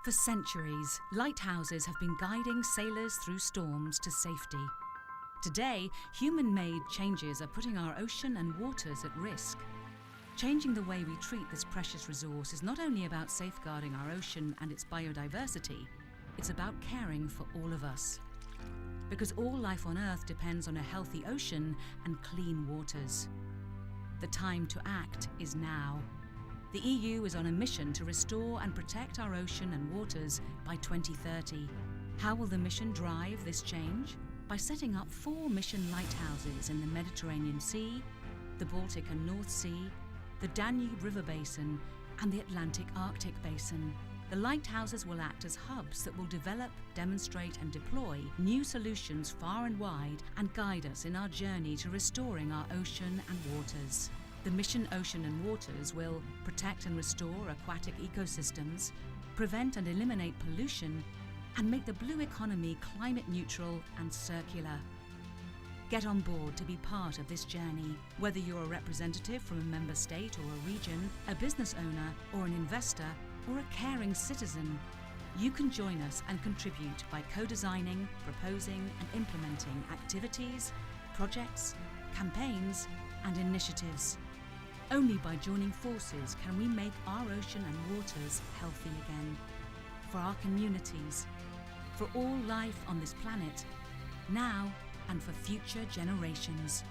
For centuries, lighthouses have been guiding sailors through storms to safety. Today, human-made changes are putting our ocean and waters at risk. Changing the way we treat this precious resource is not only about safeguarding our ocean and its biodiversity, it's about caring for all of us. Because all life on Earth depends on a healthy ocean and clean waters. The time to act is now. The EU is on a mission to restore and protect our ocean and waters by 2030. How will the mission drive this change? By setting up 4 mission lighthouses in the Mediterranean Sea, the Baltic and North Sea, the Danube River Basin, and the Atlantic Arctic Basin. The lighthouses will act as hubs that will develop, demonstrate and deploy new solutions far and wide and guide us in our journey to restoring our ocean and waters. The mission Ocean and Waters will protect and restore aquatic ecosystems, prevent and eliminate pollution, and make the blue economy climate neutral and circular. Get on board to be part of this journey. Whether you're a representative from a member state or a region, a business owner or an investor, or a caring citizen, you can join us and contribute by co-designing, proposing and implementing activities, projects, campaigns and initiatives. Only by joining forces can we make our ocean and waters healthy again. For our communities, for all life on this planet, now and for future generations.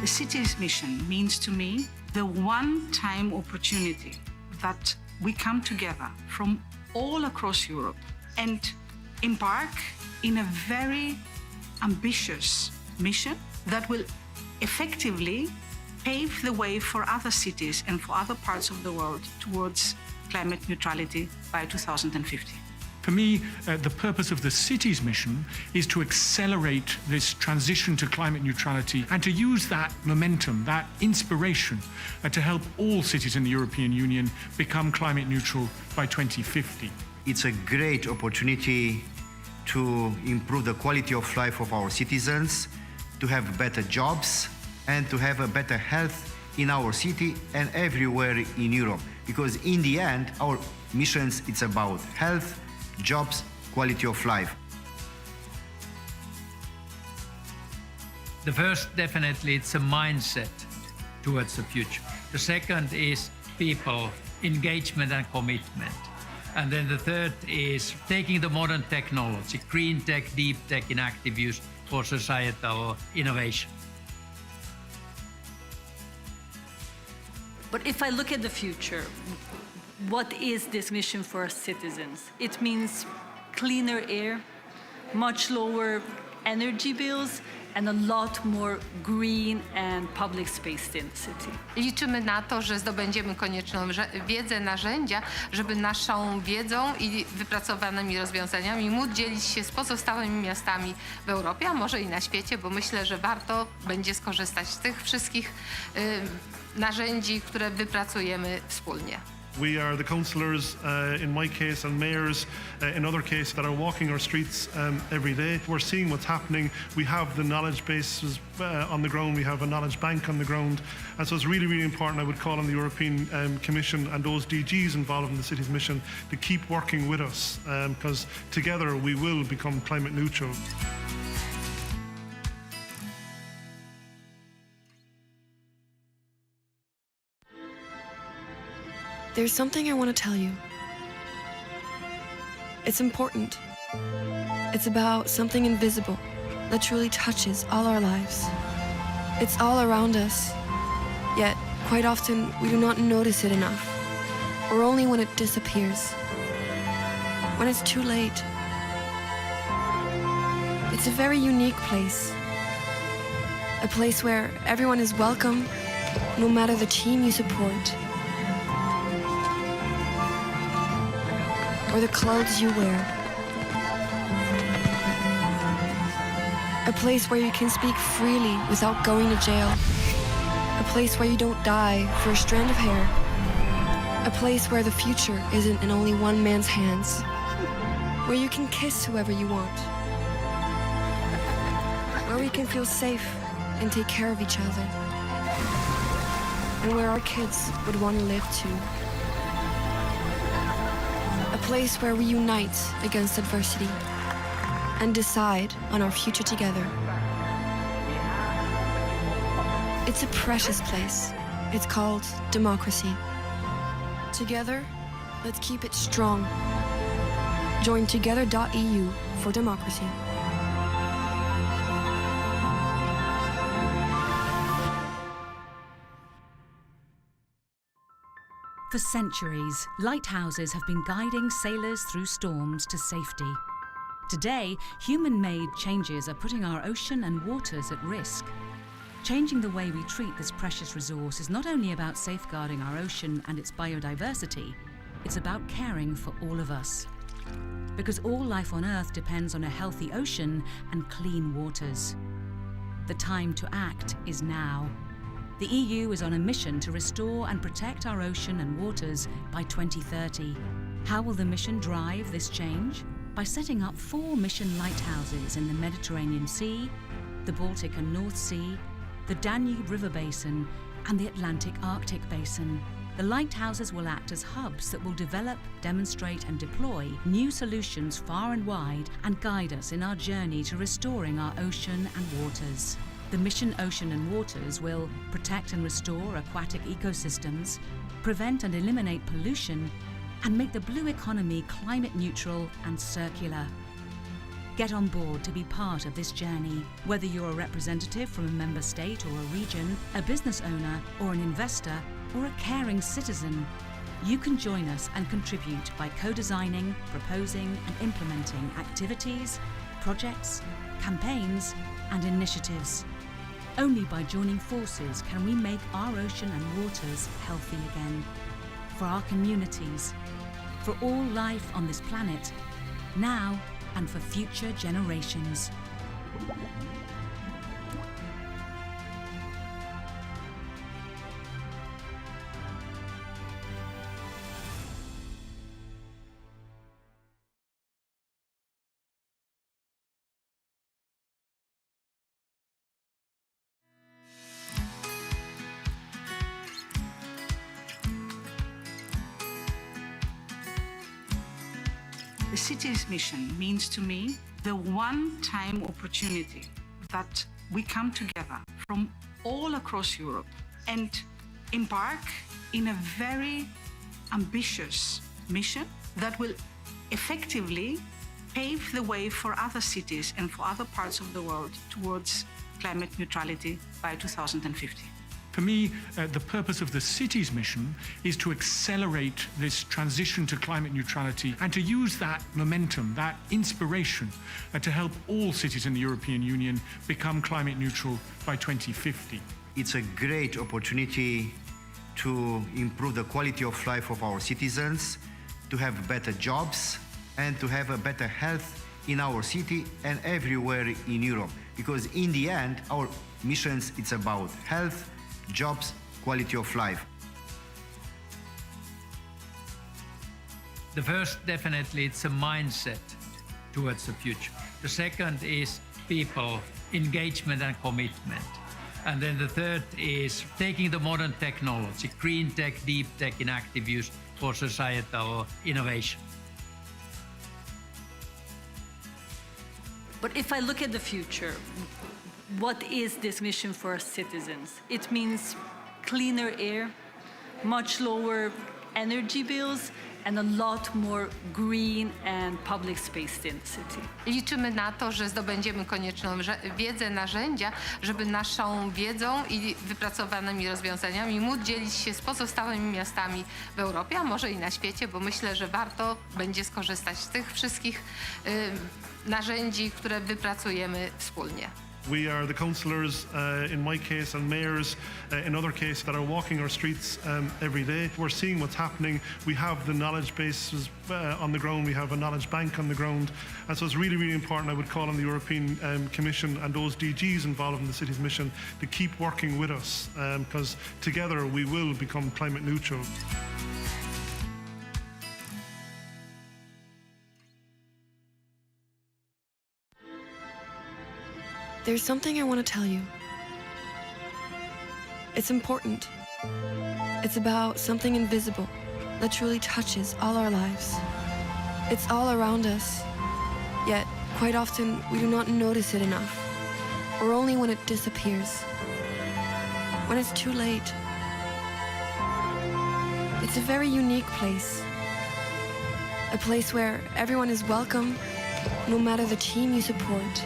The city's mission means to me the one-time opportunity that we come together from all across Europe and embark in a very ambitious mission that will effectively pave the way for other cities and for other parts of the world towards climate neutrality by 2050. For me, the purpose of the city's mission is to accelerate this transition to climate neutrality and to use that momentum, that inspiration, to help all cities in the European Union become climate neutral by 2050. It's a great opportunity to improve the quality of life of our citizens, to have better jobs, and to have a better health in our city and everywhere in Europe. Because in the end, our missions, it's about health, jobs, quality of life. The first, definitely, it's a mindset towards the future. The second is people, engagement and commitment. And then the third is taking the modern technology, green tech, deep tech in active use for societal innovation. But if I look at the future, what is this mission for our citizens? It means cleaner air, much lower energy bills, and a lot more green and public space in the city. Liczymy na to, że zdobędziemy konieczną wiedzę, narzędzia, żeby naszą wiedzą i wypracowanymi rozwiązaniami móc dzielić się z pozostałymi miastami w Europie, a może i na świecie, bo myślę, że warto będzie skorzystać z tych wszystkich narzędzi, które wypracujemy wspólnie. We are the councillors, in my case, and mayors in other cases, that are walking our streets every day. We're seeing what's happening. We have the knowledge bases on the ground. We have a knowledge bank on the ground. And so it's really, really important. I would call on the European Commission and those DGs involved in the city's mission to keep working with us, because together we will become climate neutral. There's something I want to tell you. It's important. It's about something invisible that truly touches all our lives. It's all around us, yet quite often we do not notice it enough, or only when it disappears, when it's too late. It's a very unique place, a place where everyone is welcome, no matter the team you support, or the clothes you wear. A place where you can speak freely without going to jail. A place where you don't die for a strand of hair. A place where the future isn't in only one man's hands. Where you can kiss whoever you want. Where we can feel safe and take care of each other. And where our kids would want to live too. A place where we unite against adversity and decide on our future together. It's a precious place. It's called democracy. Together, let's keep it strong. Join together.eu for democracy. For centuries, lighthouses have been guiding sailors through storms to safety. Today, human-made changes are putting our ocean and waters at risk. Changing the way we treat this precious resource is not only about safeguarding our ocean and its biodiversity, it's about caring for all of us. Because all life on Earth depends on a healthy ocean and clean waters. The time to act is now. The EU is on a mission to restore and protect our ocean and waters by 2030. How will the mission drive this change? By setting up 4 mission lighthouses in the Mediterranean Sea, the Baltic and North Sea, the Danube River Basin, and the Atlantic Arctic Basin. The lighthouses will act as hubs that will develop, demonstrate, and deploy new solutions far and wide and guide us in our journey to restoring our ocean and waters. The mission Ocean and Waters will protect and restore aquatic ecosystems, prevent and eliminate pollution, and make the blue economy climate neutral and circular. Get on board to be part of this journey. Whether you're a representative from a member state or a region, a business owner or an investor, or a caring citizen, you can join us and contribute by co-designing, proposing and implementing activities, projects, campaigns and initiatives. Only by joining forces can we make our ocean and waters healthy again. For our communities, for all life on this planet, now and for future generations. The city's mission means to me the one-time opportunity that we come together from all across Europe and embark in a very ambitious mission that will effectively pave the way for other cities and for other parts of the world towards climate neutrality by 2050. For me, the purpose of the city's mission is to accelerate this transition to climate neutrality and to use that momentum, that inspiration, to help all cities in the European Union become climate neutral by 2050. It's a great opportunity to improve the quality of life of our citizens, to have better jobs, and to have a better health in our city and everywhere in Europe. Because in the end, our missions, it's about health, jobs, quality of life. The first, definitely, it's a mindset towards the future. The second is people, engagement and commitment. And then the third is taking the modern technology, green tech, deep tech in active use for societal innovation. But if I look at the future, what is this mission for our citizens? It means cleaner air, much lower energy bills, and a lot more green and public space in the city. Liczymy na to, że zdobędziemy konieczną wiedzę, narzędzia, żeby naszą wiedzą i wypracowanymi rozwiązaniami móc dzielić się z pozostałymi miastami w Europie, a może i na świecie, bo myślę, że warto będzie skorzystać z tych wszystkich narzędzi, które wypracujemy wspólnie. We are the councillors, in my case, and mayors in other cases, that are walking our streets every day. We're seeing what's happening. We have the knowledge bases on the ground. We have a knowledge bank on the ground. And so it's really, really important. I would call on the European Commission and those DGs involved in the city's mission to keep working with us, because together we will become climate neutral. There's something I want to tell you. It's important. It's about something invisible that truly touches all our lives. It's all around us, yet quite often we do not notice it enough, or only when it disappears, when it's too late. It's a very unique place, a place where everyone is welcome, no matter the team you support,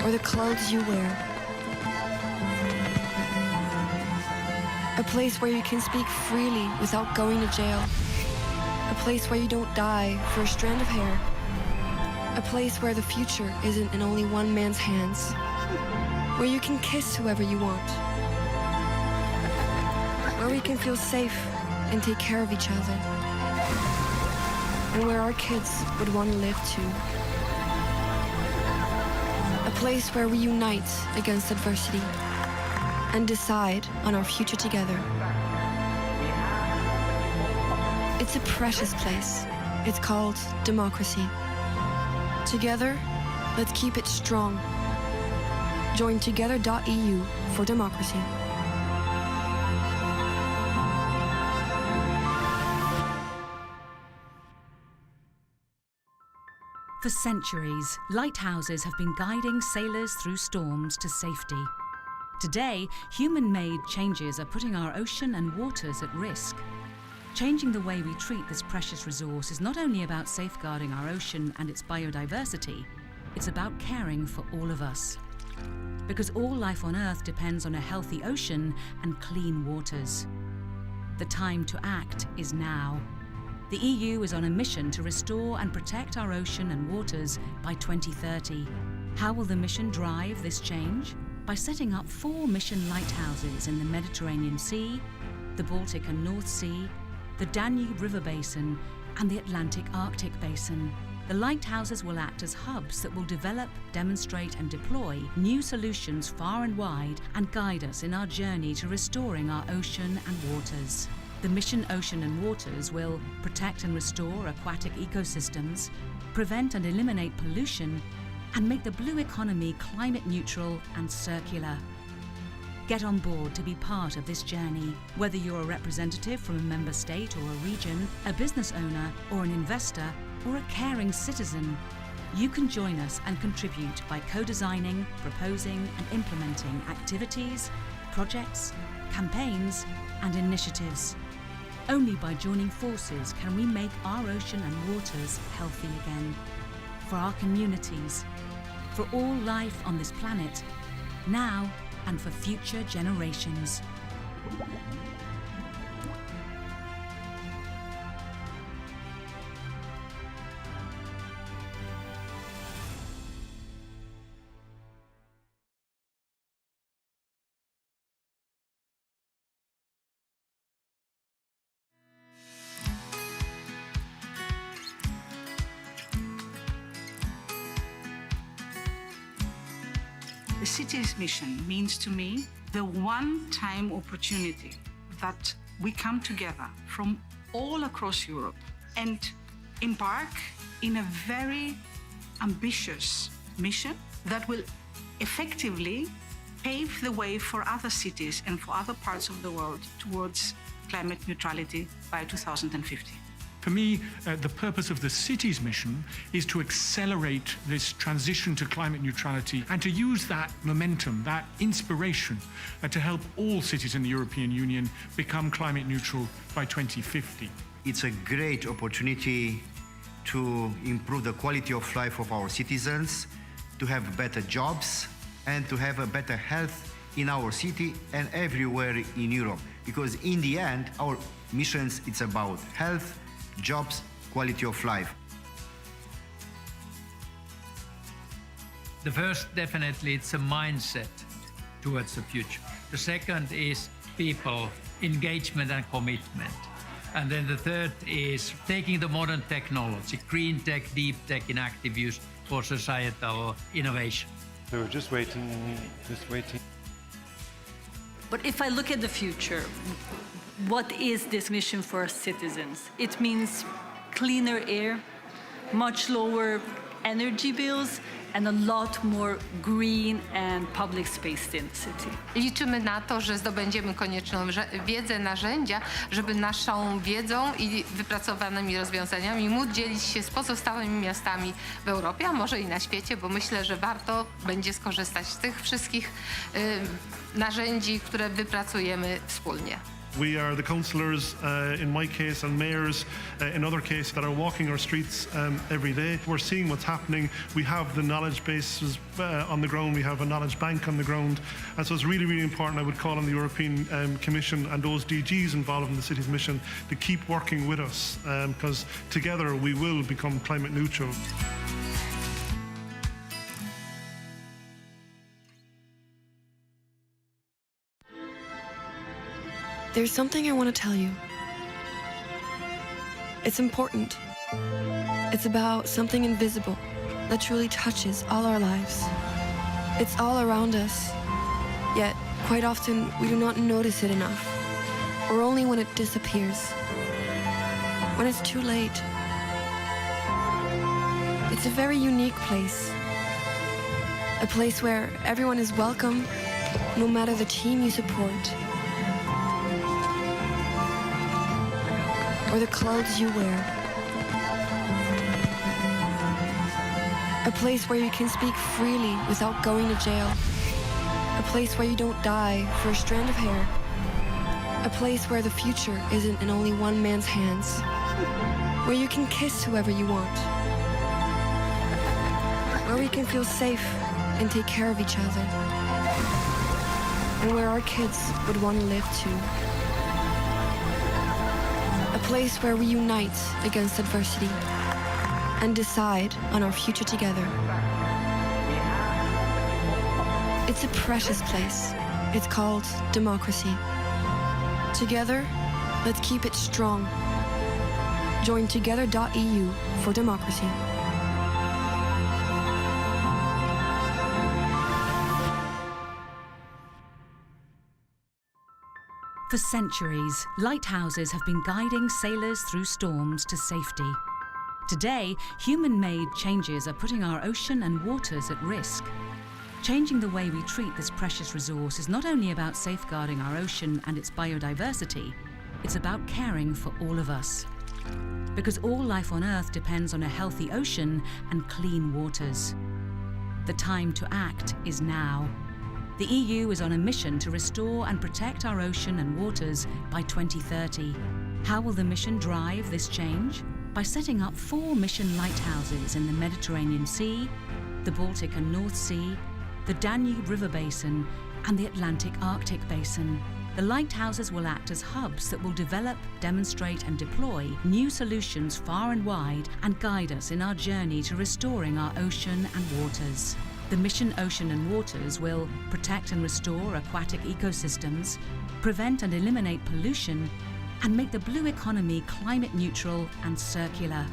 or the clothes you wear. A place where you can speak freely without going to jail. A place where you don't die for a strand of hair. A place where the future isn't in only one man's hands. Where you can kiss whoever you want. Where we can feel safe and take care of each other. And where our kids would want to live too. A place where we unite against adversity and decide on our future together. It's a precious place. It's called democracy. Together, let's keep it strong. Join together.eu for democracy. For centuries, lighthouses have been guiding sailors through storms to safety. Today, human-made changes are putting our ocean and waters at risk. Changing the way we treat this precious resource is not only about safeguarding our ocean and its biodiversity, it's about caring for all of us. Because all life on Earth depends on a healthy ocean and clean waters. The time to act is now. The EU is on a mission to restore and protect our ocean and waters by 2030. How will the mission drive this change? By setting up 4 mission lighthouses in the Mediterranean Sea, the Baltic and North Sea, the Danube River Basin, and the Atlantic Arctic Basin. The lighthouses will act as hubs that will develop, demonstrate, and deploy new solutions far and wide and guide us in our journey to restoring our ocean and waters. The mission Ocean and Waters will protect and restore aquatic ecosystems, prevent and eliminate pollution, and make the blue economy climate neutral and circular. Get on board to be part of this journey. Whether you're a representative from a member state or a region, a business owner or an investor, or a caring citizen, you can join us and contribute by co-designing, proposing and implementing activities, projects, campaigns and initiatives. Only by joining forces can we make our ocean and waters healthy again. For our communities, for all life on this planet, now and for future generations. The city's mission means to me the one-time opportunity that we come together from all across Europe and embark in a very ambitious mission that will effectively pave the way for other cities and for other parts of the world towards climate neutrality by 2050. For me, the purpose of the city's mission is to accelerate this transition to climate neutrality and to use that momentum, that inspiration, to help all cities in the European Union become climate neutral by 2050. It's a great opportunity to improve the quality of life of our citizens, to have better jobs, and to have a better health in our city and everywhere in Europe. Because in the end, our missions, it's about health, jobs, quality of life. The first, definitely, it's a mindset towards the future. The second is people, engagement and commitment. And then the third is taking the modern technology, green tech, deep tech in active use for societal innovation. So we're just waiting. But if I look at the future, what is this mission for our citizens? It means cleaner air, much lower energy bills, and a lot more green and public space in the city. Liczymy na to, że zdobędziemy konieczną wiedzę, narzędzia, żeby naszą wiedzą i wypracowanymi rozwiązaniami móc dzielić się z pozostałymi miastami w Europie, a może i na świecie, bo myślę, że warto będzie skorzystać z tych wszystkich narzędzi, które wypracujemy wspólnie. We are the councillors, in my case, and mayors in other cases, that are walking our streets every day. We're seeing what's happening. We have the knowledge bases on the ground. We have a knowledge bank on the ground. And so it's really, really important, I would call on the European Commission and those DGs involved in the city's mission to keep working with us, because together we will become climate neutral. There's something I want to tell you. It's important. It's about something invisible that truly touches all our lives. It's all around us, yet quite often we do not notice it enough, or only when it disappears, when it's too late. It's a very unique place, a place where everyone is welcome, no matter the team you support, or the clothes you wear. A place where you can speak freely without going to jail. A place where you don't die for a strand of hair. A place where the future isn't in only one man's hands. Where you can kiss whoever you want. Where we can feel safe and take care of each other. And where our kids would want to live too. A place where we unite against adversity and decide on our future together. It's a precious place. It's called democracy. Together, let's keep it strong. Join together.eu for democracy. For centuries, lighthouses have been guiding sailors through storms to safety. Today, human-made changes are putting our ocean and waters at risk. Changing the way we treat this precious resource is not only about safeguarding our ocean and its biodiversity, it's about caring for all of us. Because all life on Earth depends on a healthy ocean and clean waters. The time to act is now. The EU is on a mission to restore and protect our ocean and waters by 2030. How will the mission drive this change? By setting up 4 mission lighthouses in the Mediterranean Sea, the Baltic and North Sea, the Danube River Basin, and the Atlantic Arctic Basin. The lighthouses will act as hubs that will develop, demonstrate, and deploy new solutions far and wide and guide us in our journey to restoring our ocean and waters. The mission Ocean and Waters will protect and restore aquatic ecosystems, prevent and eliminate pollution, and make the blue economy climate neutral and circular.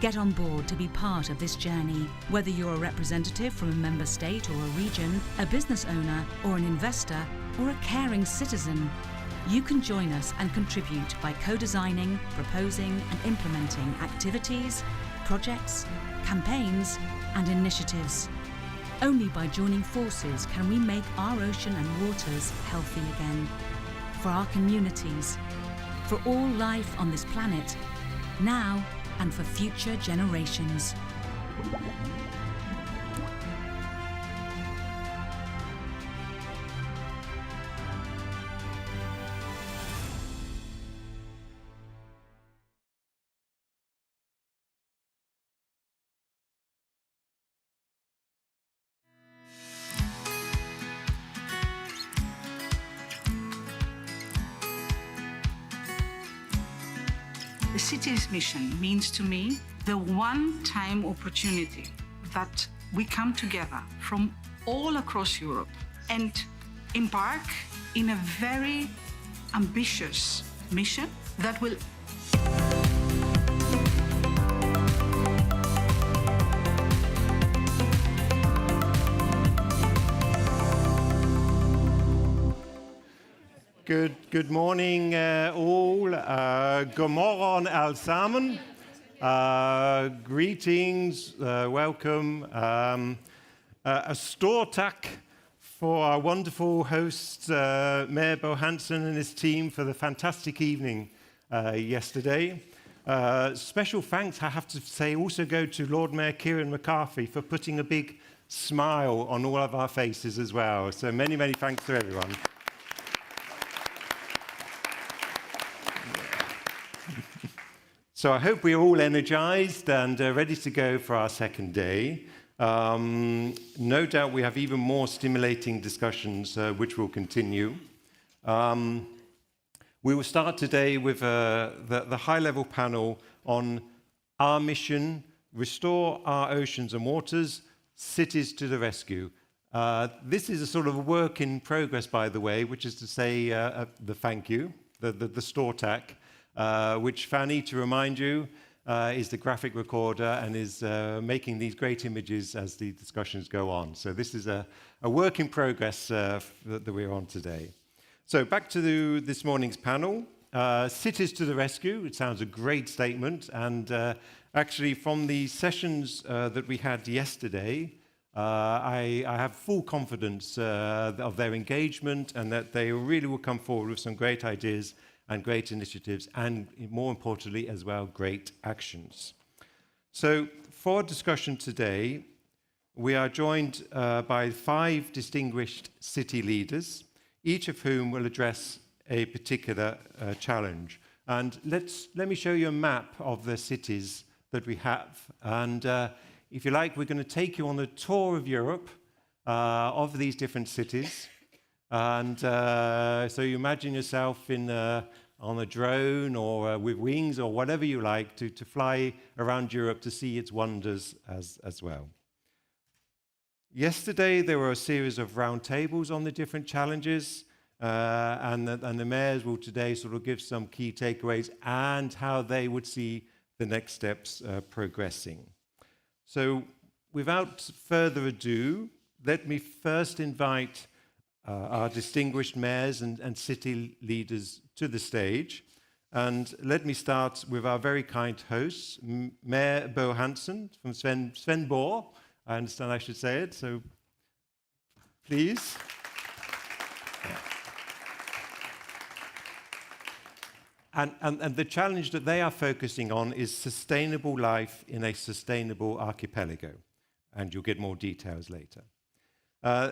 Get on board to be part of this journey. Whether you're a representative from a member state or a region, a business owner or an investor, or a caring citizen, you can join us and contribute by co-designing, proposing and implementing activities, projects, campaigns and initiatives. Only by joining forces can we make our ocean and waters healthy again. For our communities, for all life on this planet, now and for future generations. The city's mission means to me the one-time opportunity that we come together from all across Europe and embark in a very ambitious mission that will Good morning, all. God morgon allesammans. Greetings, welcome. A stort tack for our wonderful host, Mayor Bo Hansen and his team for the fantastic evening yesterday. Special thanks, I have to say, also go to Lord Mayor Kieran McCarthy for putting a big smile on all of our faces as well. So many, many thanks to everyone. So I hope we're all energized and ready to go for our second day. No doubt we have even more stimulating discussions which will continue. We will start today with the high-level panel on our mission, restore our oceans and waters, cities to the rescue. This is a sort of a work in progress, by the way, which is to say the thank you, the store tack. Which Fanny, to remind you, is the graphic recorder and is making these great images as the discussions go on. So this is a work in progress that we're on today. So back to this morning's panel. Cities to the rescue. It sounds a great statement. And actually, from the sessions that we had yesterday, I have full confidence of their engagement and that they really will come forward with some great ideas and great initiatives, and more importantly as well, great actions. So for discussion today, we are joined by 5 distinguished city leaders, each of whom will address a particular challenge. And let me show you a map of the cities that we have. And if you like, we're going to take you on a tour of Europe of these different cities. And so you imagine yourself on a drone or with wings or whatever you like to fly around Europe to see its wonders as well. Yesterday, there were a series of round tables on the different challenges, and the mayors will today sort of give some key takeaways and how they would see the next steps progressing. So without further ado, let me first invite our distinguished mayors and city leaders to the stage. And let me start with our very kind hosts, Mayor Bo Hansen from Svendborg. I understand I should say it, so please. And the challenge that they are focusing on is sustainable life in a sustainable archipelago. And you'll get more details later.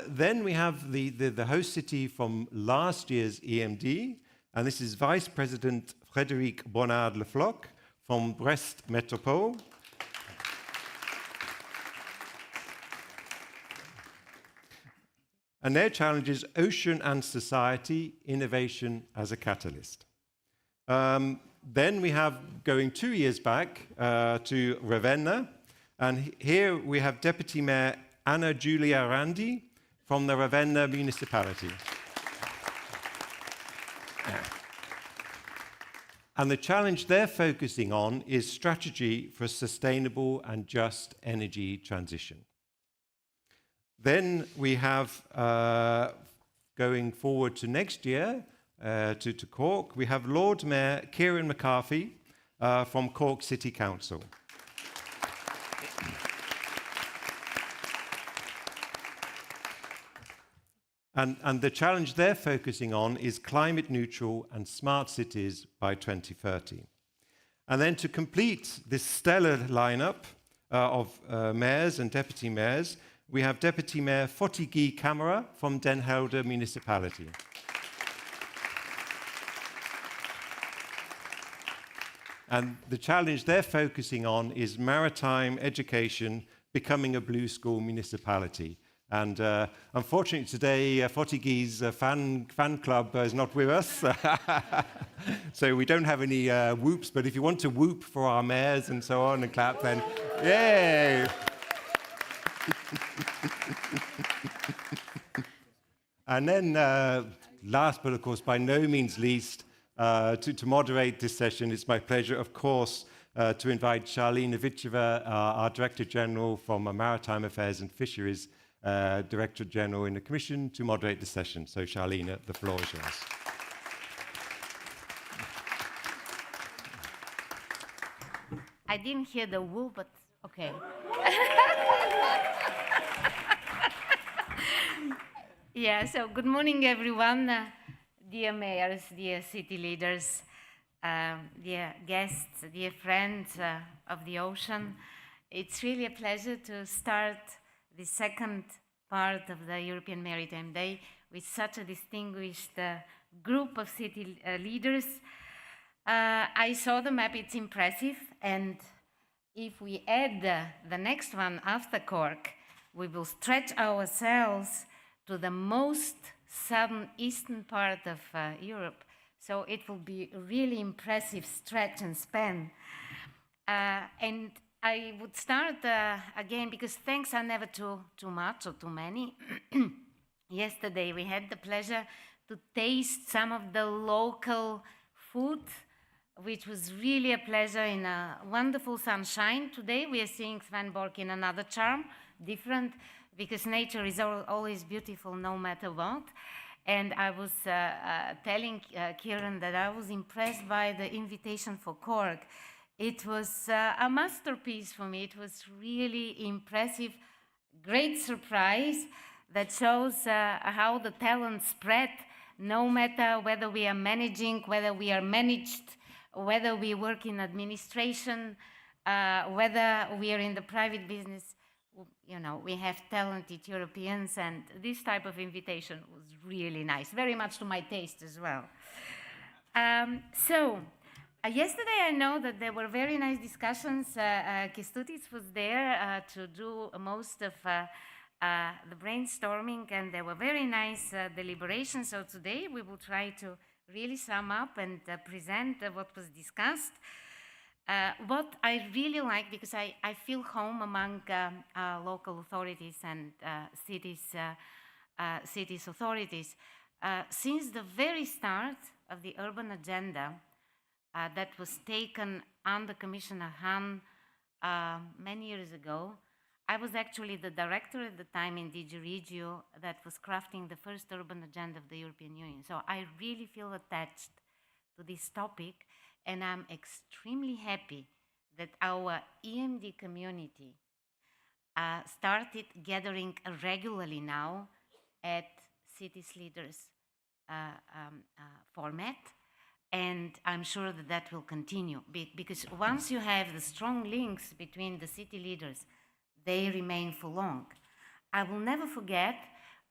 Then we have the host city from last year's EMD, and this is Vice President Frédéric Bonnard-Lefloc from Brest Métropole. And their challenge is Ocean and Society, Innovation as a Catalyst. Then we have, going 2 years back, to Ravenna, and here we have Deputy Mayor Anna Giulia Randi from the Ravenna municipality. And the challenge they're focusing on is strategy for sustainable and just energy transition. Then we have, going forward to next year, to Cork, we have Lord Mayor Kieran McCarthy from Cork City Council. And the challenge they're focusing on is climate neutral and smart cities by 2030. And then to complete this stellar lineup of mayors and deputy mayors, we have Deputy Mayor Fotigui Camara from Den Helder municipality. And the challenge they're focusing on is maritime education becoming a blue school municipality. And unfortunately today, Fotigui's fan club is not with us. So we don't have any whoops, but if you want to whoop for our mayors and so on and clap, then yay! And then, last but of course by no means least, to moderate this session, it's my pleasure, of course, to invite Charlene Novicheva, our Director General from Maritime Affairs and Fisheries, Director General in the Commission, to moderate the session. So Charlene, the floor is yours. I didn't hear the woo, but okay. Yeah, so good morning, everyone. Dear mayors, dear city leaders, dear guests, dear friends of the ocean. It's really a pleasure to start the second part of the European Maritime Day with such a distinguished group of city leaders. I saw the map, it's impressive, and if we add the next one after Cork, we will stretch ourselves to the most southeastern part of Europe. So it will be a really impressive stretch and span. And I would start again, because thanks are never too much or too many. Yesterday we had the pleasure to taste some of the local food, which was really a pleasure in a wonderful sunshine. Today we are seeing Svendborg in another charm, different, because nature is always beautiful no matter what. And I was telling Kieran that I was impressed by the invitation for Cork. It was a masterpiece for me. It was really impressive, great surprise that shows how the talent spread, no matter whether we are managing, whether we are managed, whether we work in administration, whether we are in the private business. You know, we have talented Europeans, and this type of invitation was really nice, very much to my taste as well. Yesterday I know that there were very nice discussions. Kestutis was there to do most of the brainstorming, and there were very nice deliberations. So today we will try to really sum up and present what was discussed. What I really like, because I feel home among local authorities and cities authorities, since the very start of the urban agenda that was taken under Commissioner Hahn many years ago, I was actually the director at the time in DG Regio that was crafting the first urban agenda of the European Union. So I really feel attached to this topic. And I'm extremely happy that our EMD community started gathering regularly now at Cities Leaders format. And I'm sure that that will continue, because once you have the strong links between the city leaders, they remain for long. I will never forget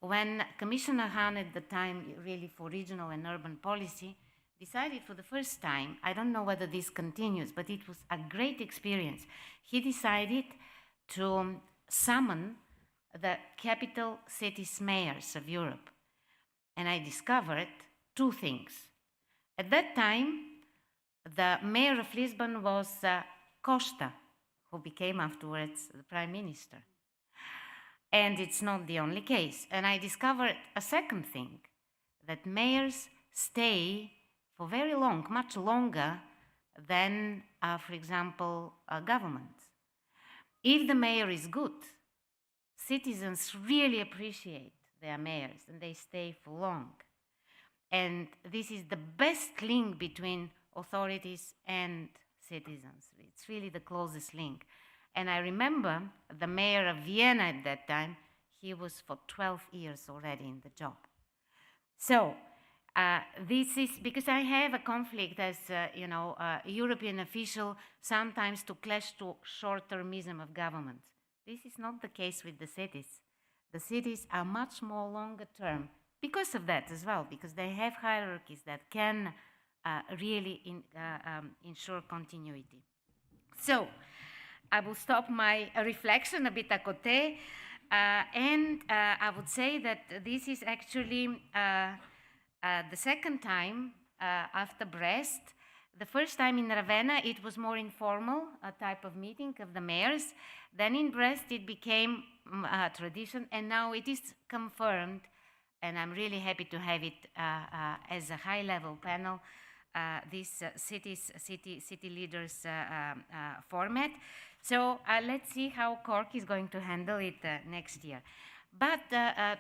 when Commissioner Hahn at the time, really for regional and urban policy, decided for the first time, I don't know whether this continues, but it was a great experience. He decided to summon the capital cities mayors of Europe. And I discovered two things. At that time, the mayor of Lisbon was Costa, who became afterwards the prime minister. And it's not the only case. And I discovered a second thing, that mayors stay for very long, much longer than, for example, governments. If the mayor is good, citizens really appreciate their mayors and they stay for long. And this is the best link between authorities and citizens. It's really the closest link. And I remember the mayor of Vienna at that time, he was for 12 years already in the job. So, this is because I have a conflict as a European official, sometimes to clash to short-termism of government. This is not the case with the cities. The cities are much more longer term because of that as well, because they have hierarchies that can really ensure continuity. So I will stop my reflection a bit à côté, and I would say that this is actually the second time after Brest. The first time in Ravenna, it was more informal, a type of meeting of the mayors. Then in Brest, it became a tradition, and now it is confirmed and I'm really happy to have it as a high-level panel, this city leaders format. So let's see how Cork is going to handle it next year. But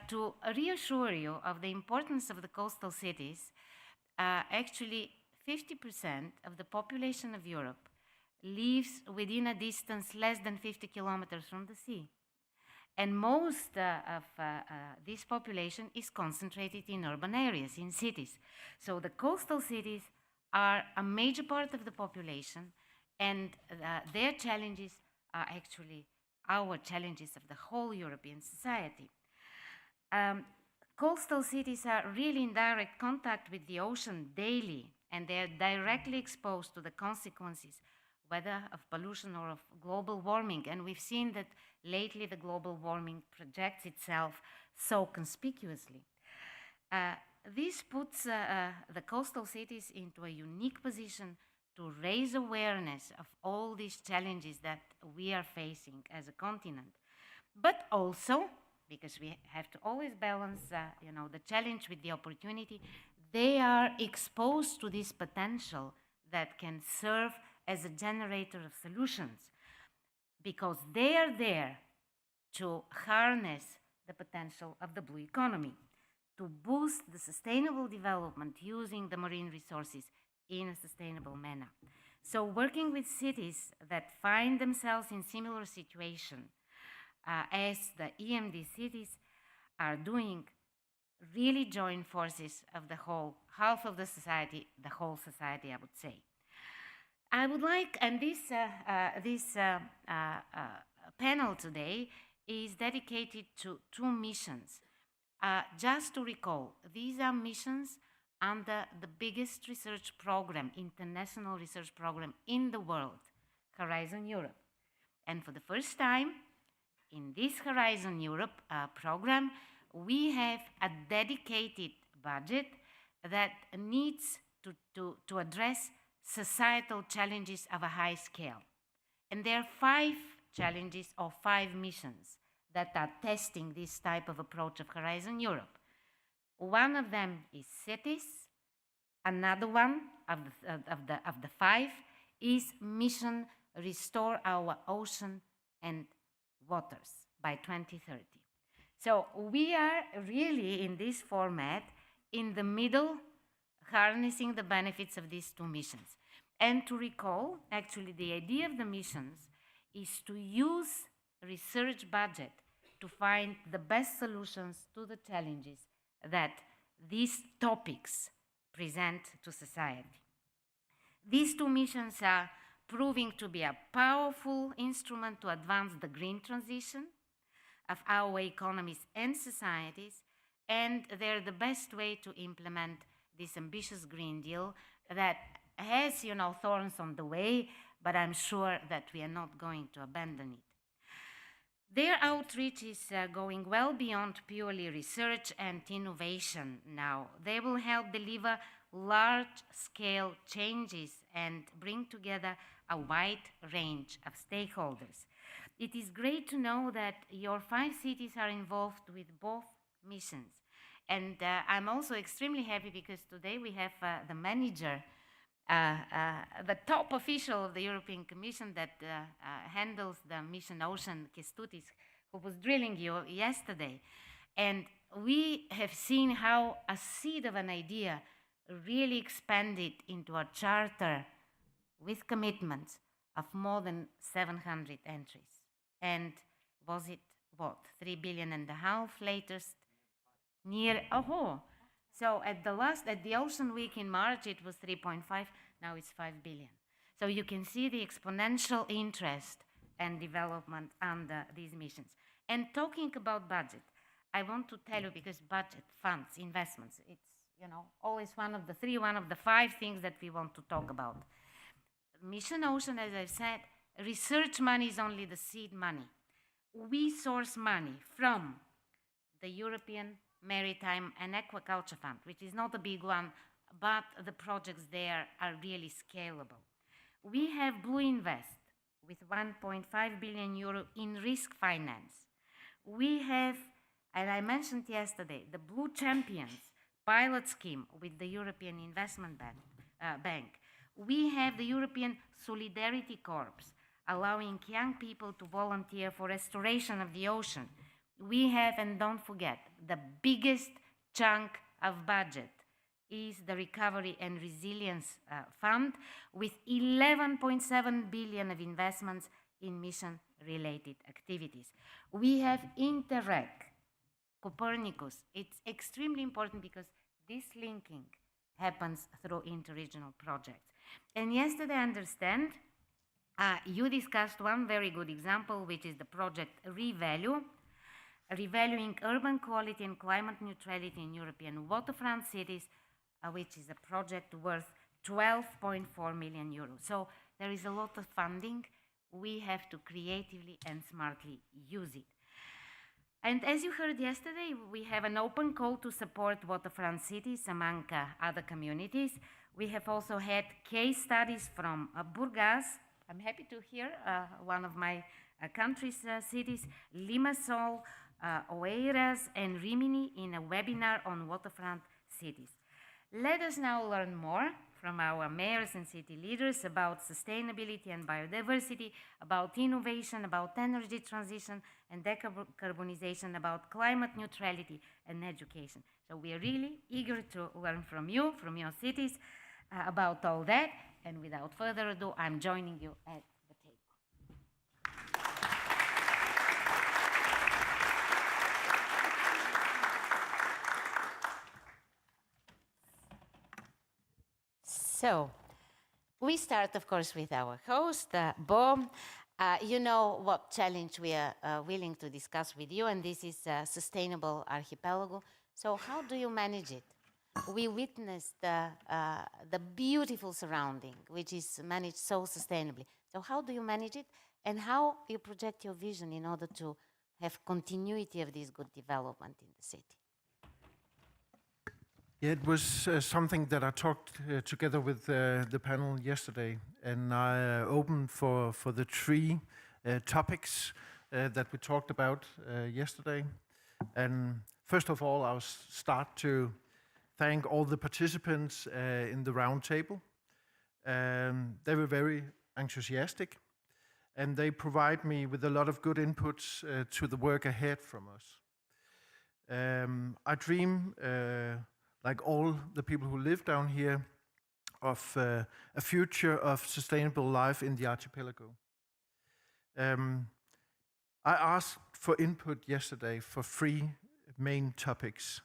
to reassure you of the importance of the coastal cities, actually 50% of the population of Europe lives within a distance less than 50 kilometers from the sea. And most of this population is concentrated in urban areas, in cities. So the coastal cities are a major part of the population, and their challenges are actually our challenges of the whole European society. Coastal cities are really in direct contact with the ocean daily, and they're directly exposed to the consequences, whether of pollution or of global warming. And we've seen that lately the global warming projects itself so conspicuously. This puts the coastal cities into a unique position to raise awareness of all these challenges that we are facing as a continent. But also, because we have to always balance the challenge with the opportunity, they are exposed to this potential that can serve as a generator of solutions, because they are there to harness the potential of the blue economy, to boost the sustainable development using the marine resources in a sustainable manner. So working with cities that find themselves in similar situation as the EMD cities are doing, really join forces of the whole, half of the society, the whole society, I would say. I would like, and this panel today is dedicated to 2 missions. Just to recall, these are missions under the biggest research program, international research program in the world, Horizon Europe. And for the first time in this Horizon Europe program, we have a dedicated budget that needs to address societal challenges of a high scale. And there are 5 challenges or 5 missions that are testing this type of approach of Horizon Europe. One of them is cities. Another one of the 5 is mission Restore Our Ocean and Waters by 2030. So we are really in this format in the middle, harnessing the benefits of these 2 missions. And to recall, actually the idea of the missions is to use research budget to find the best solutions to the challenges that these topics present to society. These 2 missions are proving to be a powerful instrument to advance the green transition of our economies and societies, and they're the best way to implement this ambitious Green Deal that has, thorns on the way, but I'm sure that we are not going to abandon it. Their outreach is going well beyond purely research and innovation now. They will help deliver large-scale changes and bring together a wide range of stakeholders. It is great to know that your 5 cities are involved with both missions. And I'm also extremely happy because today we have the manager, the top official of the European Commission that handles the mission Ocean, Kestutis, who was drilling you yesterday. And we have seen how a seed of an idea really expanded into a charter with commitments of more than 700 entries. And was it, 3.5 billion latest? So at the Ocean Week in March, it was 3.5, now it's 5 billion. So you can see the exponential interest and development under these missions. And talking about budget, I want to tell you, because budget, funds, investments, it's always one of the 5 things that we want to talk about. Mission Ocean, as I've said, research money is only the seed money. We source money from the European Maritime and Aquaculture Fund, which is not a big one, but the projects there are really scalable. We have Blue Invest with 1.5 billion euro in risk finance. We have And I mentioned yesterday the Blue Champions pilot scheme with the European Investment Bank. We have the European Solidarity Corps, allowing young people to volunteer for restoration of the ocean. We have, and don't forget, the biggest chunk of budget is the Recovery and Resilience Fund, with 11.7 billion of investments in mission-related activities. We have Interreg, Copernicus. It's extremely important because this linking happens through interregional projects. And yesterday, I understand, you discussed one very good example, which is the project Revalue, revaluing urban quality and climate neutrality in European waterfront cities, which is a project worth 12.4 million euros. So there is a lot of funding. We have to creatively and smartly use it. And as you heard yesterday, we have an open call to support waterfront cities among other communities. We have also had case studies from Burgas. I'm happy to hear one of my country's cities, Limassol, Oeiras, and Rimini in a webinar on waterfront cities. Let us now learn more from our mayors and city leaders about sustainability and biodiversity, about innovation, about energy transition and decarbonization, about climate neutrality and education. So we are really eager to learn from you, from your cities, about all that. And without further ado, I'm joining you at the table. So, we start, of course, with our host, Bo. You know what challenge we are willing to discuss with you, and this is sustainable archipelago. So how do you manage it? We witnessed the beautiful surrounding, which is managed so sustainably. So how do you manage it, and how you project your vision in order to have continuity of this good development in the city? Yeah, it was something that I talked together with the panel yesterday, and I opened for the three topics that we talked about yesterday. And first of all, I'll start to thank all the participants in the round table. They were very enthusiastic, and they provide me with a lot of good inputs to the work ahead from us. I dream, like all the people who live down here, of a future of sustainable life in the archipelago. I asked for input yesterday for three main topics.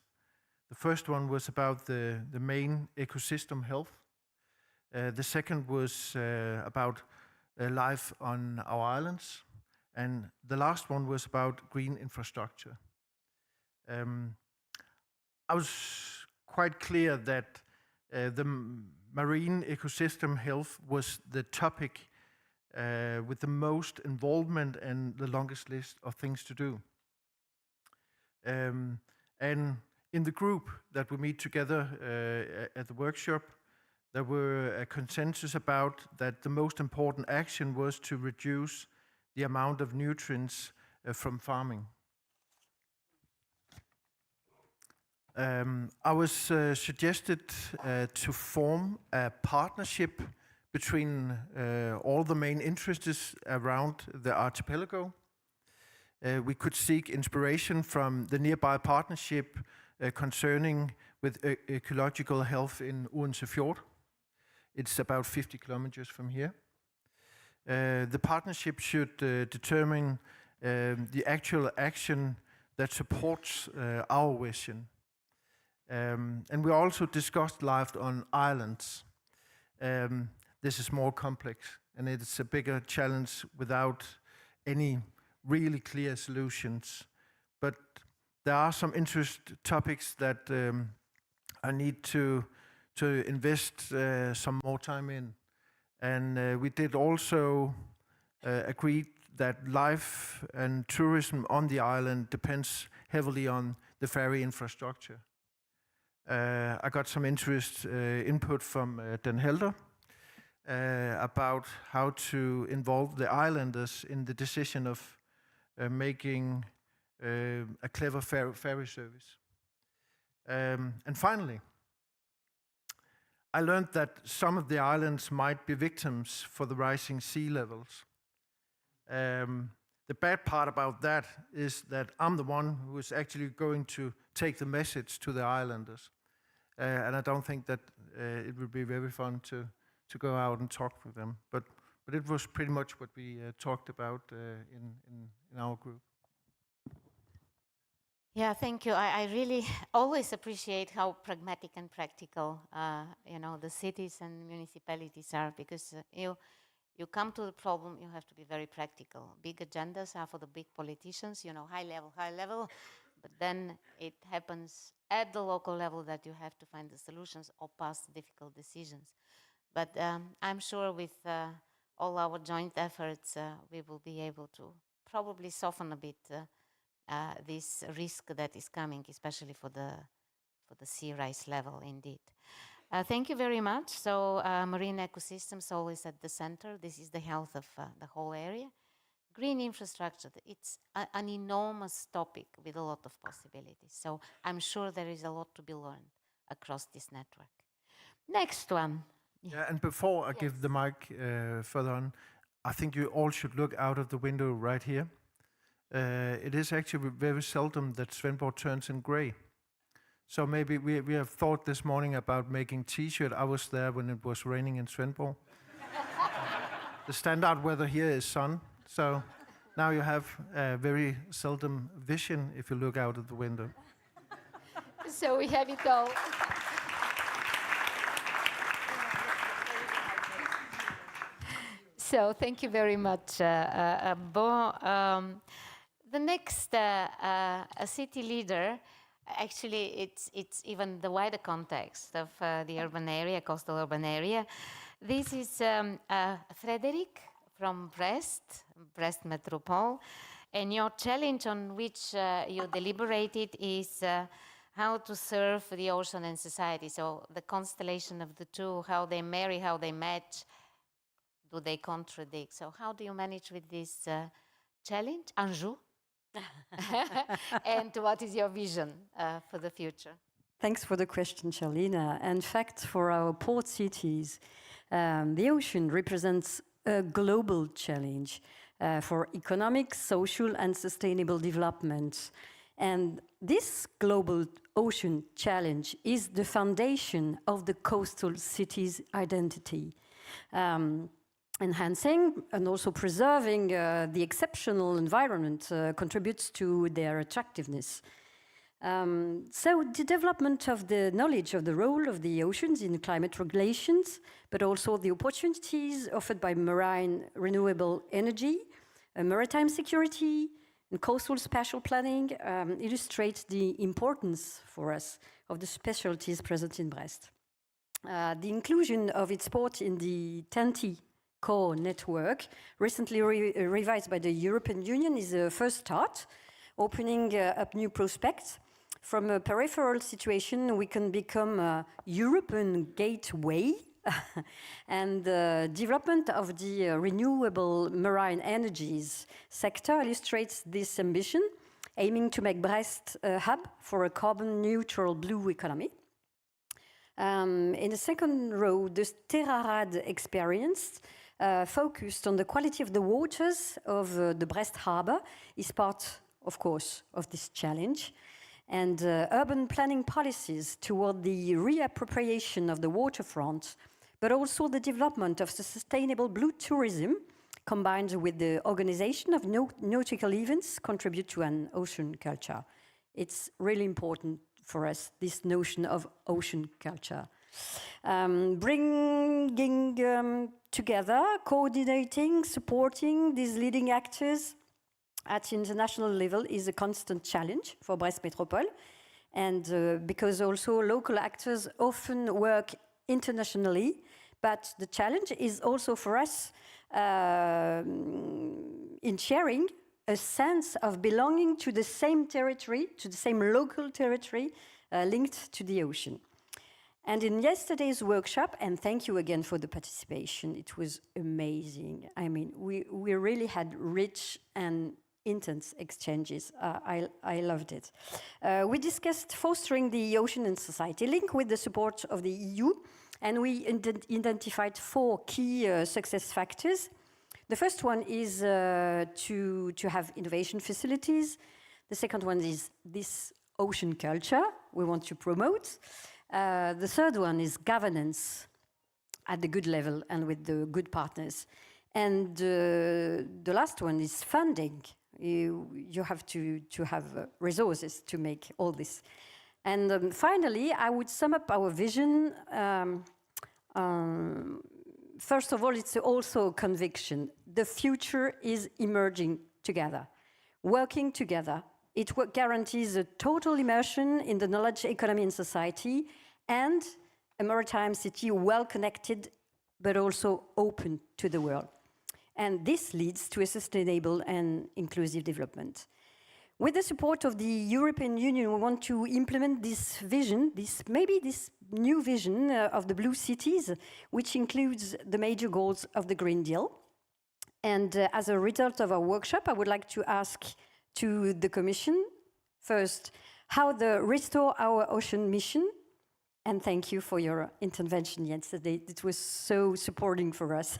The first one was about the main ecosystem health. The second was about life on our islands. And the last one was about green infrastructure. I was quite clear that the marine ecosystem health was the topic with the most involvement and the longest list of things to do. And in the group that we meet together at the workshop, there were a consensus about that the most important action was to reduce the amount of nutrients from farming. I was suggested to form a partnership between all the main interests around the archipelago. We could seek inspiration from the nearby partnership concerning with ecological health in Odense Fjord. It's about 50 kilometers from here. The partnership should determine the actual action that supports our vision. And we also discussed life on islands. This is more complex, and it's a bigger challenge without any really clear solutions. But there are some interest topics that I need to invest some more time in. And we did also agree that life and tourism on the island depends heavily on the ferry infrastructure. I got some input from Den Helder about how to involve the islanders in the decision of making a clever ferry service. And finally, I learned that some of the islands might be victims for the rising sea levels. The bad part about that is that I'm the one who is actually going to take the message to the islanders. And I don't think that it would be very fun to go out and talk with them. But it was pretty much what we talked about in our group. Yeah, thank you. I really always appreciate how pragmatic and practical, the cities and municipalities are, because you come to the problem, you have to be very practical. Big agendas are for the big politicians, high level, but then it happens at the local level that you have to find the solutions or pass difficult decisions. But I'm sure with all our joint efforts, we will be able to probably soften a bit this risk that is coming, especially for the sea rise level, indeed. Thank you very much. So marine ecosystems always at the center. This is the health of the whole area. Green infrastructure, it's an enormous topic with a lot of possibilities. So I'm sure there is a lot to be learned across this network. Next one. Yeah, and before I give the mic further on, I think you all should look out of the window right here. It is actually very seldom that Svendborg turns in grey. So maybe we have thought this morning about making t-shirt. I was there when it was raining in Svendborg. The standard weather here is sun. So now you have very seldom vision if you look out of the window. So we have it all. So thank you very much, Bo. The next city leader, actually, it's even the wider context of the urban area, coastal urban area. This is Frederick from Brest Metropole, and your challenge on which you deliberated is how to serve the ocean and society. So the constellation of the two, how they marry, how they match, do they contradict? So how do you manage with this challenge, Anjou? And what is your vision for the future? Thanks for the question, Charlene. In fact, for our port cities, the ocean represents a global challenge for economic, social, and sustainable development. And this global ocean challenge is the foundation of the coastal cities' identity. Enhancing and also preserving the exceptional environment contributes to their attractiveness. So the development of the knowledge of the role of the oceans in climate regulations, but also the opportunities offered by marine renewable energy, maritime security, and coastal spatial planning illustrates the importance for us of the specialties present in Brest. The inclusion of its port in the TEN-T core network, recently revised by the European Union, is a first start, opening up new prospects. From a peripheral situation, we can become a European gateway, and the development of the renewable marine energies sector illustrates this ambition, aiming to make Brest a hub for a carbon-neutral blue economy. In the second row, the Terrarad experience focused on the quality of the waters of the Brest harbour is part, of course, of this challenge. And urban planning policies toward the reappropriation of the waterfront, but also the development of sustainable blue tourism, combined with the organization of nautical events, contribute to an ocean culture. It's really important for us, this notion of ocean culture. Bringing together, coordinating, supporting these leading actors at international level is a constant challenge for Brest Metropole, and because also local actors often work internationally, but the challenge is also for us in sharing a sense of belonging to the same territory, to the same local territory linked to the ocean. And in yesterday's workshop, and thank you again for the participation, it was amazing. I mean, we really had rich and intense exchanges. I loved it. We discussed fostering the ocean and society link with the support of the EU, and we identified 4 key success factors. The first one is to have innovation facilities. The second one is this ocean culture we want to promote. The third one is governance at the good level and with the good partners. And the last one is funding. You have to have resources to make all this. And finally, I would sum up our vision. First of all, it's also a conviction. The future is emerging together, working together. It guarantees a total immersion in the knowledge economy and society, and a maritime city well connected, but also open to the world. And this leads to a sustainable and inclusive development. With the support of the European Union, we want to implement this vision, this new vision of the blue cities, which includes the major goals of the Green Deal. And as a result of our workshop, I would like to ask to the Commission, first, how the Restore Our Ocean mission, and thank you for your intervention yesterday. It was so supporting for us.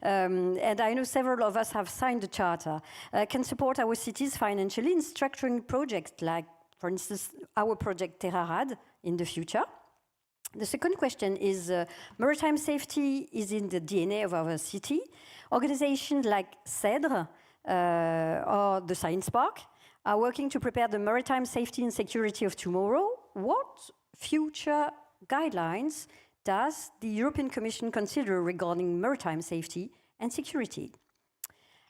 And I know several of us have signed the charter, can support our cities financially in structuring projects like, for instance, our project Terrarad in the future. The second question is, maritime safety is in the DNA of our city. Organizations like CEDRE or the Science Park are working to prepare the maritime safety and security of tomorrow. What future guidelines does the European Commission consider regarding maritime safety and security?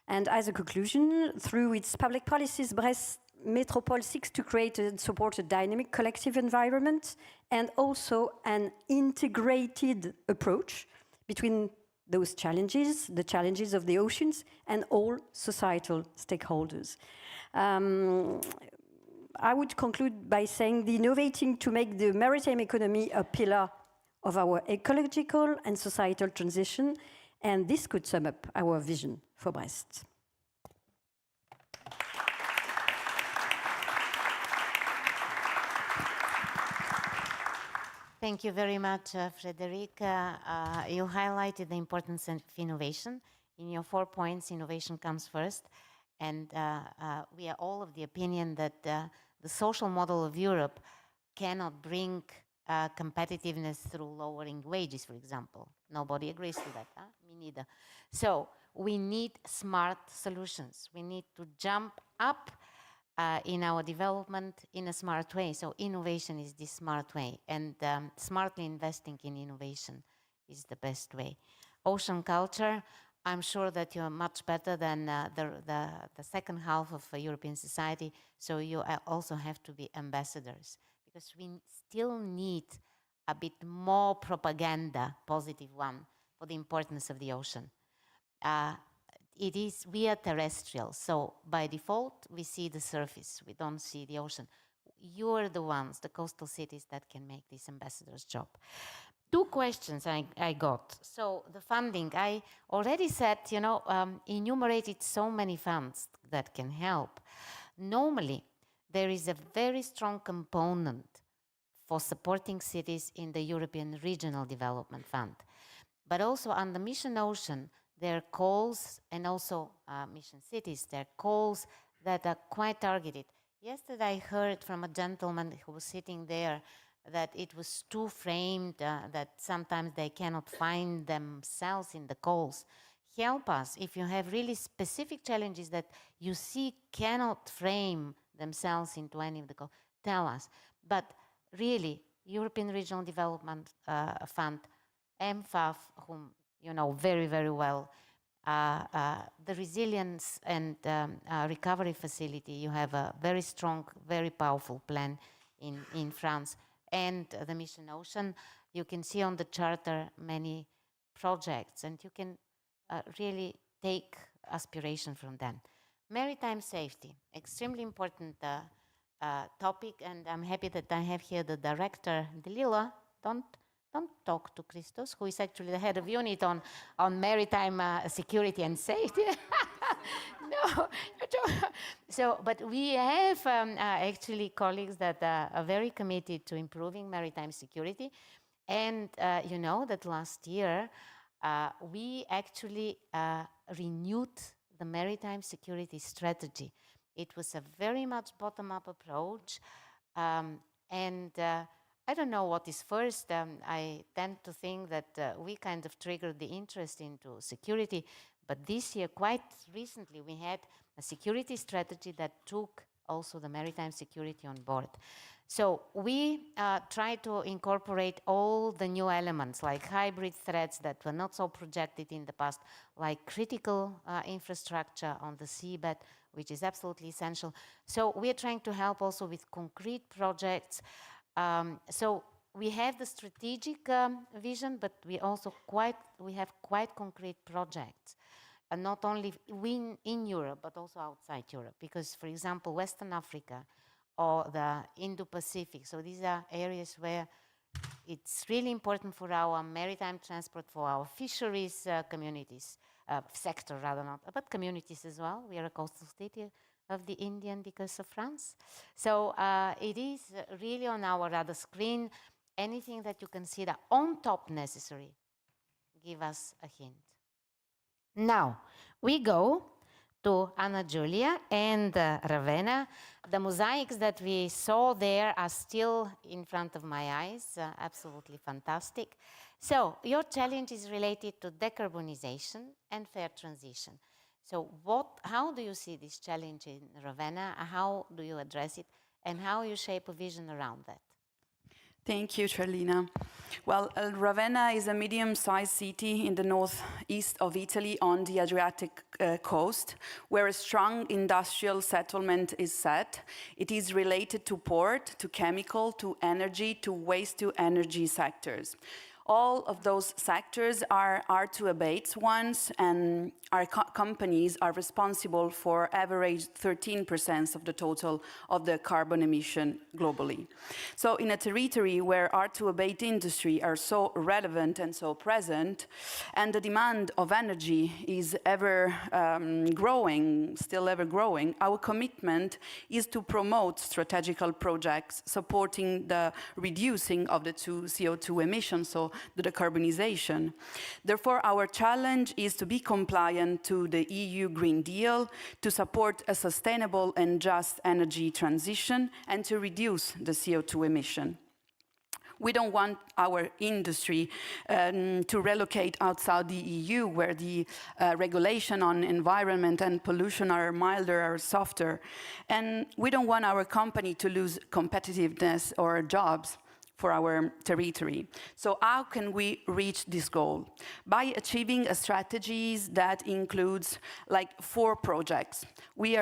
And as a conclusion, through its public policies, Brest Metropole seeks to create and support a dynamic collective environment and also an integrated approach between those challenges, the challenges of the oceans, and all societal stakeholders. I would conclude by saying the innovating to make the maritime economy a pillar of our ecological and societal transition, and this could sum up our vision for Brest. Thank you very much, Frédéric. You highlighted the importance of innovation. In your 4 points, innovation comes first. And we are all of the opinion that the social model of Europe cannot bring competitiveness through lowering wages, for example. Nobody agrees to that, huh? Me neither. So we need smart solutions. We need to jump up in our development in a smart way. So innovation is the smart way, and smartly investing in innovation is the best way. Ocean culture, I'm sure that you're much better than the second half of European society, so you also have to be ambassadors, because we still need a bit more propaganda, positive one, for the importance of the ocean. We are terrestrial, so by default, we see the surface, we don't see the ocean. You're the ones, the coastal cities, that can make this ambassador's job. 2 questions I got. So the funding, I already said, enumerated so many funds that can help. Normally, there is a very strong component for supporting cities in the European Regional Development Fund. But also on the Mission Ocean, there are calls, and also Mission Cities, there are calls that are quite targeted. Yesterday I heard from a gentleman who was sitting there that it was too framed, that sometimes they cannot find themselves in the calls. Help us if you have really specific challenges that you see cannot frame themselves into any of the calls. Tell us. But really, European Regional Development Fund, MFAF, whom you know very, very well, the Resilience and Recovery Facility, you have a very strong, very powerful plan in France, and the Mission Ocean. You can see on the charter many projects, and you can really take aspiration from them. Maritime safety, extremely important topic, and I'm happy that I have here the director, Delila. Don't talk to Christos, who is actually the head of unit on maritime security and safety. No, so, but we have actually colleagues that are very committed to improving maritime security. And you know that last year we actually renewed the maritime security strategy. It was a very much bottom-up approach. And I don't know what is first. I tend to think that we kind of triggered the interest into security. But this year, quite recently, we had a security strategy that took also the maritime security on board. So we try to incorporate all the new elements, like hybrid threats that were not so projected in the past, like critical infrastructure on the seabed, which is absolutely essential. So we are trying to help also with concrete projects. So we have the strategic vision, but we have quite concrete projects. And not only in Europe, but also outside Europe. Because, for example, Western Africa or the Indo-Pacific, so these are areas where it's really important for our maritime transport, for our fisheries communities, sector rather not, but communities as well. We are a coastal state of the Indian because of France. So it is really on our radar screen. Anything that you consider on top necessary, give us a hint. Now, we go to Anna Giulia and Ravenna. The mosaics that we saw there are still in front of my eyes, absolutely fantastic. So, your challenge is related to decarbonization and fair transition. So, how do you see this challenge in Ravenna? How do you address it? And how you shape a vision around that? Thank you, Charlina. Well, Ravenna is a medium-sized city in the northeast of Italy on the Adriatic coast, where a strong industrial settlement is set. It is related to port, to chemical, to energy, to waste-to-energy sectors. All of those sectors are hard-to-abate ones, and our companies are responsible for average 13% of the total of the carbon emission globally. So in a territory where hard-to-abate industry are so relevant and so present, and the demand of energy is ever growing, still ever growing, our commitment is to promote strategical projects supporting the reducing of the CO2 emissions, so the decarbonization. Therefore, our challenge is to be compliant to the EU Green Deal, to support a sustainable and just energy transition, and to reduce the CO2 emission. We don't want our industry to relocate outside the EU, where the regulation on environment and pollution are milder or softer. And we don't want our company to lose competitiveness or jobs for our territory. So how can we reach this goal? By achieving a strategies that includes like 4 projects. We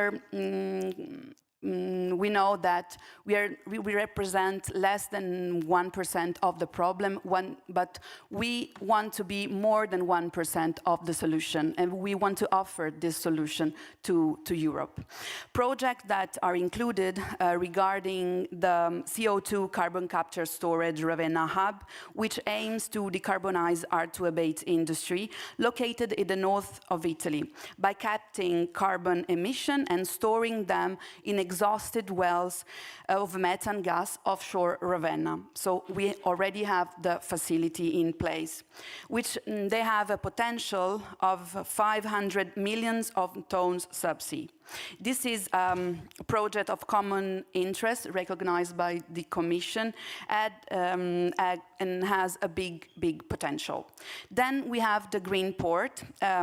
know that we represent less than 1% of the problem, but we want to be more than 1% of the solution, and we want to offer this solution to Europe. Projects that are included regarding the CO2 carbon capture storage Ravenna hub, which aims to decarbonize hard-to-abate industry, located in the north of Italy, by capturing carbon emission and storing them in exhausted wells of methane gas offshore Ravenna. So we already have the facility in place, which they have a potential of 500 million tons subsea. This is a project of common interest recognized by the Commission and has a big potential. Then we have the Green Port,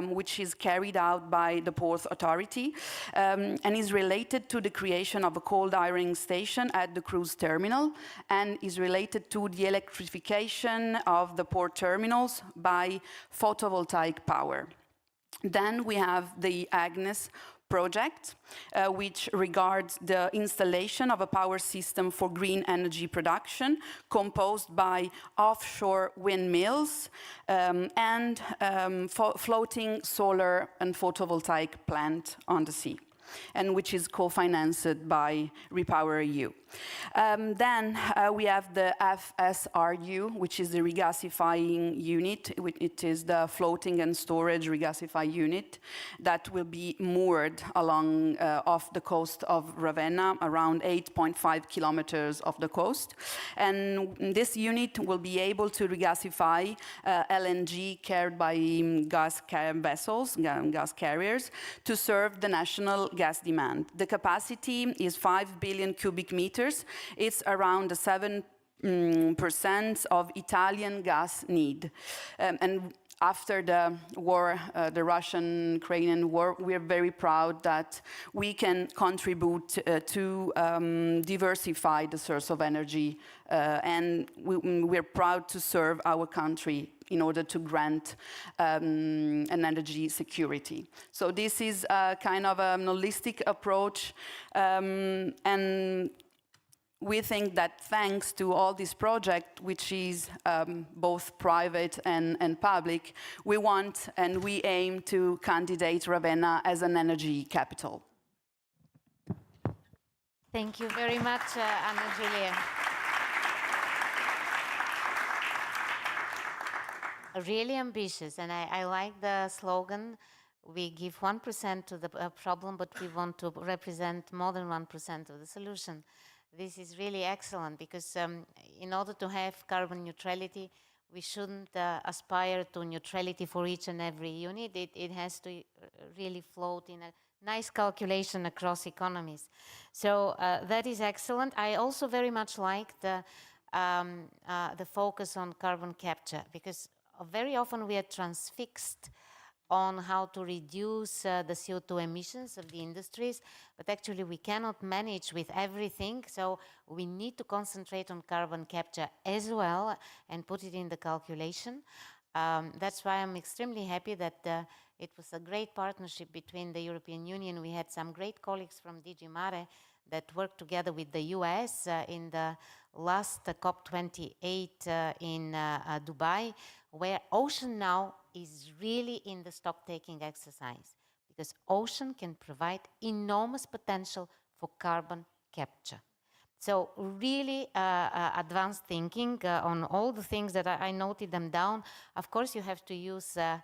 which is carried out by the Port Authority and is related to the creation of a cold ironing station at the cruise terminal and is related to the electrification of the port terminals by photovoltaic power. Then we have the Agnes project, which regards the installation of a power system for green energy production composed by offshore windmills and floating solar and photovoltaic plant on the sea. and which is co-financed by REPowerEU. Then we have the FSRU, which is the regasifying unit. It is the floating and storage regasify unit that will be moored along off the coast of Ravenna, around 8.5 kilometers of the coast. And this unit will be able to regasify LNG carried by gas vessels, gas carriers, to serve the national gas demand. The capacity is 5 billion cubic meters. It's around 7% of Italian gas need. And after the war, the Russian-Ukrainian war, we're very proud that we can contribute to diversify the source of energy, and we're proud to serve our country in order to grant an energy security. So this is a kind of a holistic approach, and we think that thanks to all this project, which is both private and public, we want and we aim to candidate Ravenna as an energy capital. Thank you very much, Anna Julia. Really ambitious, and I like the slogan. We give 1% to the problem, but we want to represent more than 1% of the solution. This is really excellent because in order to have carbon neutrality, we shouldn't aspire to neutrality for each and every unit. It has to really float in a nice calculation across economies. So that is excellent. I also very much like the focus on carbon capture, because very often we are transfixed on how to reduce the CO2 emissions of the industries, but actually we cannot manage with everything, so we need to concentrate on carbon capture as well and put it in the calculation. That's why I'm extremely happy that it was a great partnership between the European Union. We had some great colleagues from DG Mare that worked together with the US in the last COP28 in Dubai, where ocean now is really in the stock-taking exercise, because ocean can provide enormous potential for carbon capture. So really advanced thinking on all the things that I noted them down. Of course, you have to use the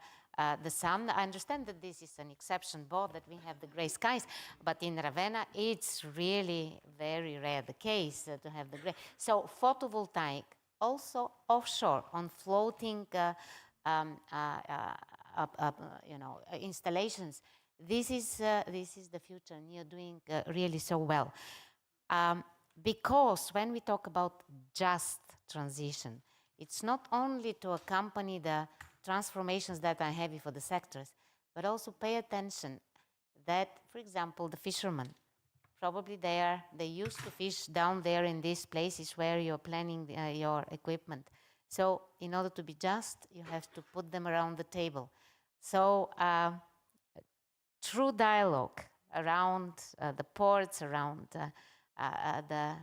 sun. I understand that this is an exception board, that we have the gray skies, but in Ravenna, it's really very rare the case to have the gray. So photovoltaic, also offshore on floating installations. This is the future, and you're doing really so well. Because when we talk about just transition, it's not only to accompany the transformations that are heavy for the sectors, but also pay attention that, for example, the fishermen, probably they used to fish down there in these places where you're planning your equipment. So in order to be just, you have to put them around the table. So true dialogue around the ports, around the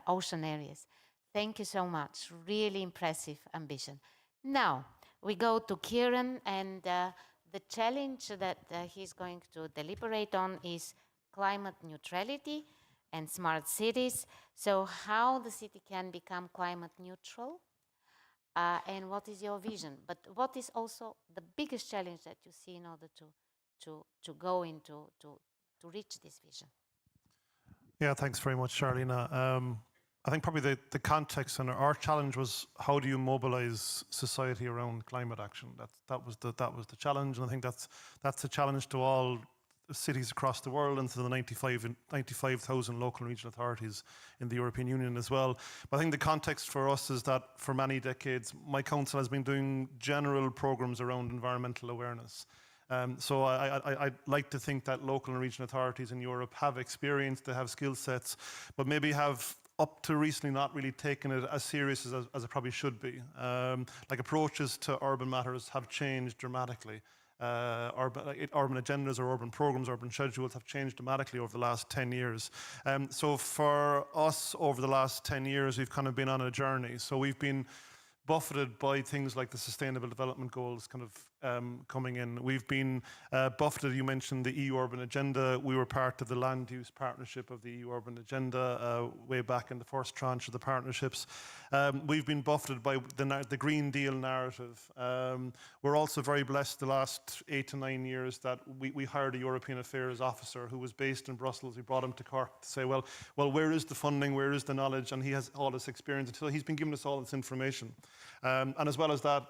ocean areas. Thank you so much. Really impressive ambition. Now we go to Kieran, and the challenge that he's going to deliberate on is climate neutrality and smart cities. So how the city can become climate neutral, and what is your vision? But what is also the biggest challenge that you see in order to go into to reach this vision? Yeah, thanks very much, Charlena. I think probably the context and our challenge was, how do you mobilize society around climate action? That was the challenge, and I think that's a challenge to all cities across the world and to the 95,000 local and regional authorities in the European Union as well. But I think the context for us is that for many decades, my council has been doing general programs around environmental awareness. So I'd like to think that local and regional authorities in Europe have experience, they have skill sets, but maybe have up to recently not really taken it as serious as it probably should be. Like approaches to urban matters have changed dramatically. Urban agendas or urban programs, urban schedules have changed dramatically over the last 10 years. So for us over the last 10 years, we've kind of been on a journey. So we've been buffeted by things like the Sustainable Development Goals kind of coming in. We've been buffeted. You mentioned the EU Urban Agenda. We were part of the land use partnership of the EU Urban Agenda way back in the first tranche of the partnerships. We've been buffeted by the Green Deal narrative. We're also very blessed the last 8 to 9 years that we hired a European Affairs officer who was based in Brussels. We brought him to Cork to say, well, where is the funding, where is the knowledge? And he has all this experience. So he's been giving us all this information. And as well as that,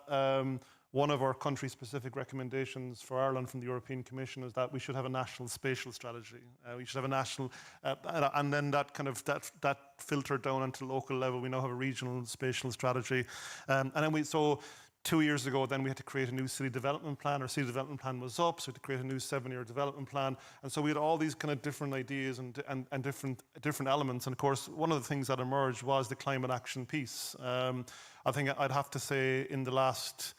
one of our country-specific recommendations for Ireland from the European Commission is that we should have a national spatial strategy. We should have a national, and then that filtered down into local level. We now have a regional spatial strategy, and then so 2 years ago, then we had to create a new city development plan. Our city development plan was up, so we had to create a new 7-year development plan. And so we had all these kind of different ideas and different elements. And of course, one of the things that emerged was the climate action piece. I think I'd have to say in the last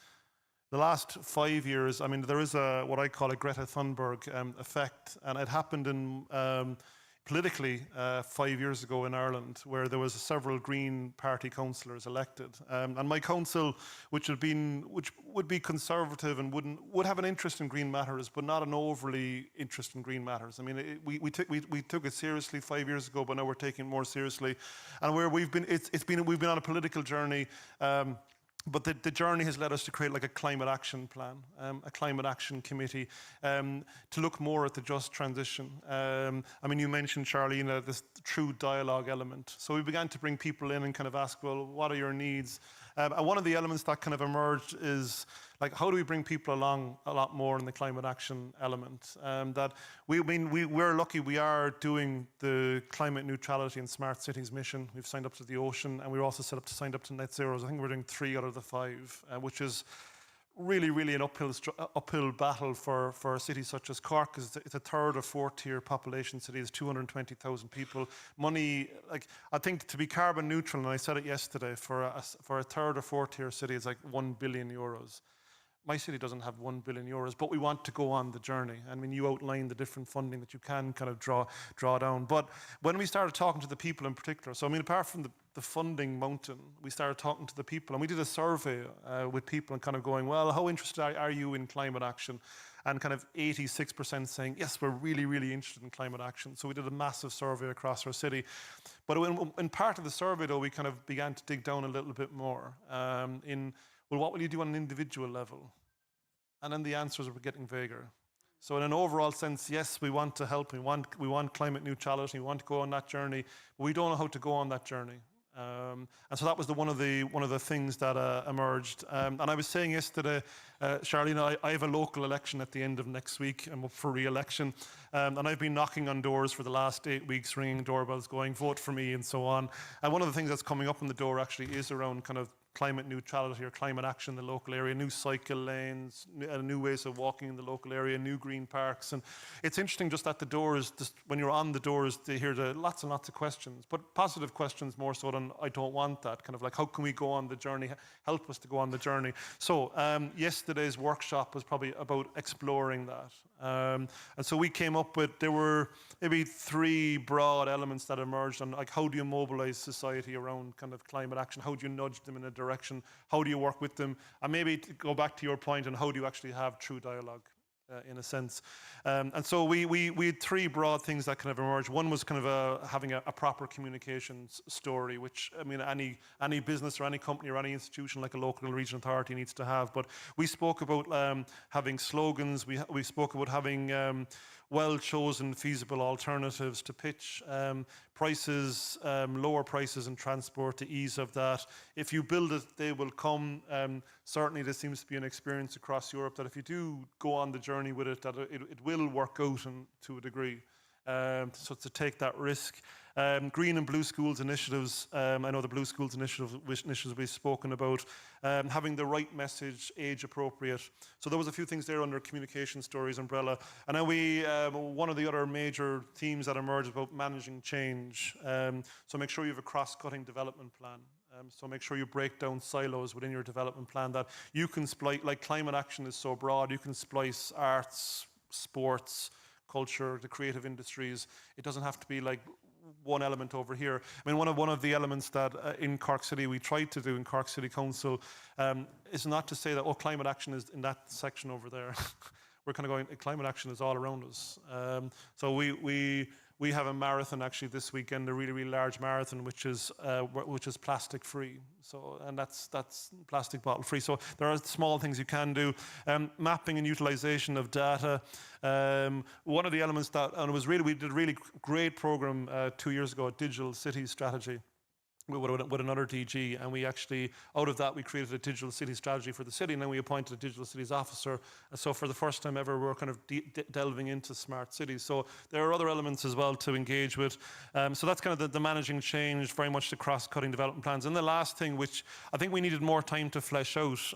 5 years, I mean, there is what I call a Greta Thunberg effect, and it happened in politically 5 years ago in Ireland, where there was several Green Party councillors elected, and my council, which would be conservative and would have an interest in green matters, but not an overly interest in green matters. I mean, we took it seriously 5 years ago, but now we're taking it more seriously, and where we've been on a political journey. But the journey has led us to create like a climate action plan, a climate action committee, to look more at the just transition. I mean, you mentioned, Charlene, this true dialogue element. So we began to bring people in and kind of ask, well, what are your needs? And one of the elements that kind of emerged is, like, how do we bring people along a lot more in the climate action element? That we're lucky we are doing the climate neutrality and smart cities mission. We've signed up to the ocean, and we're also signed up to net zeros. I think we're doing 3 out of the 5, which is really an uphill battle for a city such as Cork. It's a 3rd or 4th tier population city. It's 220,000 people. Money, like, I think to be carbon neutral, and I said it yesterday, for a 3rd or 4th tier city, it's like €1 billion. My city doesn't have €1 billion, but we want to go on the journey. I mean, you outlined the different funding that you can kind of draw down. But when we started talking to the people in particular, so I mean, apart from the funding mountain, we started talking to the people, and we did a survey with people and kind of going, well, how interested are you in climate action? And kind of 86% saying, yes, we're really interested in climate action. So we did a massive survey across our city. But in part of the survey, though, we kind of began to dig down a little bit more well, what will you do on an individual level? And then the answers were getting vaguer. So in an overall sense, yes, we want to help. We want climate neutrality. We want to go on that journey. But we don't know how to go on that journey. And so that was one of the things that emerged. And I was saying yesterday, Charlene, I have a local election at the end of next week. I'm up for re-election. And I've been knocking on doors for the last 8 weeks, ringing doorbells, going, vote for me, and so on. And one of the things that's coming up on the door actually is around kind of climate neutrality or climate action in the local area, new cycle lanes, new ways of walking in the local area, new green parks. And it's interesting just at the doors, just when you're on the doors, they hear lots and lots of questions, but positive questions more so than I don't want that, kind of like, how can we go on the journey, help us to go on the journey. So yesterday's workshop was probably about exploring that. And so we came up with, there were maybe 3 broad elements that emerged on, like, how do you mobilize society around kind of climate action? How do you nudge them in a direction? How do you work with them? And maybe to go back to your point on how do you actually have true dialogue, in a sense. And so we had 3 broad things that kind of emerged. One was kind of having a proper communications story, which, I mean, any business or any company or any institution like a local and regional authority needs to have. But we spoke about having slogans. We spoke about having well-chosen, feasible alternatives to pitch, prices, lower prices in transport, the ease of that. If you build it, they will come. Certainly, there seems to be an experience across Europe that if you do go on the journey with it, that it will work out to a degree. So to take that risk. Green and Blue Schools initiatives, I know the Blue Schools initiatives we've spoken about, having the right message, age appropriate. So there was a few things there under communication stories umbrella. And then one of the other major themes that emerged about managing change. So make sure you have a cross-cutting development plan. So make sure you break down silos within your development plan, that you can splice, like climate action is so broad, you can splice arts, sports, culture, the creative industries. It doesn't have to be like one element over here. I mean, one of the elements that in Cork City we tried to do in Cork City Council is not to say that, oh, climate action is in that section over there. We're kind of going, climate action is all around us. So we have a marathon actually this weekend, a really, really large marathon, which is plastic free. So, and that's plastic bottle free. So there are small things you can do. Mapping and utilization of data. One of the elements that, and it was really, we did a really great program 2 years ago, a digital city strategy with another DG, and we actually, out of that, we created a digital city strategy for the city, and then we appointed a digital cities officer. And so for the first time ever, we're kind of delving into smart cities. So there are other elements as well to engage with. So that's kind of the managing change, very much the cross-cutting development plans. And the last thing, which I think we needed more time to flesh out,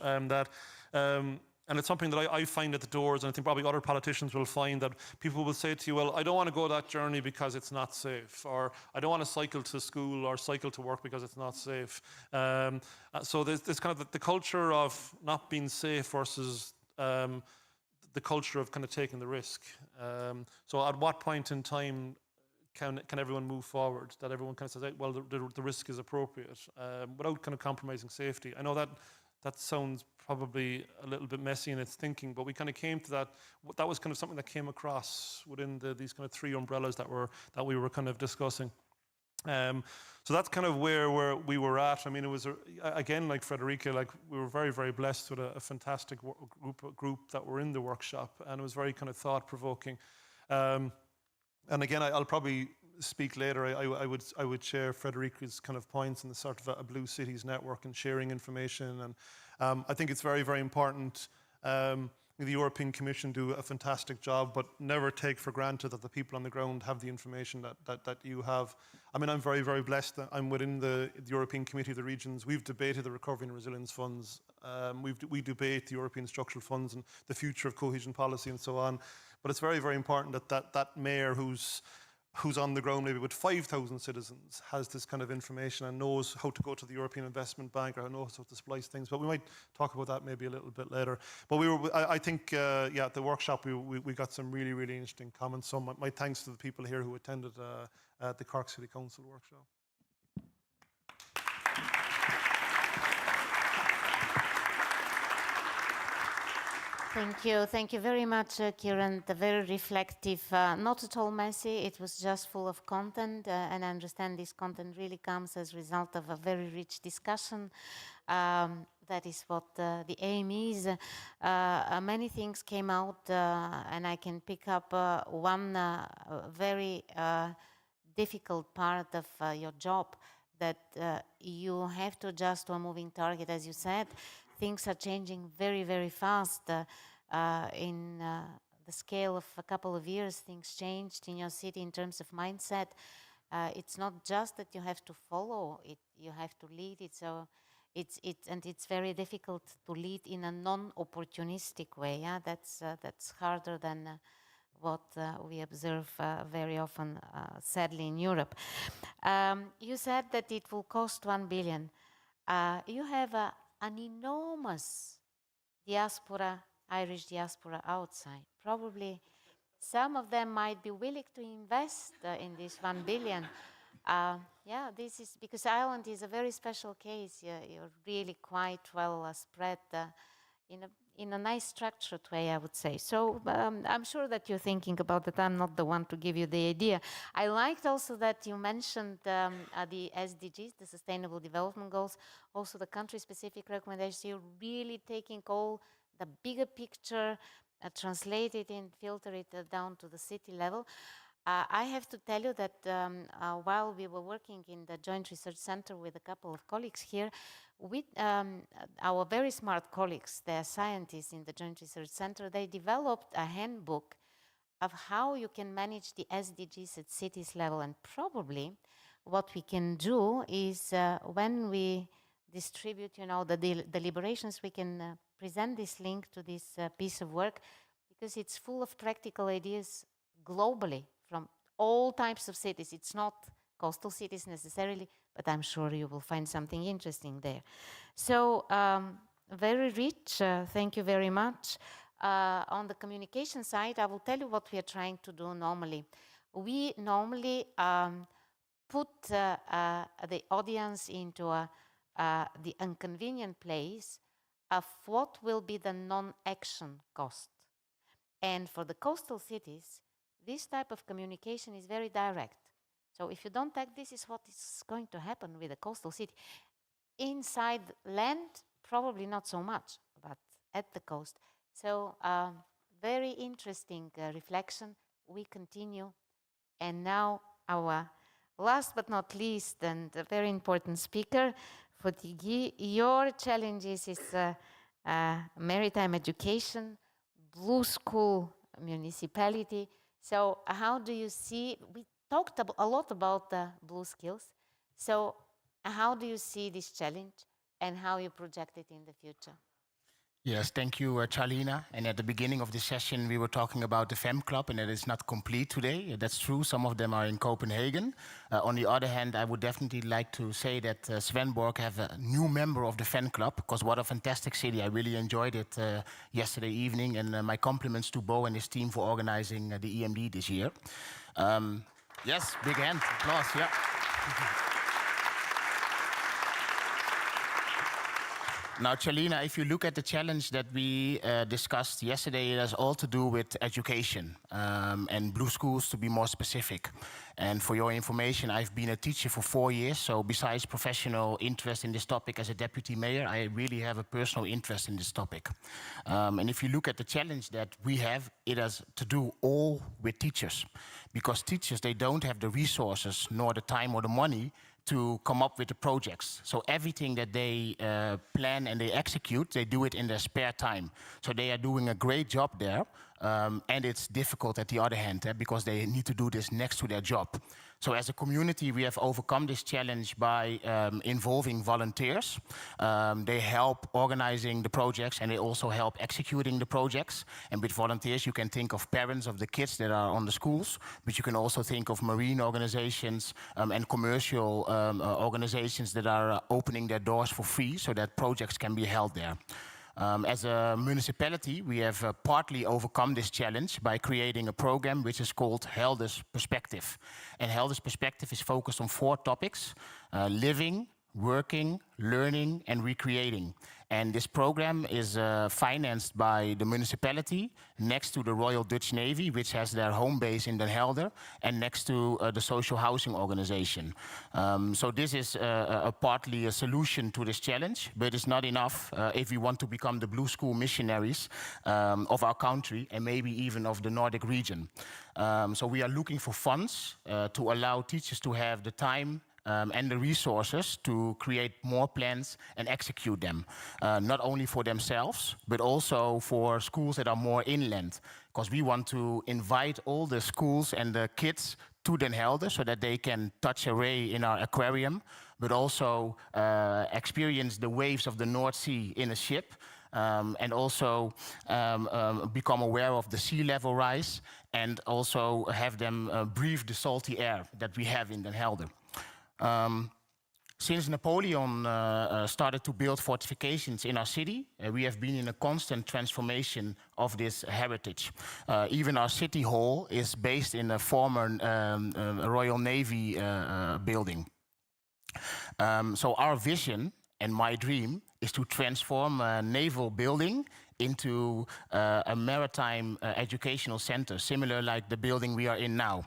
and it's something that I find at the doors, and I think probably other politicians will find, that people will say to you, well, I don't want to go that journey because it's not safe, or I don't want to cycle to school or cycle to work because it's not safe. So there's kind of the culture of not being safe versus the culture of kind of taking the risk. So at what point in time can everyone move forward, that everyone kind of says, well, the risk is appropriate, without kind of compromising safety? I know that sounds probably a little bit messy in its thinking, but we kind of came to that. That was kind of something that came across within these kind of three umbrellas that we were kind of discussing. So that's kind of where we were at. I mean, it was again, like Frederica, like we were very, very blessed with a fantastic group that were in the workshop, and it was very kind of thought-provoking. And again, I'll probably speak later. I would share Frederica's kind of points in the sort of a Blue Cities network and sharing information, and I think it's very, very important. The European Commission do a fantastic job, but never take for granted that the people on the ground have the information that you have. I mean, I'm very, very blessed that I'm within the European Committee of the Regions. We've debated the Recovery and Resilience Funds. We debate the European Structural Funds and the future of cohesion policy and so on. But it's very, very important that mayor who's on the ground maybe with 5,000 citizens has this kind of information and knows how to go to the European Investment Bank or knows how to splice things. But we might talk about that maybe a little bit later. But I think, at the workshop, we got some really, really interesting comments. So my thanks to the people here who attended the Cork City Council workshop. Thank you very much, Kieran. Very reflective, not at all messy. It was just full of content, and I understand this content really comes as a result of a very rich discussion. That is what the aim is. Many things came out, and I can pick up one very difficult part of your job, that you have to adjust to a moving target, as you said. Things are changing very, very fast. In the scale of a couple of years, things changed in your city in terms of mindset. It's not just that you have to follow it, you have to lead it. So it's very difficult to lead in a non-opportunistic way. Yeah? That's harder than what we observe very often, sadly, in Europe. You said that it will cost 1 billion. You have an enormous diaspora, Irish diaspora outside. Probably some of them might be willing to invest in this 1 billion. Yeah, this is because Ireland is a very special case. You're really quite well spread in a nice structured way, I would say. So I'm sure that you're thinking about that. I'm not the one to give you the idea. I liked also that you mentioned the SDGs, the Sustainable Development Goals, also the country-specific recommendations. You're really taking all the bigger picture, translate it and filter it down to the city level. I have to tell you that while we were working in the Joint Research Center with a couple of colleagues here, with our very smart colleagues, they're scientists in the Joint Research Center, they developed a handbook of how you can manage the SDGs at cities level. And probably what we can do is when we distribute, the deliberations, we can present this link to this piece of work, because it's full of practical ideas globally from all types of cities. It's not coastal cities necessarily, but I'm sure you will find something interesting there. So very rich, thank you very much. On the communication side, I will tell you what we are trying to do normally. We normally put the audience into the inconvenient place of what will be the non-action cost. And for the coastal cities, this type of communication is very direct. So if you don't act, this is what is going to happen with a coastal city. Inside land, probably not so much, but at the coast. So very interesting reflection. We continue. And now our last but not least and a very important speaker, Fotigi, your challenges is maritime education, blue school municipality. So how do you see, we talked a lot about the blue skills. So how do you see this challenge and how you project it in the future? Yes, thank you, Charlina. And at the beginning of the session, we were talking about the FEM Club, and that is not complete today. That's true. Some of them are in Copenhagen. On the other hand, I would definitely like to say that Svendborg have a new member of the FEM Club, because what a fantastic city. I really enjoyed it yesterday evening, and my compliments to Bo and his team for organizing the EMD this year. Yes, big hand, applause, yeah. Now, Charlina, if you look at the challenge that we discussed yesterday, it has all to do with education and blue schools, to be more specific. And for your information, I've been a teacher for 4 years. So besides professional interest in this topic as a deputy mayor, I really have a personal interest in this topic. And if you look at the challenge that we have, it has to do all with teachers. Because teachers, they don't have the resources, nor the time or the money to come up with the projects. So everything that they plan and they execute, they do it in their spare time. So they are doing a great job there. And it's difficult at the other hand, because they need to do this next to their job. So as a community, we have overcome this challenge by involving volunteers. They help organizing the projects, and they also help executing the projects. And with volunteers, you can think of parents of the kids that are on the schools, but you can also think of marine organizations and commercial organizations that are opening their doors for free so that projects can be held there. As a municipality, we have partly overcome this challenge by creating a program which is called Helder's Perspective. And Helder's Perspective is focused on 4 topics: living, working, learning, and recreating. And this program is financed by the municipality next to the Royal Dutch Navy, which has their home base in Den Helder, and next to the social housing organization. So this is partly a solution to this challenge, but it's not enough if we want to become the blue school missionaries of our country and maybe even of the Nordic region. So we are looking for funds to allow teachers to have the time and the resources to create more plans and execute them, not only for themselves, but also for schools that are more inland, because we want to invite all the schools and the kids to Den Helder so that they can touch a ray in our aquarium, but also experience the waves of the North Sea in a ship, and also become aware of the sea level rise, and also have them breathe the salty air that we have in Den Helder. Since Napoleon started to build fortifications in our city, we have been in a constant transformation of this heritage. Even our city hall is based in a former Royal Navy building. So our vision and my dream is to transform a naval building into a maritime educational center, similar like the building we are in now.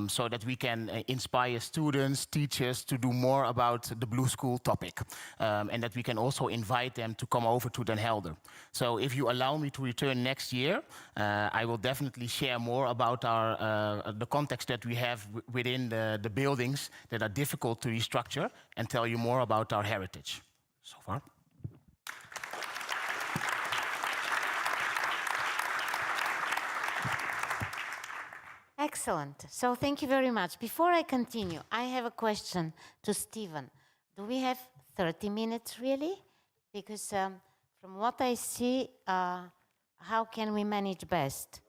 So that we can inspire students, teachers to do more about the blue school topic. And that we can also invite them to come over to Den Helder. So if you allow me to return next year, I will definitely share more about the context that we have within the buildings that are difficult to restructure, and tell you more about our heritage. So far. Excellent. So thank you very much. Before I continue, I have a question to Stephen. Do we have 30 minutes really? Because from what I see, how can we manage best?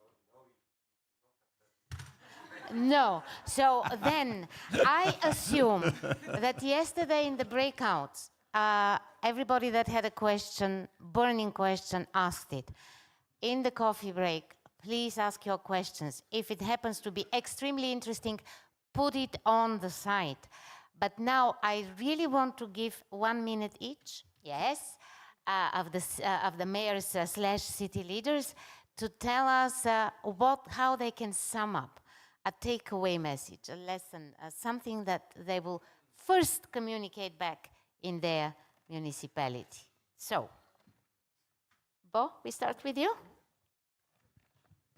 No. So then I assume that yesterday in the breakouts, everybody that had a question, burning question, asked it. In the coffee break, please ask your questions. If it happens to be extremely interesting, put it on the site. But now I really want to give 1 minute each, yes, of the mayors / city leaders to tell us how they can sum up a takeaway message, a lesson, something that they will first communicate back in their municipality. So, Bo, we start with you.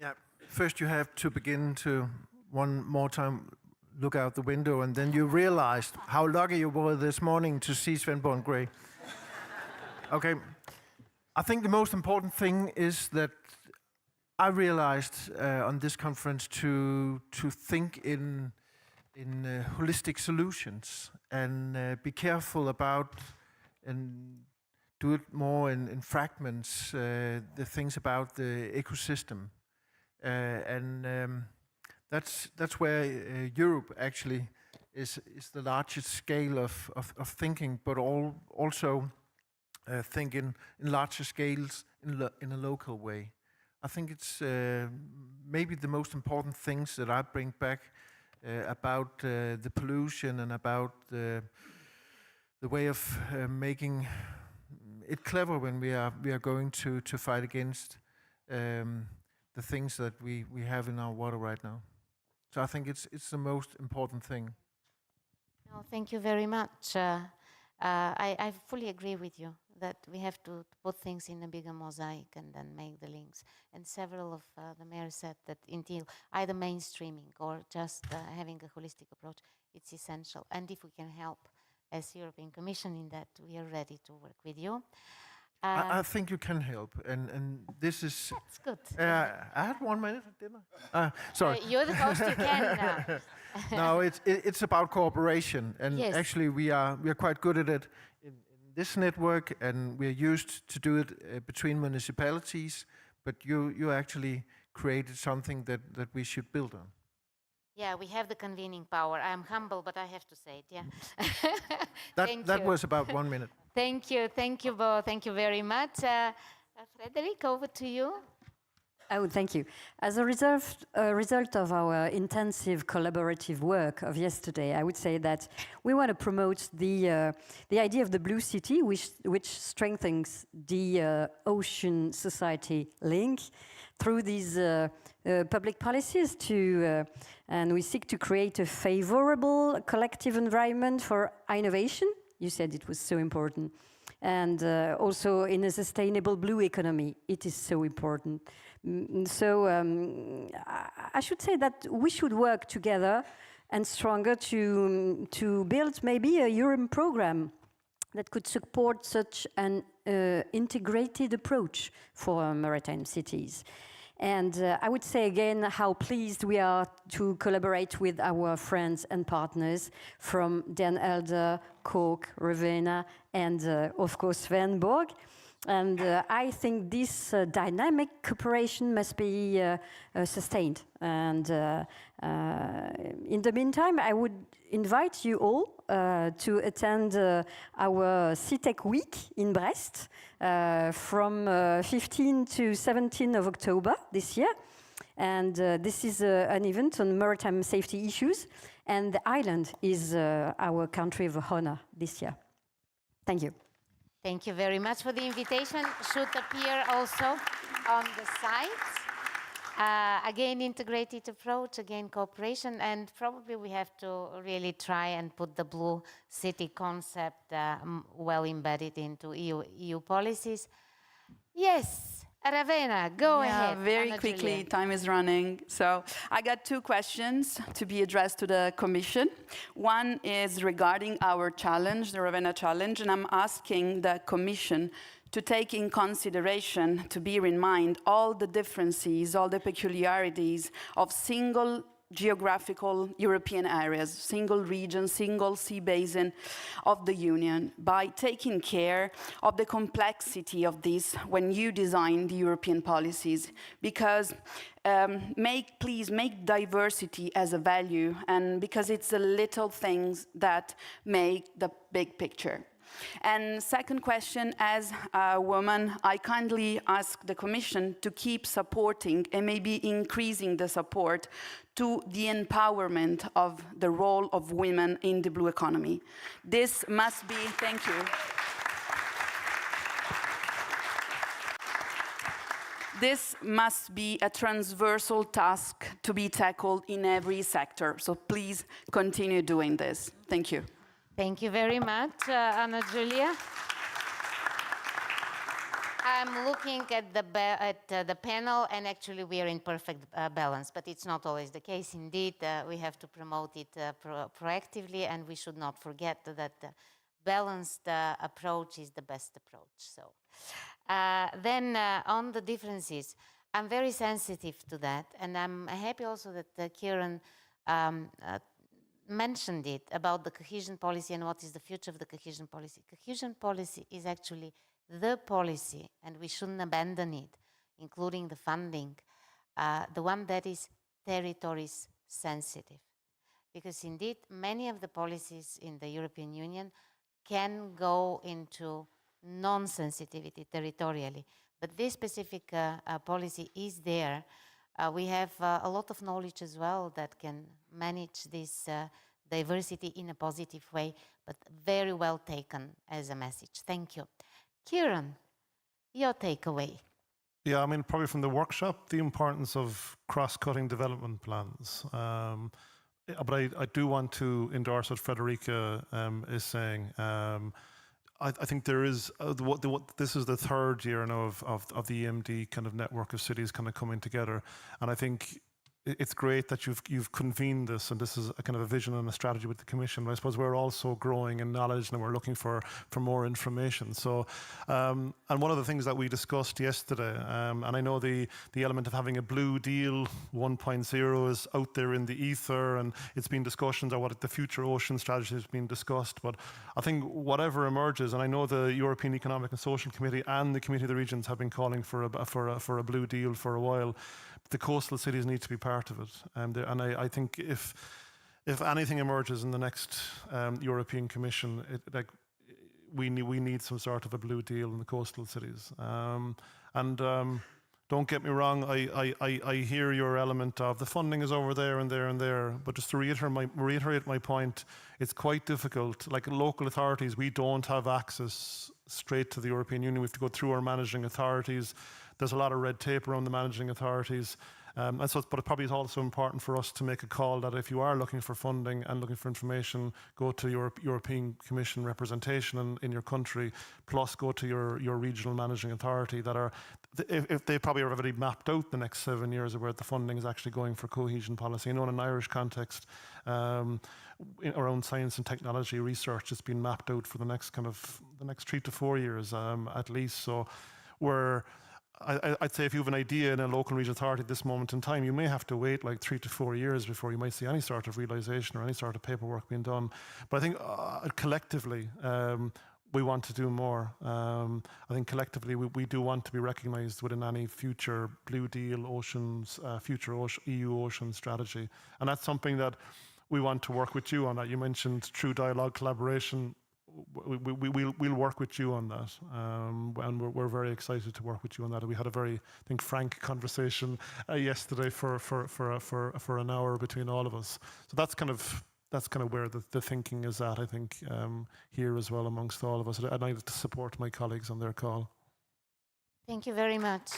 Yeah, first you have to begin to one more time look out the window, and then you realized how lucky you were this morning to see Svendborg Grey. Okay, I think the most important thing is that I realized on this conference to think in holistic solutions and be careful about and do it more in fragments, the things about the ecosystem. That's where Europe actually is the largest scale of thinking, but also think in larger scales in a local way. I think it's maybe the most important things that I bring back about the pollution and about the way of making it clever when we are going to fight against the things that we have in our water right now. So I think it's the most important thing. No, thank you very much. I fully agree with you that we have to put things in a bigger mosaic and then make the links. And several of the mayors said that until either mainstreaming or just having a holistic approach, it's essential. And if we can help as European Commission in that, we are ready to work with you. I think you can help, and this is... That's good. I had 1 minute, didn't I? Sorry. You're the host, you can. No, it's about cooperation, and yes. Actually we are quite good at it in this network, and we're used to do it between municipalities, but you actually created something that we should build on. Yeah, we have the convening power. I'm humble, but I have to say it, yeah. That was about 1 minute. Thank you, Bo. Thank you very much. Frederick, over to you. Oh, thank you. As a result of our intensive collaborative work of yesterday, I would say that we want to promote the idea of the Blue City, which strengthens the ocean society link through these public policies and we seek to create a favorable collective environment for innovation. You said it was so important. And also in a sustainable blue economy, it is so important. So I should say that we should work together and stronger to build maybe a European program that could support such an integrated approach for maritime cities. And I would say again how pleased we are to collaborate with our friends and partners from Den Helder, Cork, Ravenna, and of course Svendborg. And I think this dynamic cooperation must be sustained. And in the meantime, I would invite you all to attend our CITEC Week in Brest from 15 to 17 of October this year. And this is an event on maritime safety issues. And the island is our country of honor this year. Thank you. Thank you very much for the invitation. Should appear also on the site. Again, integrated approach, again, cooperation, and probably we have to really try and put the blue city concept well embedded into EU policies. Yes. Ravenna, go ahead. Very quickly, time is running. So I got two questions to be addressed to the Commission. One is regarding our challenge, the Ravenna challenge, and I'm asking the Commission to take in consideration, to bear in mind all the differences, all the peculiarities of single geographical European areas, single region, single sea basin of the Union, by taking care of the complexity of this when you design the European policies. Because please make diversity as a value, and because it's the little things that make the big picture. And second question, as a woman, I kindly ask the Commission to keep supporting and maybe increasing the support to the empowerment of the role of women in the blue economy. This must be, thank you. This must be a transversal task to be tackled in every sector. So please continue doing this. Thank you. Thank you very much, Anna Julia. I'm looking at the panel, and actually we are in perfect balance, but it's not always the case. Indeed, we have to promote it proactively, and we should not forget that the balanced approach is the best approach. So, then on the differences, I'm very sensitive to that, and I'm happy also that Kieran mentioned it about the cohesion policy and what is the future of the cohesion policy. Cohesion policy is actually the policy, and we shouldn't abandon it, including the funding, the one that is territories sensitive. Because indeed, many of the policies in the European Union can go into non-sensitivity territorially. But this specific policy is there. We have a lot of knowledge as well that can manage this diversity in a positive way, but very well taken as a message. Thank you. Kieran, your takeaway. Yeah, I mean, probably from the workshop, the importance of cross-cutting development plans. But I do want to endorse what Frederica is saying. I think there is, this is the third year now of the EMD kind of network of cities kind of coming together. And I think it's great that you've convened this, and this is a kind of a vision and a strategy with the Commission. But I suppose we're also growing in knowledge, and we're looking for more information. So, and one of the things that we discussed yesterday, and I know the element of having a blue deal 1.0 is out there in the ether, and it's been discussions on what the future ocean strategy has been discussed. But I think whatever emerges, and I know the European Economic and Social Committee and the Committee of the Regions have been calling for a blue deal for a while. The coastal cities need to be part of it, and I think if anything emerges in the next European Commission, we need some sort of a blue deal in the coastal cities. Don't get me wrong, I hear your element of the funding is over there and there and there, but just to reiterate my point, it's quite difficult. Like local authorities, we don't have access straight to the European Union. We have to go through our managing authorities. There's a lot of red tape around the managing authorities. And so, but it probably is also important for us to make a call that if you are looking for funding and looking for information, go to your European Commission representation in your country, plus go to your regional managing authority that are, if they probably are already mapped out the next 7 years of where the funding is actually going for cohesion policy. You know, in an Irish context, around science and technology research, it's been mapped out for the next 3 to 4 years at least. So I'd say if you have an idea in a local regional authority at this moment in time, you may have to wait like 3 to 4 years before you might see any sort of realisation or any sort of paperwork being done. But I think collectively, we want to do more. I think collectively we do want to be recognised within any future Blue Deal oceans, future EU ocean strategy. And that's something that we want to work with you on. That you mentioned true dialogue, collaboration. We'll work with you on that, and we're very excited to work with you on that. We had a very, I think, frank conversation yesterday for an hour between all of us. So that's kind of where the thinking is at, I think, here as well amongst all of us. I'd like to support my colleagues on their call. Thank you very much.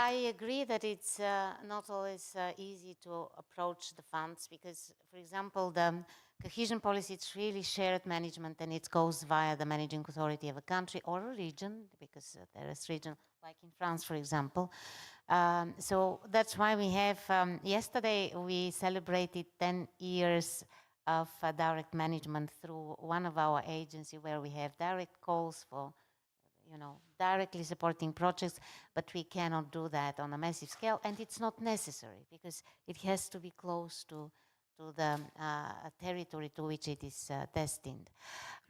I agree that it's not always easy to approach the funds because, for example, the cohesion policy, it's really shared management and it goes via the managing authority of a country or a region because there is region, like in France, for example. So that's why we have, yesterday we celebrated 10 years of direct management through one of our agencies where we have direct calls for directly supporting projects, but we cannot do that on a massive scale, and it's not necessary because it has to be close to the territory to which it is destined.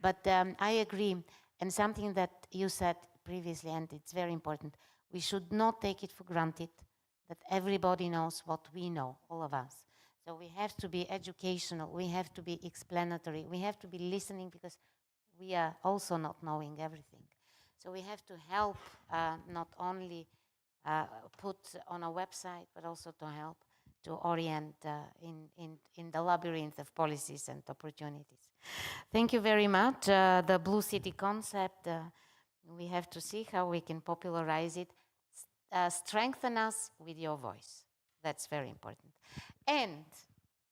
But I agree, and something that you said previously, and it's very important, we should not take it for granted that everybody knows what we know, all of us. So we have to be educational, we have to be explanatory, we have to be listening because we are also not knowing everything. So we have to help not only put on a website, but also to help to orient in the labyrinth of policies and opportunities. Thank you very much. The Blue City concept, we have to see how we can popularize it, strengthen us with your voice. That's very important. And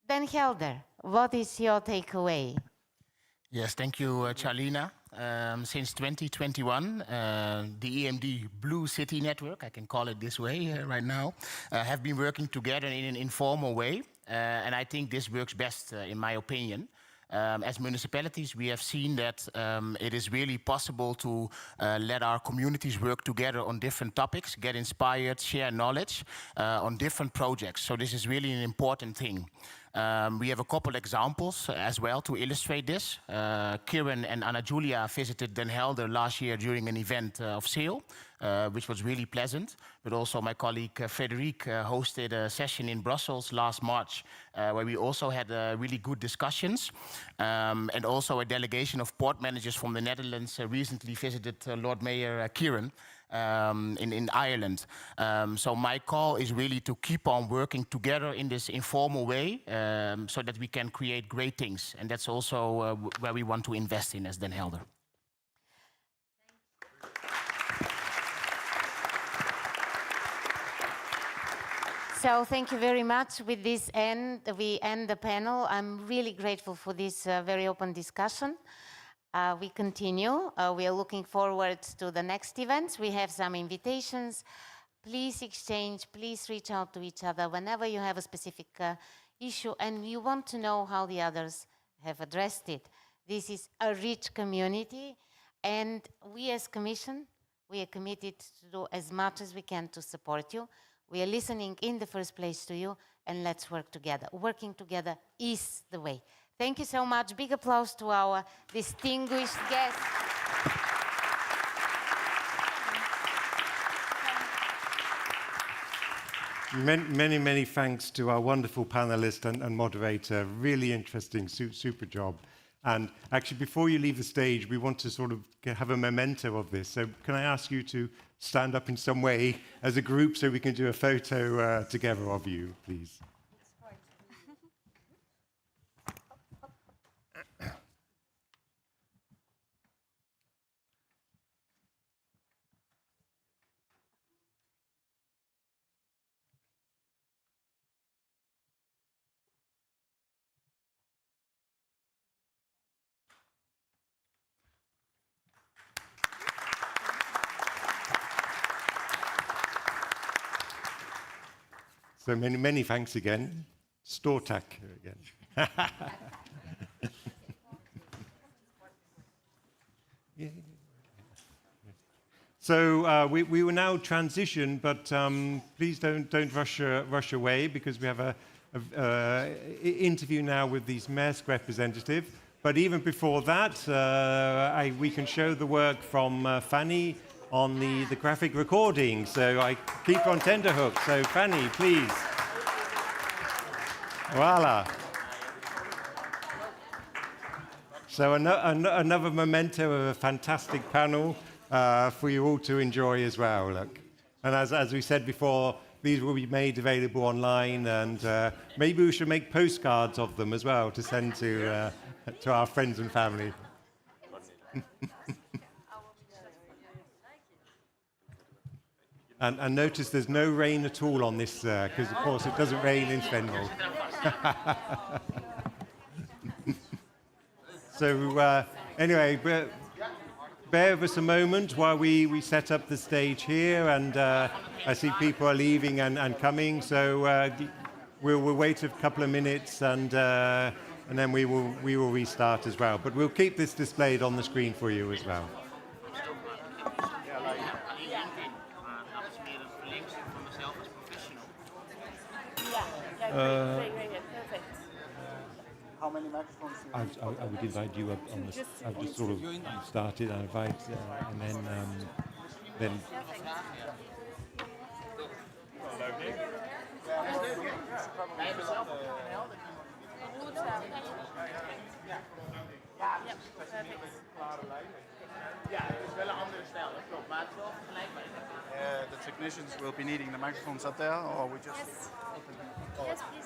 then Helder, what is your takeaway? Yes, thank you, Charlina. Since 2021, the EMD Blue City Network, I can call it this way right now, have been working together in an informal way. And I think this works best, in my opinion. As municipalities, we have seen that it is really possible to let our communities work together on different topics, get inspired, share knowledge on different projects. So this is really an important thing. We have a couple examples as well to illustrate this. Kieran and Anna Julia visited Den Helder last year during an event of SAIL, which was really pleasant. But also my colleague Frédéric hosted a session in Brussels last March, where we also had really good discussions. And also a delegation of port managers from the Netherlands recently visited Lord Mayor Kieran in Ireland. So my call is really to keep on working together in this informal way so that we can create great things. And that's also where we want to invest in as Den Helder. So thank you very much. With this we end the panel. I'm really grateful for this very open discussion. We continue. We are looking forward to the next events. We have some invitations. Please exchange, please reach out to each other whenever you have a specific issue and you want to know how the others have addressed it. This is a rich community, and we as Commission, we are committed to do as much as we can to support you. We are listening in the first place to you, and let's work together. Working together is the way. Thank you so much. Big applause to our distinguished guests. Many thanks to our wonderful panelist and moderator. Really interesting, super job. And actually, before you leave the stage, we want to sort of have a memento of this. So can I ask you to stand up in some way as a group so we can do a photo together of you, please? So many thanks again. Stortak again. Yeah. So we will now transition, but please don't rush away, because we have a interview now with these Maersk representative. But even before that, we can show the work from Fanny on the graphic recording. So I keep on tenterhooks. So Fanny, please. Voila. So another memento of a fantastic panel for you all to enjoy as well. Look, and as we said before, these will be made available online, and maybe we should make postcards of them as well to send to our friends and family. And notice there's no rain at all on this, because of course it doesn't rain in Svendborg. So anyway, bear with us a moment while we set up the stage here, and I see people are leaving and coming, so we'll wait a couple of minutes, and then we will restart as well. But we'll keep this displayed on the screen for you as well. How many microphones? I would invite you up on the. I've just sort of started. I invite, and then. The technicians will be needing the microphones up there, or we just... Yes. Yes, please.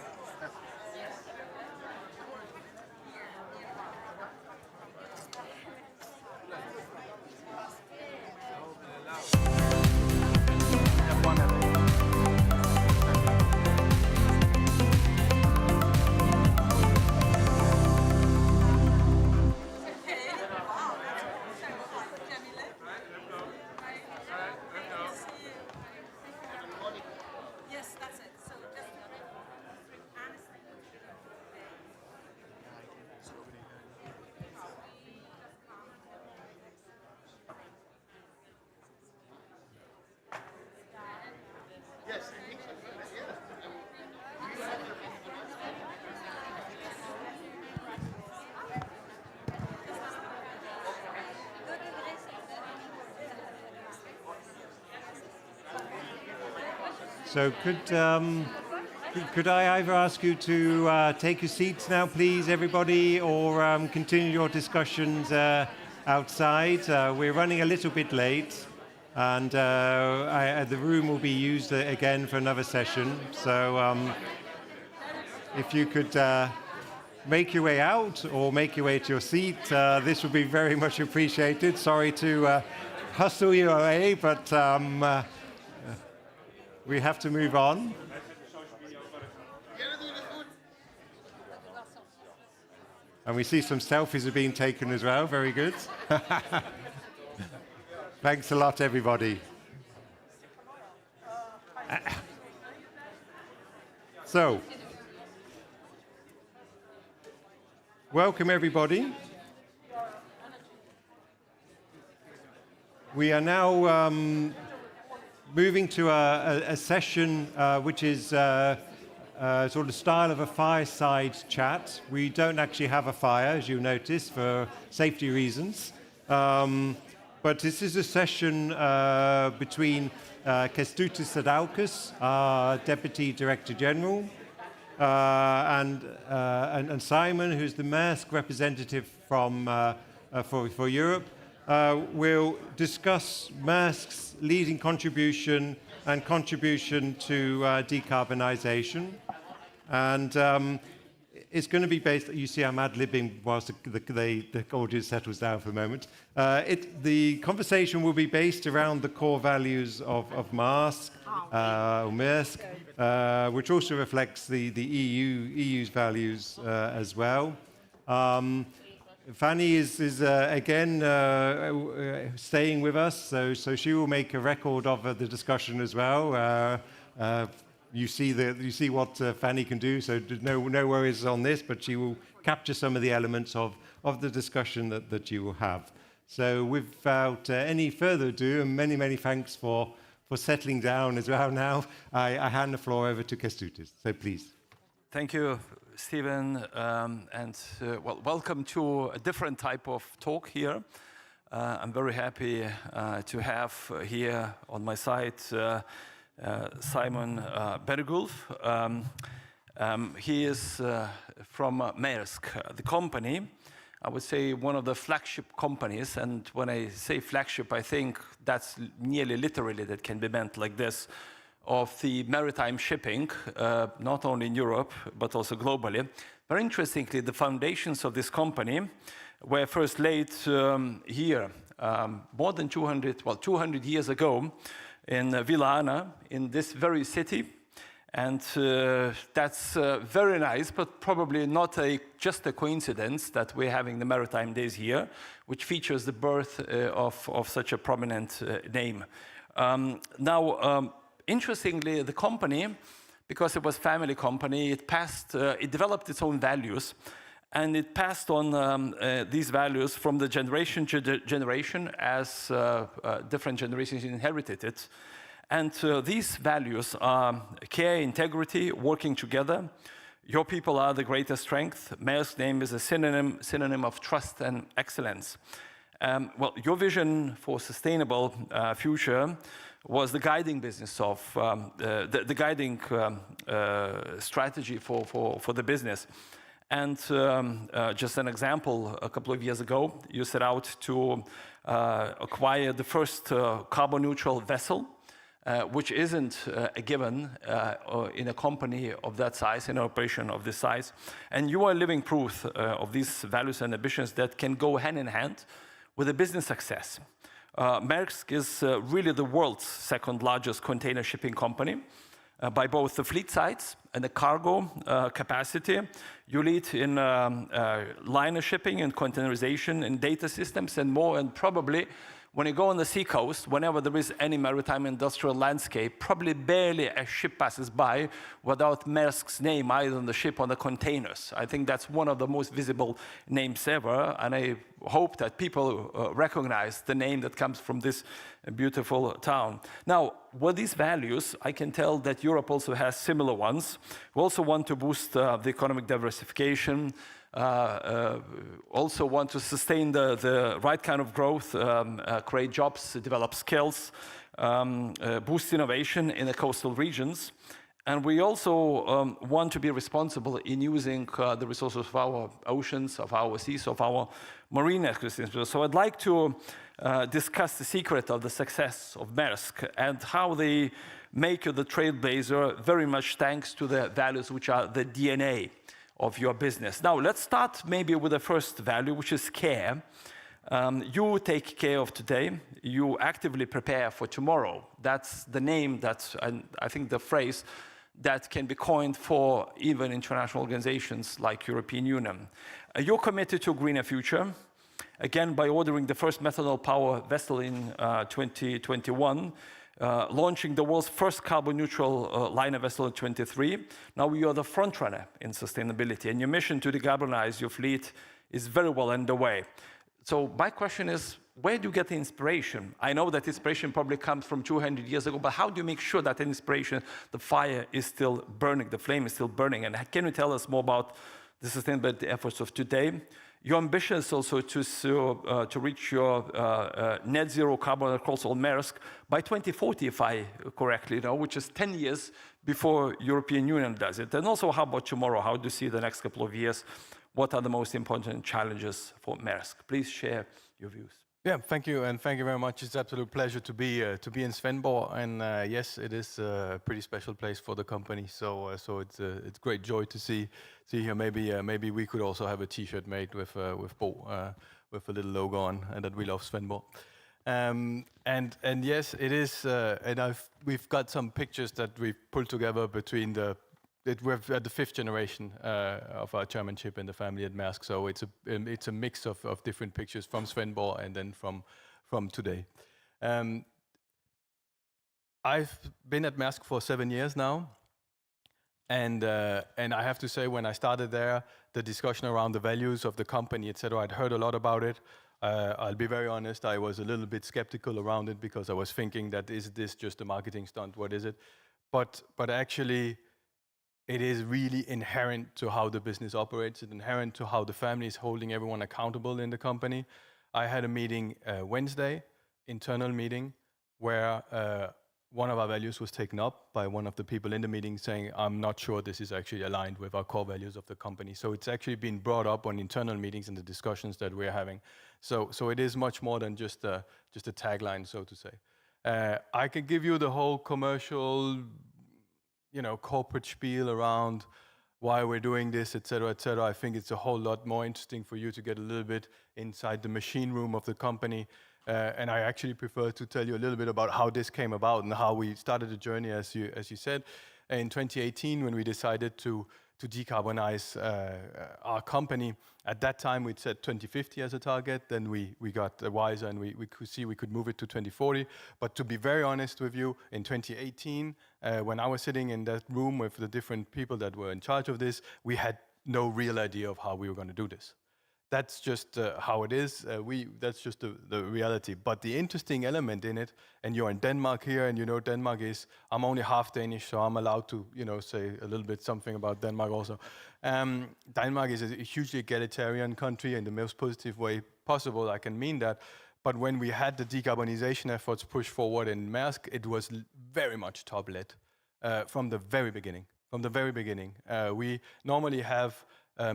So could I either ask you to take your seats now, please, everybody, or continue your discussions outside? We're running a little bit late, and the room will be used again for another session. So if you could make your way out or make your way to your seat, this would be very much appreciated. Sorry to hustle you away, but we have to move on. And we see some selfies are being taken as well. Very good. Thanks a lot, everybody. So, welcome, everybody. We are now moving to a session which is sort of style of a fireside chat. We don't actually have a fire, as you notice, for safety reasons. But this is a session between Kęstutis Sadaukas, our Deputy Director General, and Simon, who's the Maersk representative for Europe. We'll discuss Maersk's leading contribution to decarbonization. And it's going to be based, you see I'm ad-libbing whilst the audience settles down for the moment. The conversation will be based around the core values of Maersk, or Maersk, which also reflects the EU's values as well. Fanny is again staying with us, so she will make a record of the discussion as well. You see what Fanny can do, so no worries on this, but she will capture some of the elements of the discussion that you will have. So without any further ado, and many thanks for settling down as well now, I hand the floor over to Kęstutis. So please. Thank you, Stephen, welcome to a different type of talk here. I'm very happy to have here on my side Simon Bergulf. He is from Maersk, the company, I would say one of the flagship companies, and when I say flagship, I think that's nearly literally that can be meant like this, of the maritime shipping, not only in Europe, but also globally. Very interestingly, the foundations of this company were first laid here, more than 200 years ago, in Villa Ana, in this very city. And that's very nice, but probably not just a coincidence that we're having the Maritime Days here, which features the birth of such a prominent name. Interestingly, the company, because it was a family company, it developed its own values, and it passed on these values from the generation to generation as different generations inherited it. And these values are care, integrity, working together. Your people are the greatest strength. Maersk's name is a synonym of trust and excellence. Well, your vision for sustainable future was the guiding business of the guiding strategy for the business. And just an example, a couple of years ago, you set out to acquire the first carbon neutral vessel, which isn't a given in a company of that size, in an operation of this size. And you are living proof of these values and ambitions that can go hand in hand with a business success. Maersk is really the world's second largest container shipping company by both the fleet size and the cargo capacity. You lead in liner shipping and containerization and data systems and more, and probably when you go on the seacoast, whenever there is any maritime industrial landscape, probably barely a ship passes by without Maersk's name either on the ship or the containers. I think that's one of the most visible names ever, and I hope that people recognize the name that comes from this beautiful town. Now, with these values, I can tell that Europe also has similar ones. We also want to boost the economic diversification, also want to sustain the right kind of growth, create jobs, develop skills, boost innovation in the coastal regions. And we also want to be responsible in using the resources of our oceans, of our seas, of our marine ecosystems. So I'd like to discuss the secret of the success of Maersk and how they make you the trailblazer, very much thanks to the values which are the DNA of your business. Now, let's start maybe with the first value, which is care. You take care of today, you actively prepare for tomorrow. That's the name, and I think the phrase that can be coined for even international organizations like European Union. You're committed to a greener future, again, by ordering the first methanol power vessel in 2021, launching the world's first carbon neutral liner vessel in 2023. Now you are the front runner in sustainability, and your mission to decarbonize your fleet is very well underway. So my question is, where do you get the inspiration? I know that inspiration probably comes from 200 years ago, but how do you make sure that inspiration, the fire is still burning, the flame is still burning? And can you tell us more about the sustainability efforts of today? Your ambition is also to reach your net zero carbon across all Maersk by 2040, if I correctly know, which is 10 years before European Union does it. And also, how about tomorrow? How do you see the next couple of years? What are the most important challenges for Maersk? Please share your views. Yeah, thank you, and thank you very much. It's an absolute pleasure to be in Svendborg, and yes, it is a pretty special place for the company. So it's great joy to see here. Maybe we could also have a T-shirt made with Bo with a little logo on, and that we love Svendborg. And yes, it is. And we've got some pictures that we've pulled together between we're at the 5th generation of our chairmanship in the family at Maersk, so it's a mix of different pictures from Svendborg and then from today. I've been at Maersk for 7 years now, and I have to say, when I started there, the discussion around the values of the company, etc., I'd heard a lot about it. I'll be very honest, I was a little bit skeptical around it because I was thinking that, is this just a marketing stunt? What is it? But actually, it is really inherent to how the business operates. It's inherent to how the family is holding everyone accountable in the company. I had a meeting Wednesday, internal meeting, where one of our values was taken up by one of the people in the meeting saying, I'm not sure this is actually aligned with our core values of the company. So it's actually been brought up on internal meetings and the discussions that we're having. So it is much more than just a tagline, so to say. I can give you the whole commercial, corporate spiel around why we're doing this, etc., etc. I think it's a whole lot more interesting for you to get a little bit inside the machine room of the company. And I actually prefer to tell you a little bit about how this came about and how we started the journey, as you said. In 2018, when we decided to decarbonize our company, at that time we'd set 2050 as a target. Then we got wiser and we could see we could move it to 2040. But to be very honest with you, in 2018, when I was sitting in that room with the different people that were in charge of this, we had no real idea of how we were going to do this. That's just how it is. That's just the reality. But the interesting element in it, and you're in Denmark here, and Denmark is, I'm only half Danish, so I'm allowed to, say a little bit something about Denmark also. Denmark is a hugely egalitarian country in the most positive way possible, I can mean that. But when we had the decarbonization efforts pushed forward in Maersk, it was very much top-led from the very beginning. From the very beginning. We normally have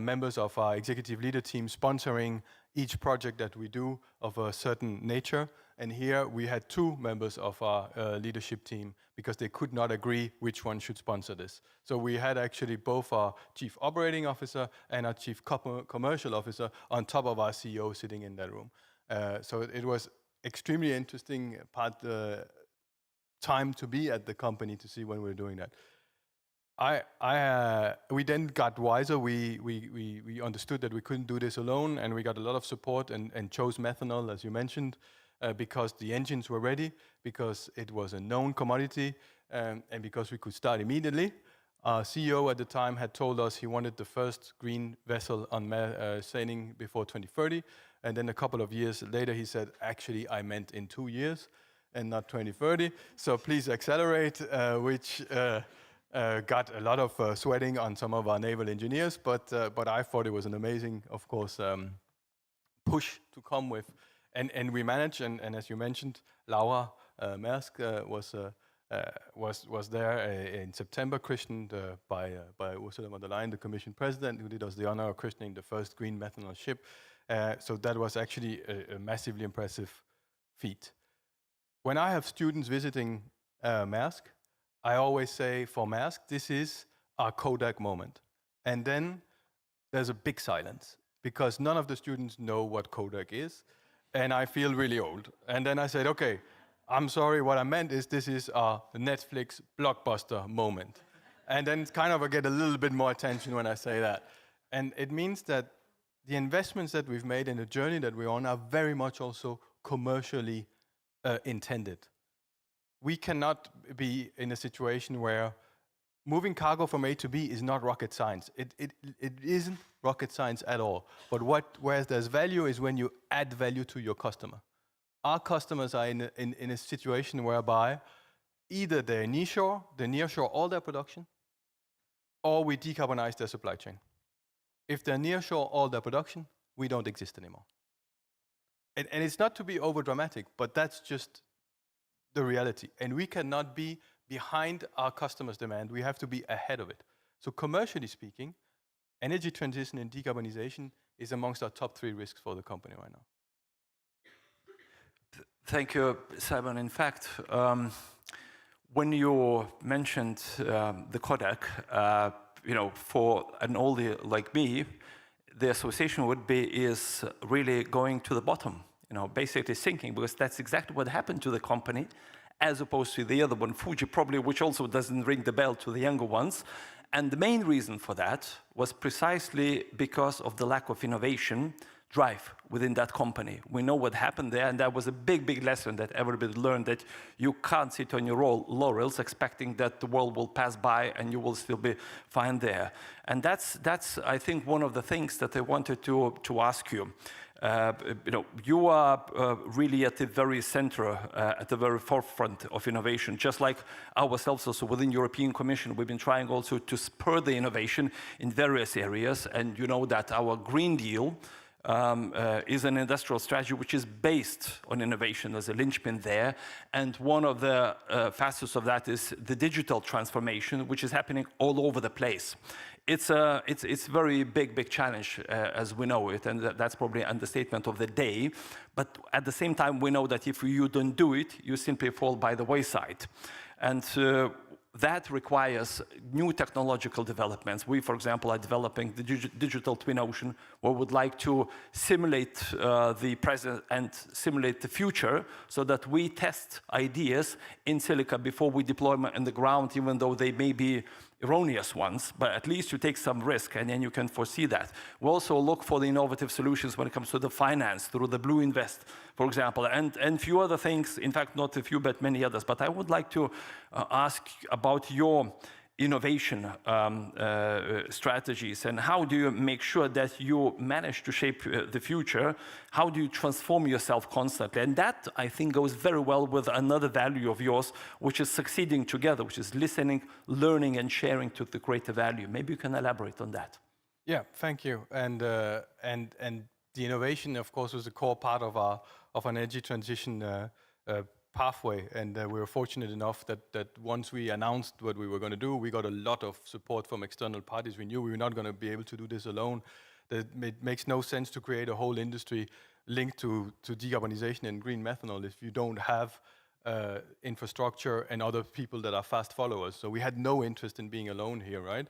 members of our executive leader team sponsoring each project that we do of a certain nature. And here we had 2 members of our leadership team because they could not agree which one should sponsor this. So we had actually both our chief operating officer and our chief commercial officer on top of our CEO sitting in that room. So it was extremely interesting time to be at the company to see when we were doing that. We then got wiser. We understood that we couldn't do this alone, and we got a lot of support and chose methanol, as you mentioned, because the engines were ready, because it was a known commodity, and because we could start immediately. Our CEO at the time had told us he wanted the first green vessel on sailing before 2030, and then a couple of years later he said, actually I meant in 2 years and not 2030, so please accelerate, which got a lot of sweating on some of our naval engineers, but I thought it was an amazing, of course, push to come with. And we managed, and as you mentioned, Laura Maersk was there in September, christened by Ursula von der Leyen, the Commission President, who did us the honor of christening the first green methanol ship. So that was actually a massively impressive feat. When I have students visiting Maersk, I always say for Maersk, this is our Kodak moment. And then there's a big silence because none of the students know what Kodak is. And I feel really old. And then I said, okay, I'm sorry, what I meant is this is our Netflix blockbuster moment. And then kind of I get a little bit more attention when I say that. And it means that the investments that we've made and the journey that we're on are very much also commercially intended. We cannot be in a situation where moving cargo from A to B is not rocket science. It isn't rocket science at all. But whereas there's value is when you add value to your customer. Our customers are in a situation whereby either they nearshore all their production, or we decarbonize their supply chain. If they nearshore all their production, we don't exist anymore. And it's not to be over dramatic, but that's just the reality. And we cannot be behind our customers' demand. We have to be ahead of it. So commercially speaking, energy transition and decarbonization is amongst our top 3 risks for the company right now. Thank you, Simon. In fact, when you mentioned the Kodak, for an oldie like me, the association would be is really going to the bottom, basically sinking, because that's exactly what happened to the company, as opposed to the other one, Fuji probably, which also doesn't ring the bell to the younger ones. And the main reason for that was precisely because of the lack of innovation drive within that company. We know what happened there, and that was a big, big lesson that everybody learned, that you can't sit on your laurels expecting that the world will pass by and you will still be fine there. And that's I think, one of the things that I wanted to ask you. You are really at the very center, at the very forefront of innovation, just like ourselves also within European Commission. We've been trying also to spur the innovation in various areas, and you know that our Green Deal is an industrial strategy which is based on innovation. There's a linchpin there, and one of the facets of that is the digital transformation, which is happening all over the place. It's very big challenge as we know it, and that's probably an understatement of the day. But at the same time, we know that if you don't do it, you simply fall by the wayside. And that requires new technological developments. We, for example, are developing the digital twin ocean, where we would like to simulate the present and simulate the future, so that we test ideas in silico before we deploy them on the ground, even though they may be erroneous ones, but at least you take some risk and then you can foresee that. We also look for the innovative solutions when it comes to the finance, through the Blue Invest, for example, and a few other things, in fact, not a few, but many others. But I would like to ask about your innovation strategies, and how do you make sure that you manage to shape the future? How do you transform yourself constantly? And that, I think, goes very well with another value of yours, which is succeeding together, which is listening, learning, and sharing to the greater value. Maybe you can elaborate on that. Yeah, thank you. And the innovation, of course, was a core part of our energy transition pathway, and we were fortunate enough that once we announced what we were going to do, we got a lot of support from external parties. We knew we were not going to be able to do this alone. That it makes no sense to create a whole industry linked to decarbonization and green methanol if you don't have infrastructure and other people that are fast followers. So we had no interest in being alone here, right?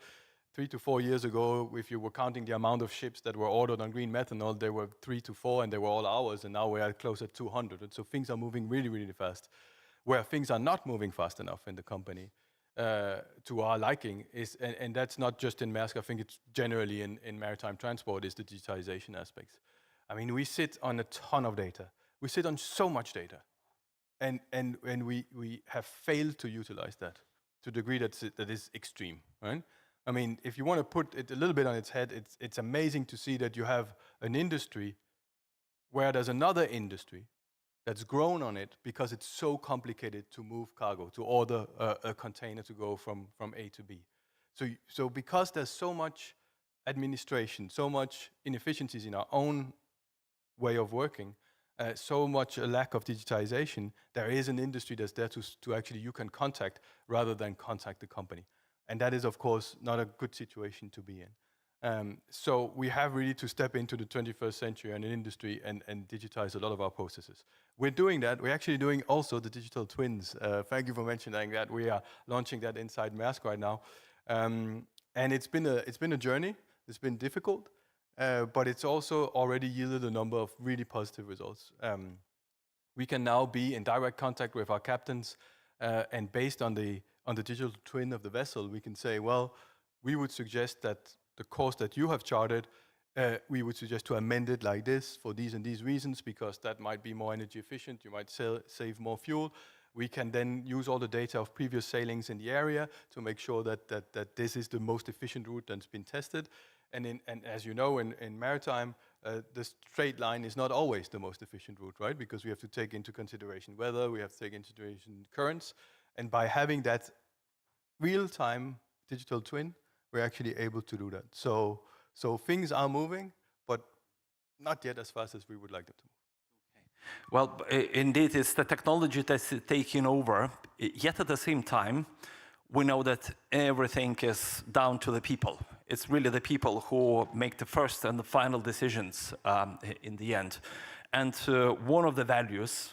3 to 4 years ago, if you were counting the amount of ships that were ordered on green methanol, there were 3 to 4, and they were all ours, and now we're close at 200. And so things are moving really, really fast. Where things are not moving fast enough in the company, to our liking, is, and that's not just in Maersk, I think it's generally in maritime transport, is the digitization aspects. I mean, we sit on a ton of data. We sit on so much data, and we have failed to utilize that to the degree that is extreme, right? I mean, if you want to put it a little bit on its head, it's amazing to see that you have an industry where there's another industry that's grown on it because it's so complicated to move cargo, to order a container to go from A to B. So because there's so much administration, so much inefficiencies in our own way of working, so much a lack of digitization, there is an industry that's there to actually you can contact rather than contact the company. And that is, of course, not a good situation to be in. So we have really to step into the 21st century and an industry and digitize a lot of our processes. We're doing that. We're actually doing also the digital twins. Thank you for mentioning that. We are launching that inside Maersk right now. And it's been a journey. It's been difficult, but it's also already yielded a number of really positive results. We can now be in direct contact with our captains, and based on the digital twin of the vessel, we can say, well, we would suggest that the course that you have charted, we would suggest to amend it like this for these and these reasons, because that might be more energy efficient, you might save more fuel. We can then use all the data of previous sailings in the area to make sure that this is the most efficient route that's been tested. And as you know, in maritime, the straight line is not always the most efficient route, right? Because we have to take into consideration weather, we have to take into consideration currents. And by having that real-time digital twin, we're actually able to do that. So things are moving, but not yet as fast as we would like them to move. Well, indeed, it's the technology that's taking over. Yet at the same time, we know that everything is down to the people. It's really the people who make the first and the final decisions in the end. And one of the values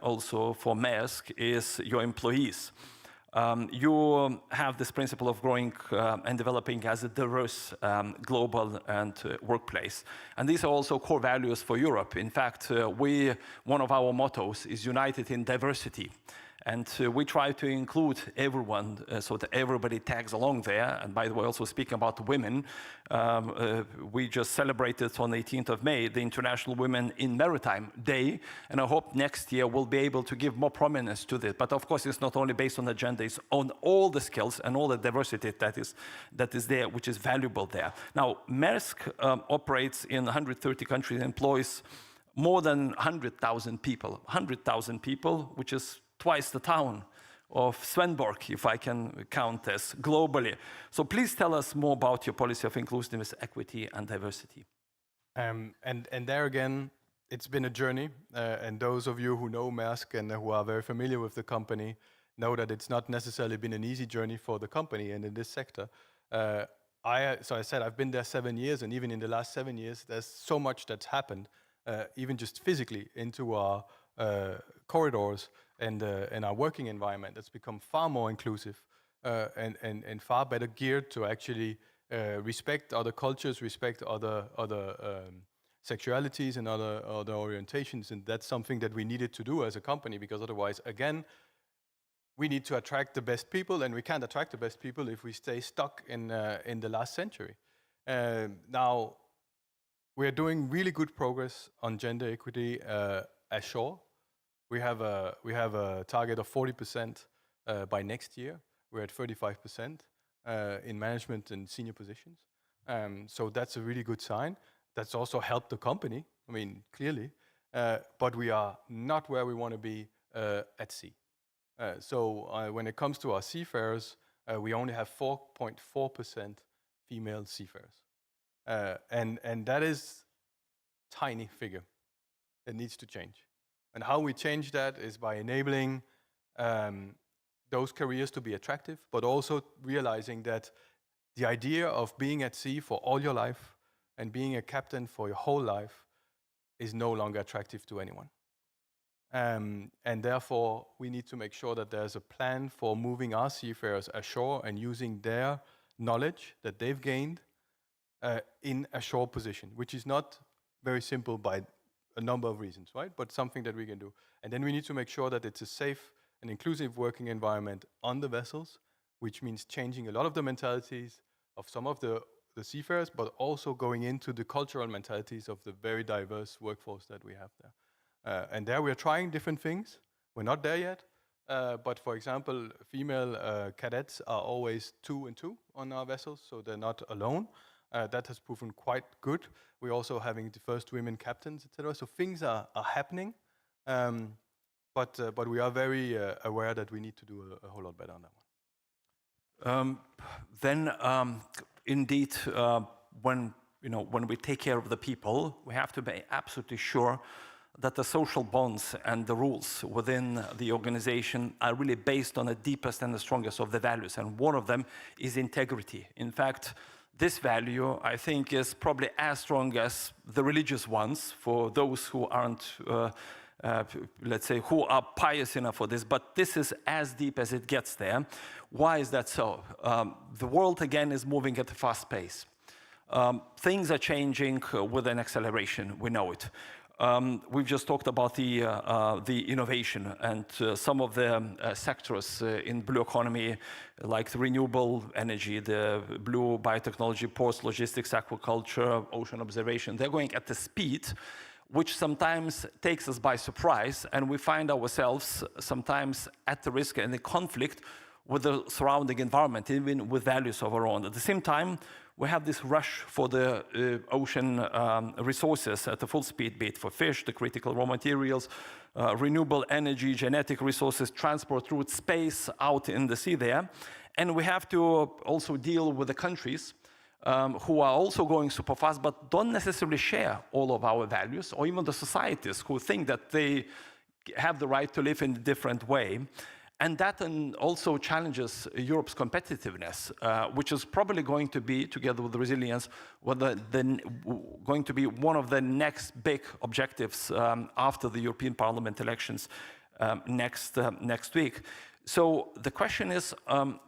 also for Maersk is your employees. You have this principle of growing and developing as a diverse global and workplace. And these are also core values for Europe. In fact, one of our mottos is united in diversity. And we try to include everyone so that everybody tags along there. And by the way, also speaking about women, we just celebrated on the 18th of May, the International Women in Maritime Day. And I hope next year we'll be able to give more prominence to this. But of course, it's not only based on the gender, it's on all the skills and all the diversity that is there, which is valuable there. Now, Maersk operates in 130 countries, employs more than 100,000 people, which is twice the town of Svendborg, if I can count this globally. So please tell us more about your policy of inclusiveness, equity, and diversity. And there again, it's been a journey. And those of you who know Maersk and who are very familiar with the company know that it's not necessarily been an easy journey for the company and in this sector. So I said I've been there 7 years, and even in the last 7 years, there's so much that's happened, even just physically into our corridors and our working environment that's become far more inclusive and far better geared to actually respect other cultures, respect other sexualities and other orientations. And that's something that we needed to do as a company, because otherwise, again, we need to attract the best people, and we can't attract the best people if we stay stuck in the last century. Now, we're doing really good progress on gender equity ashore. We have a target of 40% by next year. We're at 35% in management and senior positions. So that's a really good sign. That's also helped the company, I mean, clearly. But we are not where we want to be at sea. So when it comes to our seafarers, we only have 4.4% female seafarers. And that is tiny figure that needs to change. And how we change that is by enabling those careers to be attractive, but also realizing that the idea of being at sea for all your life and being a captain for your whole life is no longer attractive to anyone. And therefore, we need to make sure that there's a plan for moving our seafarers ashore and using their knowledge that they've gained in a shore position, which is not very simple by a number of reasons, right? But something that we can do. And then we need to make sure that it's a safe and inclusive working environment on the vessels, which means changing a lot of the mentalities of some of the seafarers, but also going into the cultural mentalities of the very diverse workforce that we have there. And there we're trying different things. We're not there yet. But for example, female cadets are always 2 and 2 on our vessels, so they're not alone. That has proven quite good. We're also having the first women captains, etc. So things are happening, but we are very aware that we need to do a whole lot better on that one. Indeed, when we take care of the people, we have to be absolutely sure that the social bonds and the rules within the organization are really based on the deepest and the strongest of the values. And one of them is integrity. In fact, this value, I think, is probably as strong as the religious ones for those who aren't, let's say, who are pious enough for this. But this is as deep as it gets there. Why is that so? The world, again, is moving at a fast pace. Things are changing with an acceleration. We know it. We've just talked about the innovation and some of the sectors in blue economy, like the renewable energy, the blue biotechnology, ports, logistics, aquaculture, ocean observation. They're going at the speed which sometimes takes us by surprise, and we find ourselves sometimes at the risk and in conflict with the surrounding environment, even with values of our own. At the same time, we have this rush for the ocean resources at the full speed, be it for fish, the critical raw materials, renewable energy, genetic resources, transport routes, space out in the sea there. And we have to also deal with the countries who are also going super fast, but don't necessarily share all of our values, or even the societies who think that they have the right to live in a different way. And that also challenges Europe's competitiveness, which is probably going to be, together with the resilience, going to be one of the next big objectives after the European Parliament elections next week. So the question is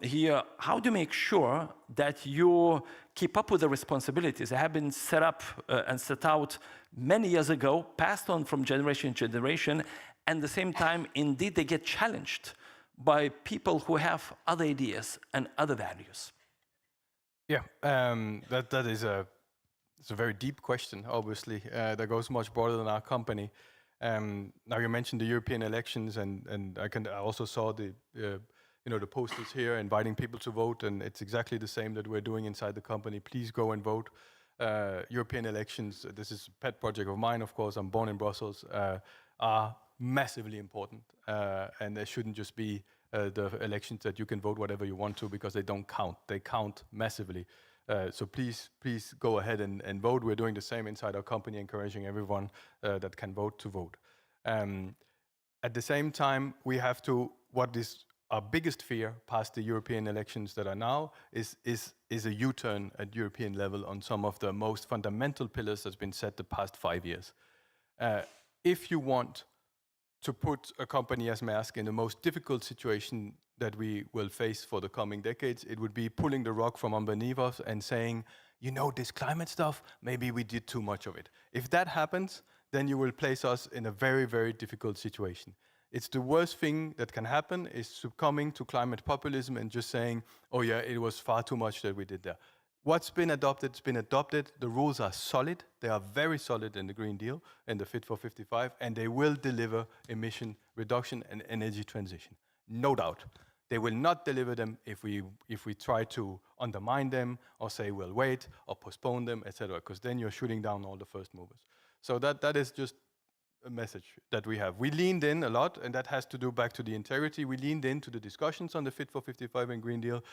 here, how do you make sure that you keep up with the responsibilities that have been set up and set out many years ago, passed on from generation to generation, and at the same time, indeed, they get challenged by people who have other ideas and other values? Yeah, that is it's a very deep question, obviously, that goes much broader than our company. Now you mentioned the European elections, and I also saw the the posters here inviting people to vote, and it's exactly the same that we're doing inside the company. Please go and vote. European elections, this is a pet project of mine, of course. I'm born in Brussels. Are massively important, and there shouldn't just be the elections that you can vote whatever you want to, because they don't count. They count massively. So please go ahead and vote. We're doing the same inside our company, encouraging everyone that can vote to vote. At the same time, we have to, what is our biggest fear past the European elections that are now is a U-turn at European level on some of the most fundamental pillars that's been set the past 5 years. If you want to put a company as Maersk in the most difficult situation that we will face for the coming decades, it would be pulling the rug from underneath us and saying, this climate stuff, maybe we did too much of it. If that happens, then you will place us in a very, very difficult situation. It's the worst thing that can happen, is succumbing to climate populism and just saying, oh yeah, it was far too much that we did there. What's been adopted, it's been adopted. The rules are solid. They are very solid in the Green Deal and the Fit for 55, and they will deliver emission reduction and energy transition. No doubt. They will not deliver them if we try to undermine them or say we'll wait or postpone them, etc., because then you're shooting down all the first movers. So that is just a message that we have. We leaned in a lot, and that has to do back to the integrity. We leaned into the discussions on the Fit for 55 and Green Deal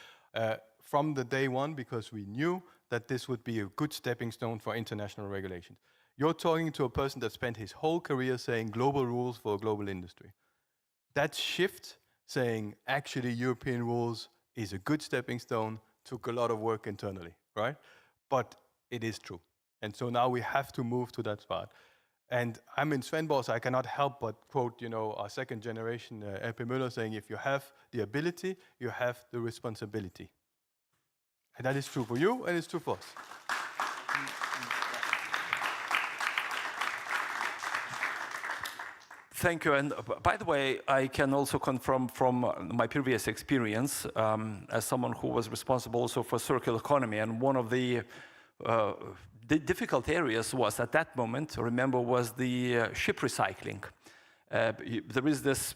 from the day one, because we knew that this would be a good stepping stone for international regulations. You're talking to a person that spent his whole career saying global rules for a global industry. That shift, saying actually European rules is a good stepping stone, took a lot of work internally, right? But it is true. And so now we have to move to that spot. And I'm in Svendborg, so I cannot help but quote, our second generation LP Müller saying, if you have the ability, you have the responsibility. And that is true for you, and it's true for us. Thank you. And by the way, I can also confirm from my previous experience as someone who was responsible also for circular economy. And one of the difficult areas was at that moment, remember, was the ship recycling. There is this,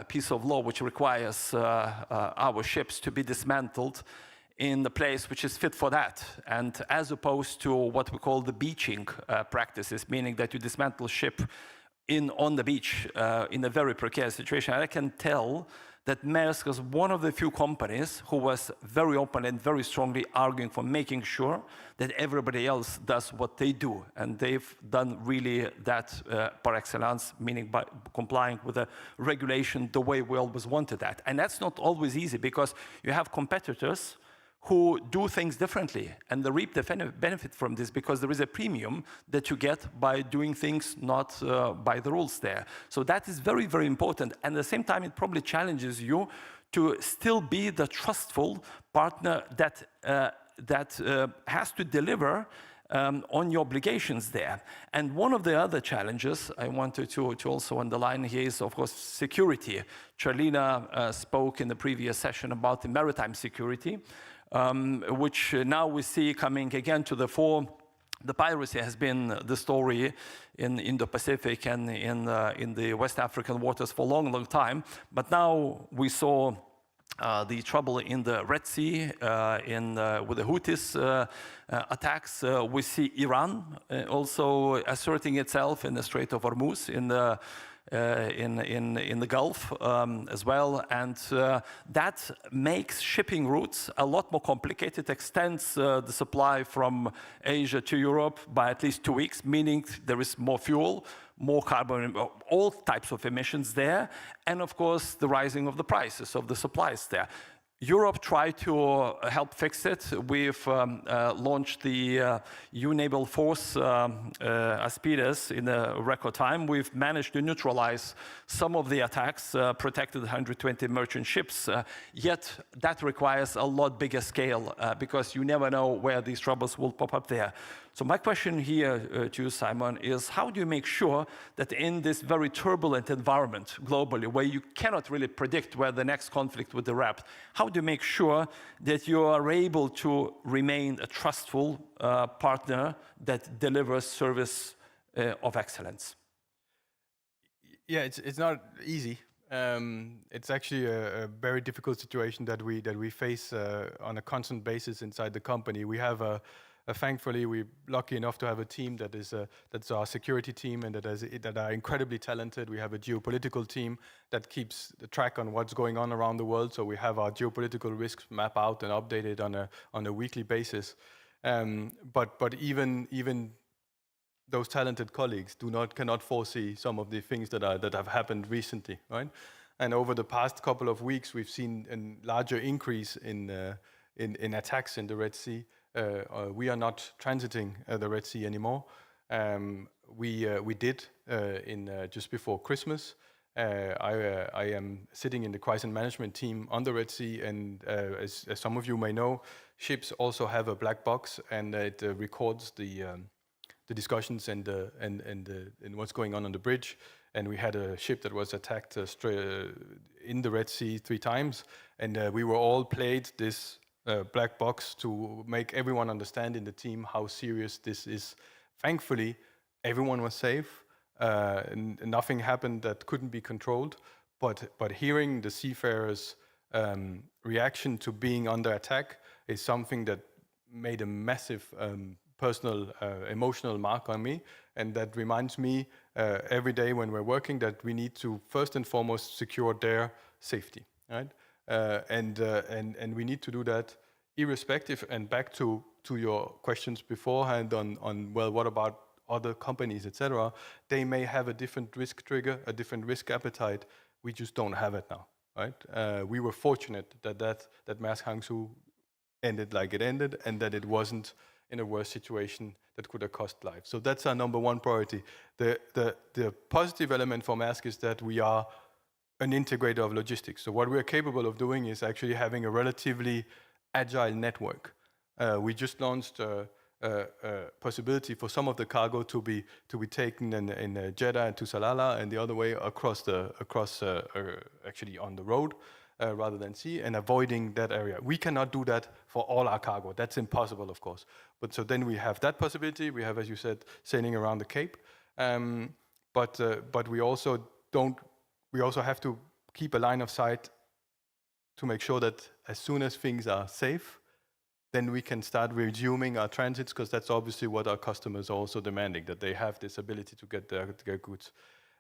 piece of law which requires our ships to be dismantled in the place which is fit for that, and as opposed to what we call the beaching practices, meaning that you dismantle ship on the beach in a very precarious situation. And I can tell that Maersk was one of the few companies who was very open and very strongly arguing for making sure that everybody else does what they do. And they've done really that par excellence, meaning by complying with the regulation the way we always wanted that. And that's not always easy, because you have competitors who do things differently, and they reap the benefit from this, because there is a premium that you get by doing things not by the rules there. So that is very, very important. And at the same time, it probably challenges you to still be the trustful partner that has to deliver on your obligations there. And one of the other challenges I wanted to also underline here is, of course, security. Charlina spoke in the previous session about the maritime security, which now we see coming again to the fore. The piracy has been the story in Indo-Pacific and in the West African waters for a long, long time. But now we saw the trouble in the Red Sea with the Houthis attacks. We see Iran also asserting itself in the Strait of Hormuz, in the Gulf as well, and that makes shipping routes a lot more complicated, extends the supply from Asia to Europe by at least 2 weeks, meaning there is more fuel, more carbon, all types of emissions there, and of course the rising of the prices of the supplies there. Europe tried to help fix it. We've launched the EU Naval Force Aspides in a record time. We've managed to neutralize some of the attacks, protected 120 merchant ships, yet that requires a lot bigger scale because you never know where these troubles will pop up there. So my question here to you, Simon, is how do you make sure that in this very turbulent environment globally, where you cannot really predict where the next conflict would erupt, how do you make sure that you are able to remain a trustful partner that delivers service of excellence? Yeah, it's not easy. It's actually a very difficult situation that we face on a constant basis inside the company. We have thankfully, we're lucky enough to have a team that's our security team and that are incredibly talented. We have a geopolitical team that keeps the track on what's going on around the world. So we have our geopolitical risks mapped out and updated on a weekly basis. But even those talented colleagues cannot foresee some of the things that have happened recently, right? And over the past couple of weeks, we've seen a larger increase in attacks in the Red Sea. We are not transiting the Red Sea anymore. We did just before Christmas. I am sitting in the crisis management team on the Red Sea, and as some of you may know, ships also have a black box, and it records the discussions and what's going on the bridge. And we had a ship that was attacked in the Red Sea 3 times, and we were all played this black box to make everyone understand in the team how serious this is. Thankfully, everyone was safe. Nothing happened that couldn't be controlled. But hearing the seafarers' reaction to being under attack is something that made a massive personal, emotional mark on me. And that reminds me every day when we're working that we need to first and foremost secure their safety, right? And we need to do that irrespective. And back to your questions beforehand on well, what about other companies, etc., they may have a different risk trigger, a different risk appetite. We just don't have it now, right? We were fortunate that Maersk Hangzhou ended like it ended, and that it wasn't in a worse situation that could have cost lives. So that's our number one priority. The positive element for Maersk is that we are an integrator of logistics. So what we're capable of doing is actually having a relatively agile network. We just launched a possibility for some of the cargo to be taken in Jeddah and to Salalah, and the other way across actually on the road rather than sea, and avoiding that area. We cannot do that for all our cargo. That's impossible, of course. But so then we have that possibility. We have, as you said, sailing around the Cape. But we also don't. We also have to keep a line of sight to make sure that as soon as things are safe, then we can start resuming our transits, because that's obviously what our customers are also demanding, that they have this ability to get their goods.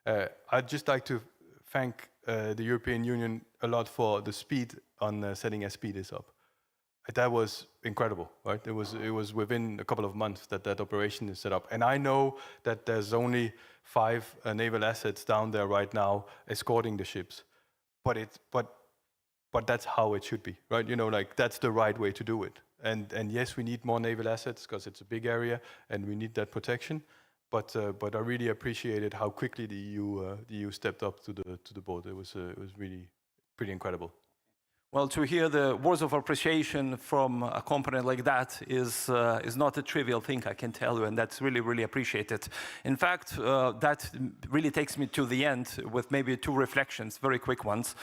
I'd just like to thank the European Union a lot for the speed on setting SPDs up. That was incredible, right? It was within a couple of months that operation is set up. And I know that there's only 5 naval assets down there right now escorting the ships, but that's how it should be, right? You know, like that's the right way to do it. And yes, we need more naval assets because it's a big area and we need that protection. But I really appreciated how quickly the EU stepped up to the board. It was really pretty incredible. Well, to hear the words of appreciation from a company like that is not a trivial thing, I can tell you, and that's really, really appreciated. In fact, that really takes me to the end with maybe 2 reflections, very quick ones.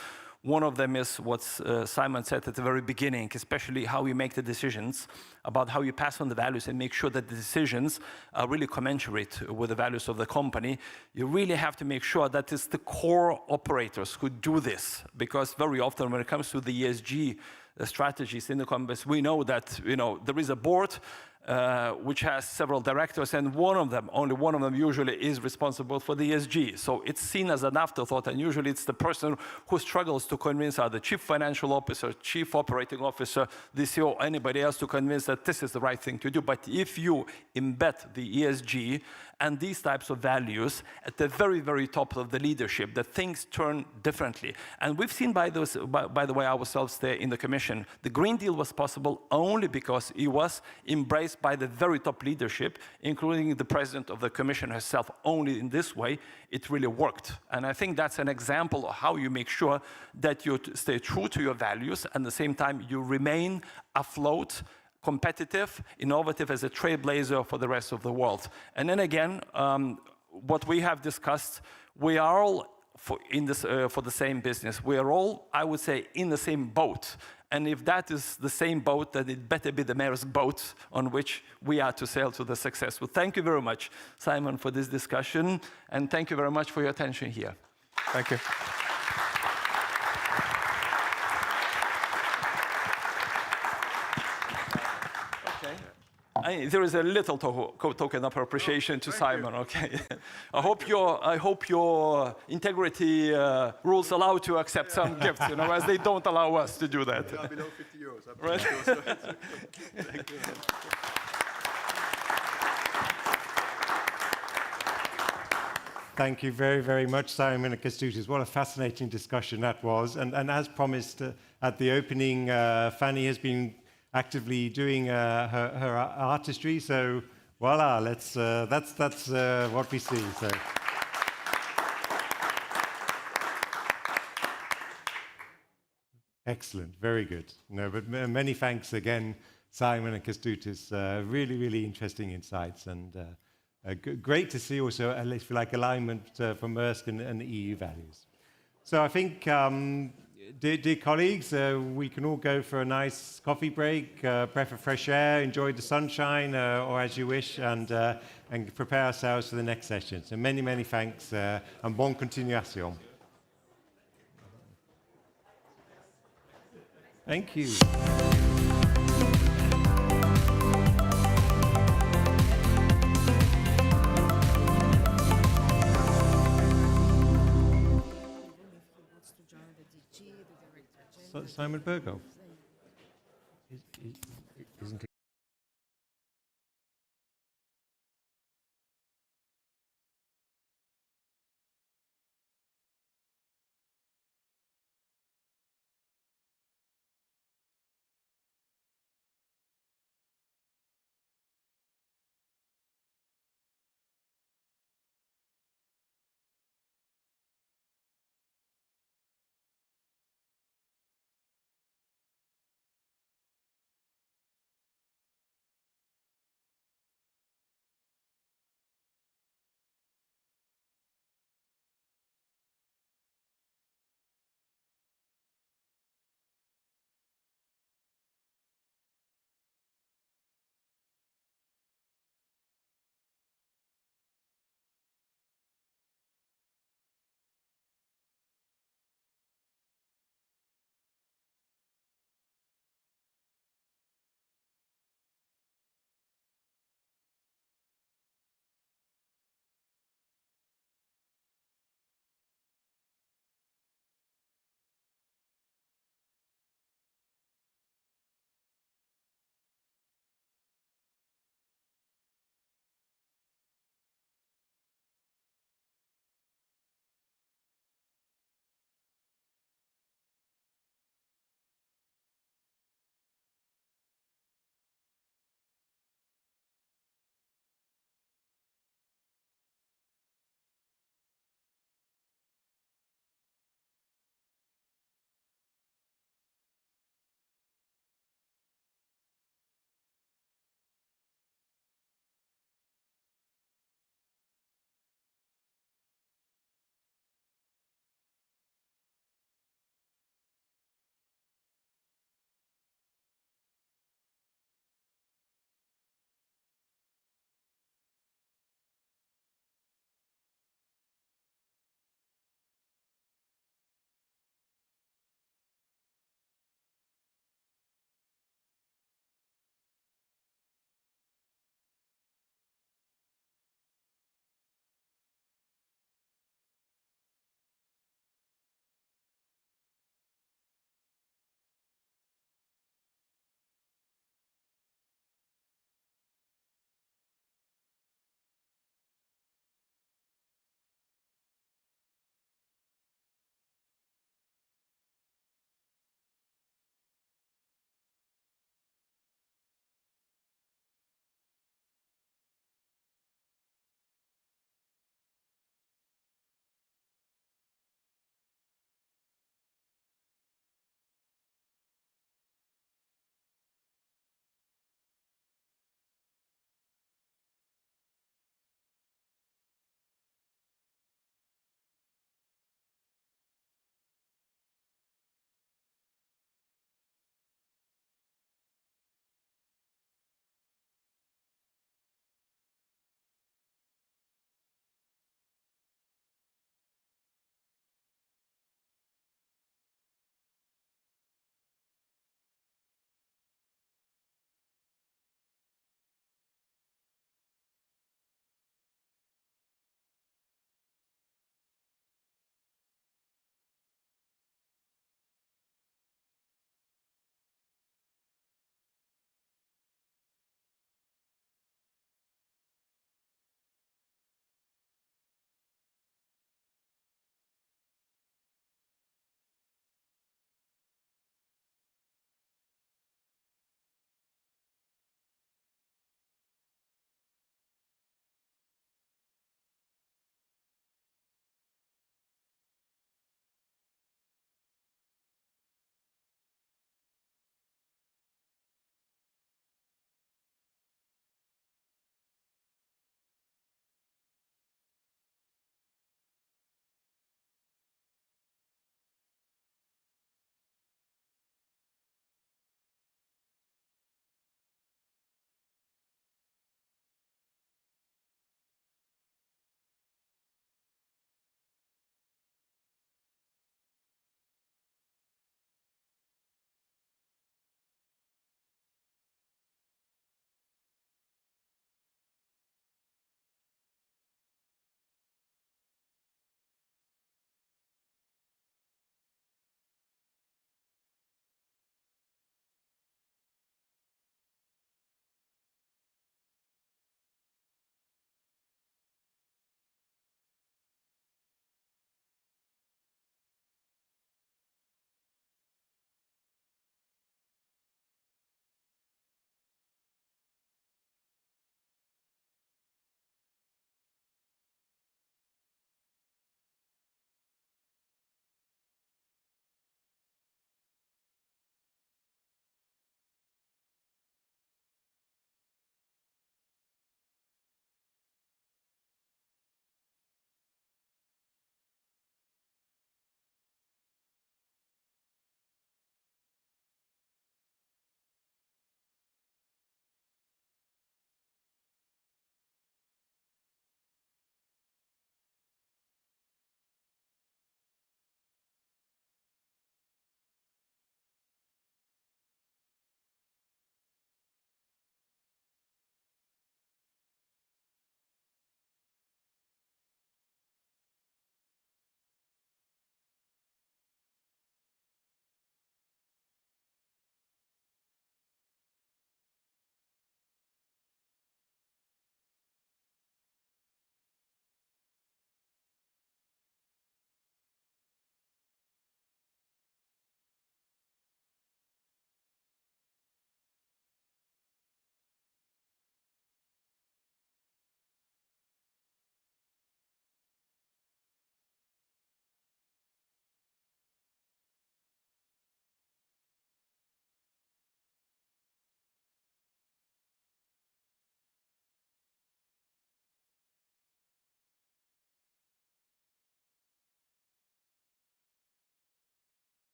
One of them is what Simon said at the very beginning, especially how you make the decisions, about how you pass on the values and make sure that the decisions are really commensurate with the values of the company. You really have to make sure that it's the core operators who do this, because very often when it comes to the ESG strategies in the companies, we know that there is a board which has several directors, and only one of them usually is responsible for the ESG. So it's seen as an afterthought, and usually it's the person who struggles to convince the chief financial officer, chief operating officer, the CEO, anybody else to convince that this is the right thing to do. But if you embed the ESG and these types of values at the very, very top of the leadership, that things turn differently. And we've seen by the way, ourselves there in the Commission, the Green Deal was possible only because it was embraced by the very top leadership, including the President of the Commission herself. Only in this way, it really worked. And I think that's an example of how you make sure that you stay true to your values, and at the same time, you remain afloat, competitive, innovative as a trailblazer for the rest of the world. And then again, what we have discussed, we are all for the same business. We are all, I would say, in the same boat. And if that is the same boat, then it better be the Maersk boat on which we are to sail to the success. Well, thank you very much, Simon, for this discussion. And thank you very much for your attention here. Thank you. There is a little token of appreciation to Simon. Okay, I hope your integrity rules allow you to accept some gifts, as they don't allow us to do that. Yeah, below 50 euros. Right? Thank you. Thank you very, very much, Simon and Kęstutis. What a fascinating discussion that was. And as promised at the opening, Fanny has been actively doing her artistry, so voila, that's what we see. So. Excellent, very good. No, but many thanks again, Simon and Kęstutis. Really, really interesting insights, and great to see also, if you like, alignment from Maersk and the EU values. So I think. Dear colleagues, we can all go for a nice coffee break, breath of fresh air, enjoy the sunshine, or as you wish, and prepare ourselves for the next session. So many, many thanks, and bonne continuation. Thank you. Simon Berghoff. Isn't he?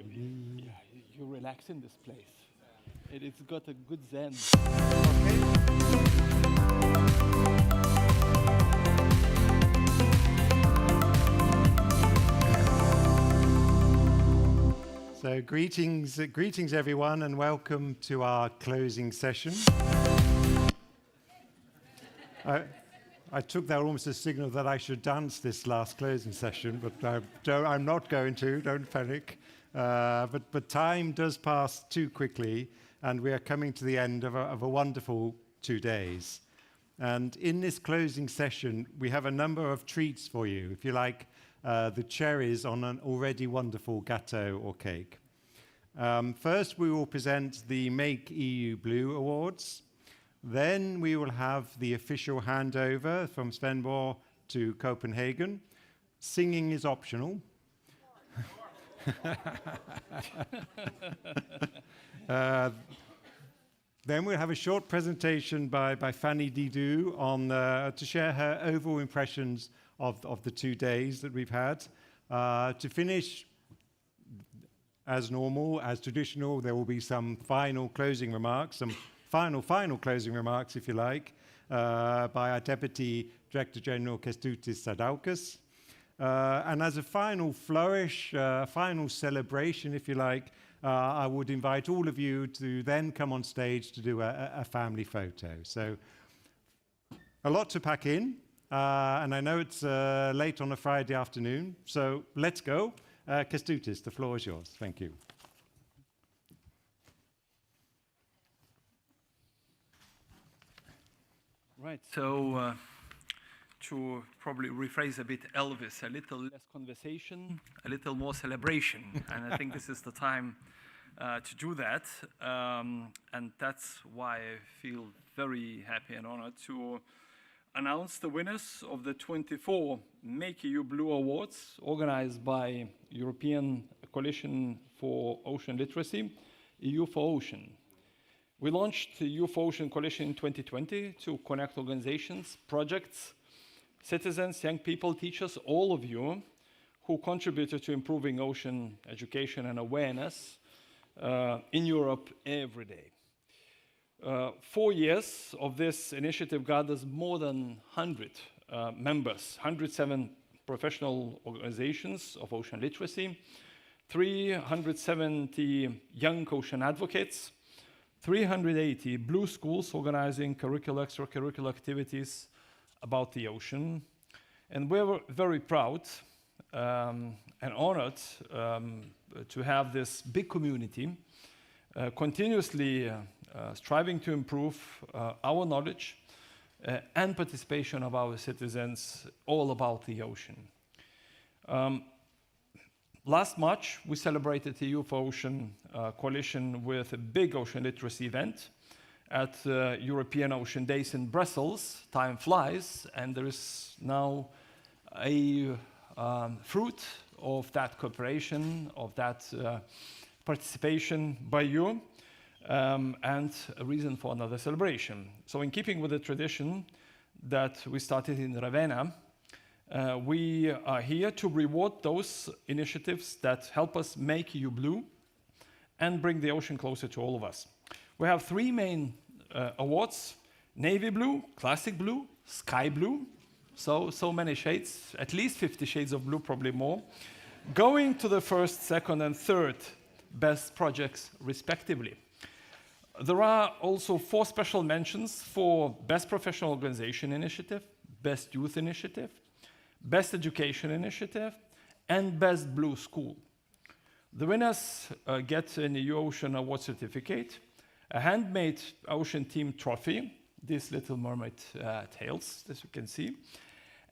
You relax in this place. It's got a good zen. So greetings everyone, and welcome to our closing session. I took that almost as a signal that I should dance this last closing session, but I'm not going to, don't panic. But time does pass too quickly, and we are coming to the end of a wonderful 2 days. And in this closing session, we have a number of treats for you, if you like, the cherries on an already wonderful gâteau or cake. First, we will present the Make EU Blue Awards. Then we will have the official handover from Svendborg to Copenhagen. Singing is optional. Then we'll have a short presentation by Fanny Didou on to share her overall impressions of the 2 days that we've had. To finish, as normal, as traditional, there will be some final closing remarks, some final closing remarks, if you like, by our Deputy Director General Kęstutis Sadaukas. And as a final flourish, final celebration, if you like, I would invite all of you to then come on stage to do a family photo. So a lot to pack in, and I know it's late on a Friday afternoon, so let's go. Kęstutis, the floor is yours. Thank you. Right, so to probably rephrase a bit Elvis, a little less conversation, a little more celebration. And I think this is the time to do that. And that's why I feel very happy and honored to announce the winners of the 24 Make EU Blue Awards organized by European Coalition for Ocean Literacy, EU for Ocean. We launched the EU for Ocean Coalition in 2020 to connect organizations, projects, citizens, young people, teachers, all of you who contributed to improving ocean education and awareness in Europe every day. 4 years of this initiative gathers more than 100 members, 107 professional organizations of ocean literacy, 370 young ocean advocates, 380 blue schools organizing curricular, extracurricular activities about the ocean. And we're very proud and honored to have this big community continuously striving to improve our knowledge and participation of our citizens all about the ocean. Last March, we celebrated the EU for Ocean Coalition with a big ocean literacy event at European Ocean Days in Brussels. Time flies, and there is now a fruit of that cooperation, of that participation by you, and a reason for another celebration. So in keeping with the tradition that we started in Ravenna, we are here to reward those initiatives that help us make EU blue and bring the ocean closer to all of us. We have 3 main awards: navy blue, classic blue, sky blue. So many shades, at least 50 shades of blue, probably more, going to the first, second, and third best projects, respectively. There are also 4 special mentions for Best Professional Organization Initiative, Best Youth Initiative, Best Education Initiative, and Best Blue School. The winners get an EU Ocean Award certificate, a handmade ocean team trophy, these little mermaid tails, as you can see,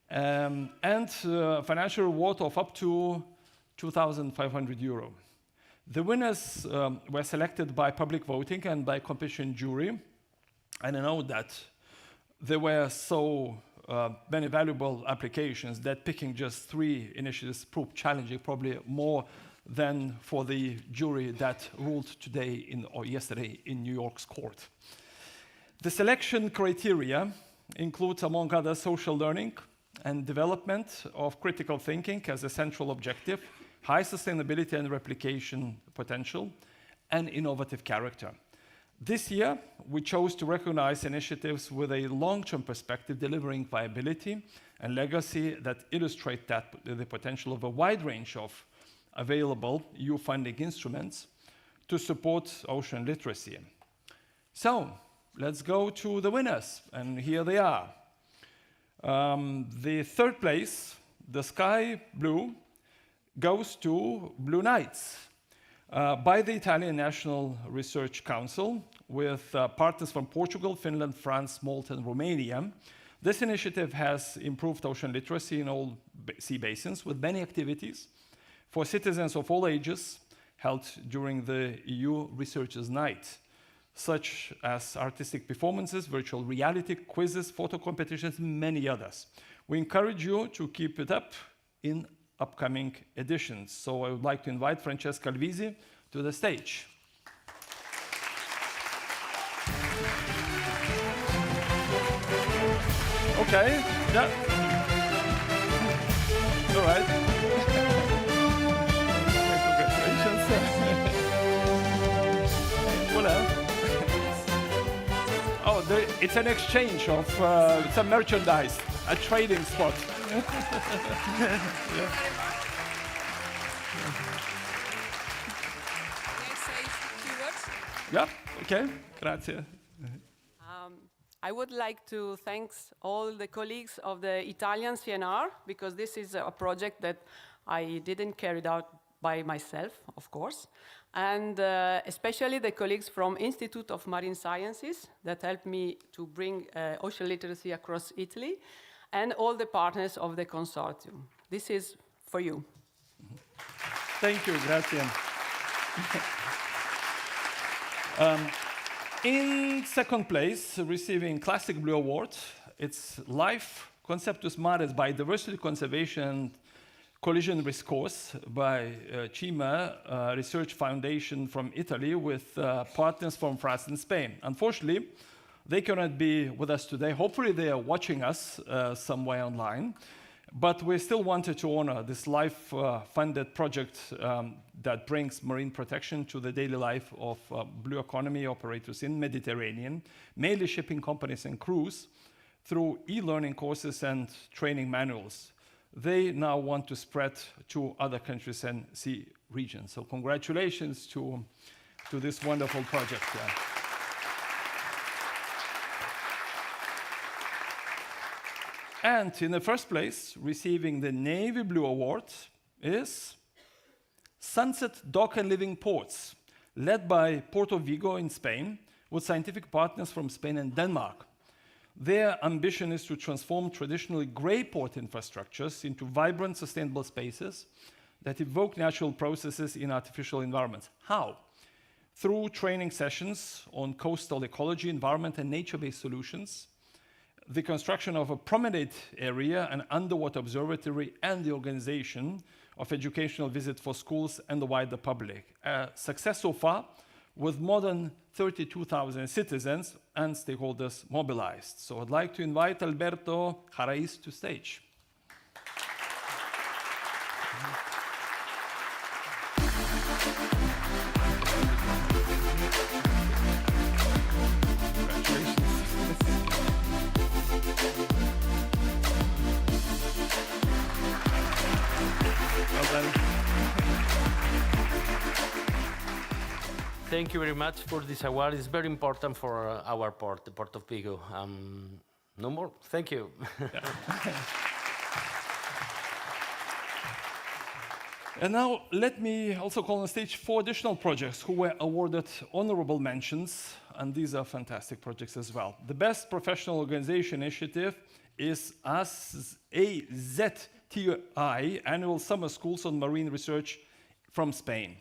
and a financial reward of up to 2,500 euro. The winners were selected by public voting and by competition jury. And I know that there were so many valuable applications that picking just 3 initiatives proved challenging, probably more than for the jury that ruled today or yesterday in New York's court. The selection criteria includes, among others, social learning and development of critical thinking as a central objective, high sustainability and replication potential, and innovative character. This year, we chose to recognize initiatives with a long-term perspective, delivering viability and legacy that illustrate the potential of a wide range of available EU funding instruments to support ocean literacy. So, let's go to the winners, and here they are. The third place, the sky blue, goes to Blue Nights by the Italian National Research Council with partners from Portugal, Finland, France, Malta, and Romania. This initiative has improved ocean literacy in all sea basins with many activities for citizens of all ages held during the EU Researchers' Night, such as artistic performances, virtual reality, quizzes, photo competitions, and many others. We encourage you to keep it up in upcoming editions. So I would like to invite Francesca Alvisi to the stage. Okay, yeah. All right. Congratulations. What else? Oh, it's an exchange of some merchandise, a trading spot. Yeah. Yeah, okay, grazie. I would like to thank all the colleagues of the Italian CNR, because this is a project that I didn't carry out by myself, of course, and especially the colleagues from Institute of Marine Sciences that helped me to bring ocean literacy across Italy, and all the partners of the consortium. This is for you. Thank you, grazie. In second place, receiving Classic Blue Award, it's Life Conceptus Mares Biodiversity Conservation and Collision Risk Course by CIMA Research Foundation from Italy with partners from France and Spain. Unfortunately, they cannot be with us today. Hopefully they are watching us somewhere online. But we still wanted to honor this life-funded project that brings marine protection to the daily life of blue economy operators in Mediterranean, mainly shipping companies and crews, through e-learning courses and training manuals. They now want to spread to other countries and sea regions. So congratulations to this wonderful project. Yeah. And in the first place, receiving the Navy Blue Award is Sunset Dock and Living Ports, led by Porto Vigo in Spain, with scientific partners from Spain and Denmark. Their ambition is to transform traditionally grey port infrastructures into vibrant, sustainable spaces that evoke natural processes in artificial environments. How? Through training sessions on coastal ecology, environment, and nature-based solutions, the construction of a promenade area, an underwater observatory, and the organization of educational visits for schools and the wider public. A success so far, with more than 32,000 citizens and stakeholders mobilized. So I'd like to invite Alberto Jaraiz to stage. Thank you very much for this award. It's very important for our port, the Port of Vigo. No more? Thank you. And now let me also call on stage 4 additional projects who were awarded honorable mentions, and these are fantastic projects as well. The Best Professional Organization Initiative is AZTI, Annual Summer Schools on Marine Research from Spain.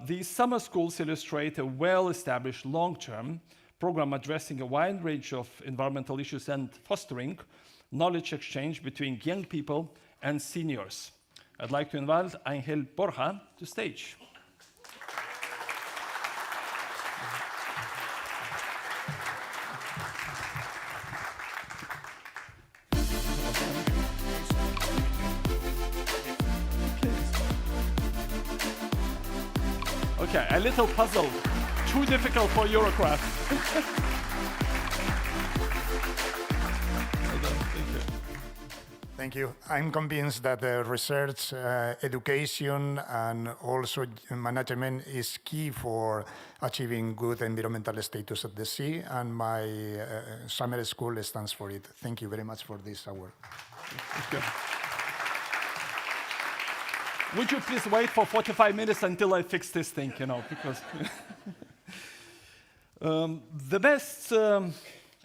These summer schools illustrate a well-established long-term program addressing a wide range of environmental issues and fostering knowledge exchange between young people and seniors. I'd like to invite Angel Borja to stage. Okay, a little puzzle. Too difficult for Eurocraft. Thank you. I'm convinced that research, education, and also management is key for achieving good environmental status at the sea, and my summer school stands for it. Thank you very much for this award. Thank you. Would you please wait for 45 minutes until I fix this thing, you know, because... the best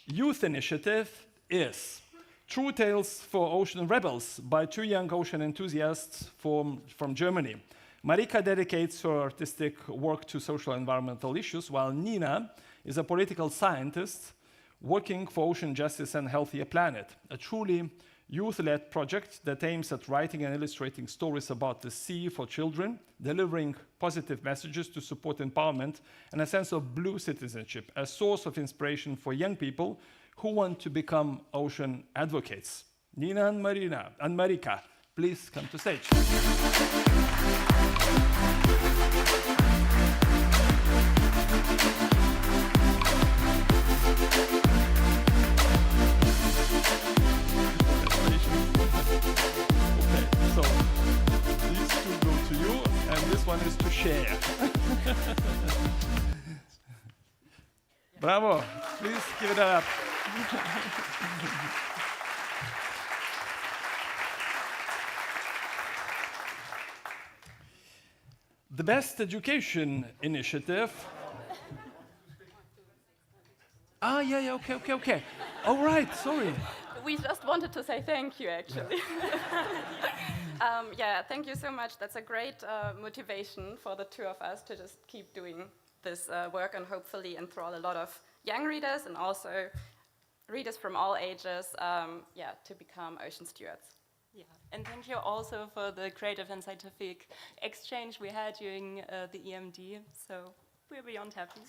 youth initiative is True Tales for Ocean Rebels by two young ocean enthusiasts from Germany. Marika dedicates her artistic work to social and environmental issues, while Nina is a political scientist working for ocean justice and a healthier planet. A truly youth-led project that aims at writing and illustrating stories about the sea for children, delivering positive messages to support empowerment and a sense of blue citizenship, a source of inspiration for young people who want to become ocean advocates. Nina and Marika, please come to stage. So these two go to you, and this one is to share. Bravo! Please give it up. The best education initiative. Okay. All right, sorry. We just wanted to say thank you, actually. Yeah, thank you so much. That's a great motivation for the two of us to just keep doing this work and hopefully enthrall a lot of young readers and also readers from all ages, to become ocean stewards. Yeah, and thank you also for the creative and scientific exchange we had during the EMD. So we're beyond happy.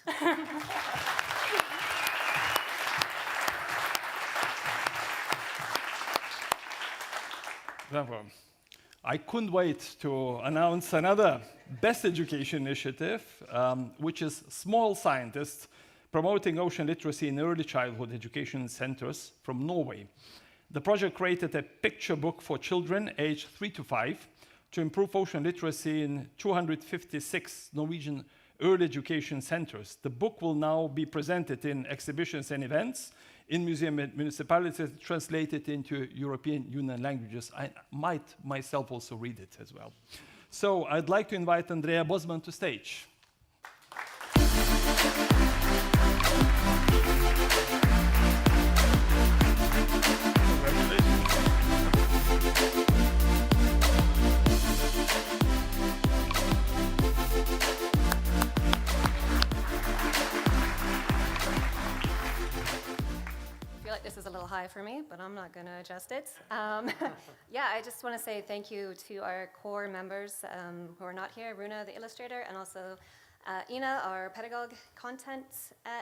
Bravo. I couldn't wait to announce another Best Education Initiative, which is Small Scientists Promoting Ocean Literacy in Early Childhood Education Centers from Norway. The project created a picture book for children aged 3 to 5 to improve ocean literacy in 256 Norwegian early education centers. The book will now be presented in exhibitions and events in museum and municipalities, translated into European Union languages. I might myself also read it as well. So I'd like to invite Andrea Bosman to stage. This is a little high for me, but I'm not going to adjust it. Yeah, I just want to say thank you to our core members who are not here, Runa, the illustrator, and also Ina, our pedagogue content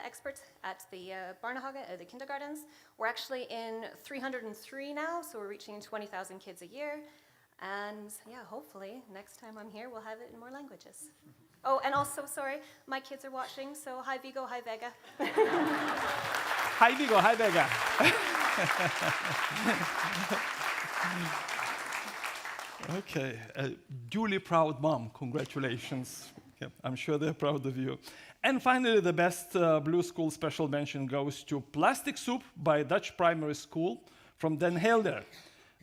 expert at the Barnehage, the kindergartens. We're actually in 303 now, so we're reaching 20,000 kids a year. And yeah, hopefully next time I'm here, we'll have it in more languages. Oh, and also, sorry, my kids are watching, so hi Vigo, hi Vega. Hi Vigo, hi Vega. Okay, duly proud mom, congratulations. Yeah, I'm sure they're proud of you. And finally, the best Blue School special mention goes to Plastic Soup by Dutch Primary School from Den Helder.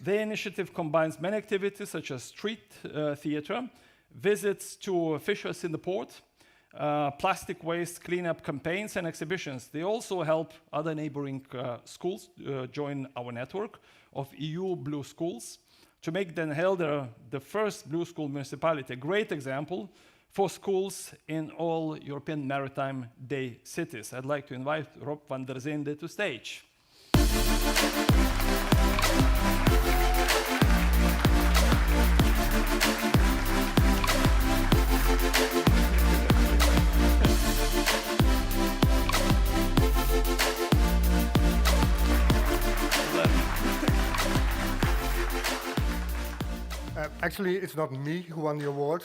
The initiative combines many activities such as street theater, visits to fishers in the port, plastic waste cleanup campaigns and exhibitions. They also help other neighboring schools join our network of EU Blue Schools to make Den Helder the first Blue School municipality, a great example for schools in all European Maritime Day cities. I'd like to invite Rob van der Zinde to stage. Actually, it's not me who won the award.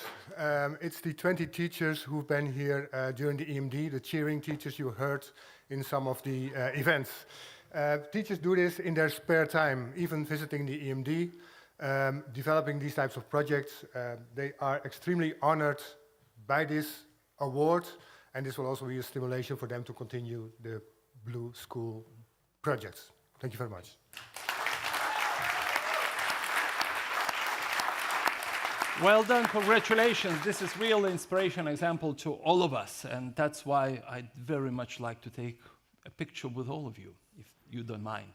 It's the 20 teachers who've been here during the EMD, the cheering teachers you heard in some of the events. Teachers do this in their spare time, even visiting the EMD, developing these types of projects. They are extremely honored by this award, and this will also be a stimulation for them to continue the Blue School projects. Thank you very much. Well done, congratulations. This is real inspiration example to all of us, and that's why I'd very much like to take a picture with all of you, if you don't mind.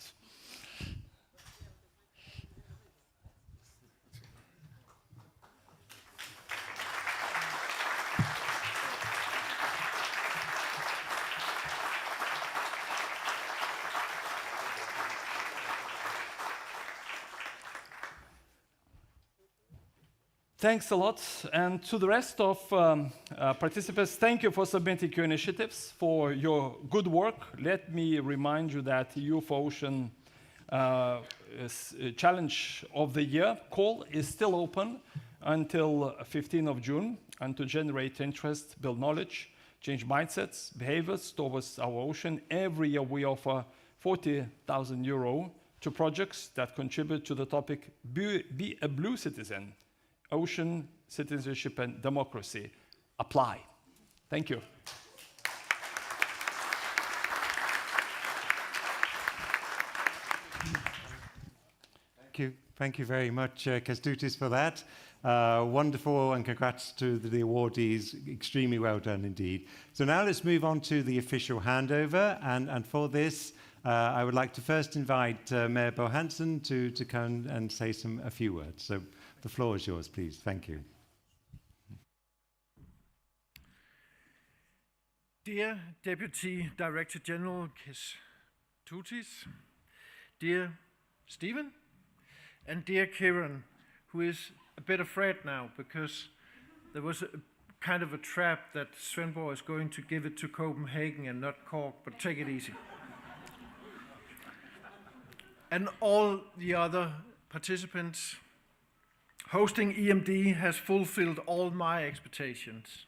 Thanks a lot. And to the rest of participants, thank you for submitting your initiatives, for your good work. Let me remind you that Youth Ocean Challenge of the Year call is still open until 15th of June, and to generate interest, build knowledge, change mindsets, behaviors towards our ocean. Every year we offer €40,000 to projects that contribute to the topic Be a Blue Citizen. Ocean, citizenship, and democracy. Apply. Thank you. Thank you very much, Kęstutis, for that. Wonderful, and congrats to the awardees. Extremely well done indeed. So now let's move on to the official handover. And for this, I would like to first invite Mayor Bo Hansen to come and say a few words. So the floor is yours, please. Thank you. Dear Deputy Director General Kęstutis, dear Stephen, and dear Kieran, who is a bit afraid now because there was a kind of a trap that Svendborg is going to give it to Copenhagen and not Cork, but take it easy. And all the other participants, hosting EMD has fulfilled all my expectations.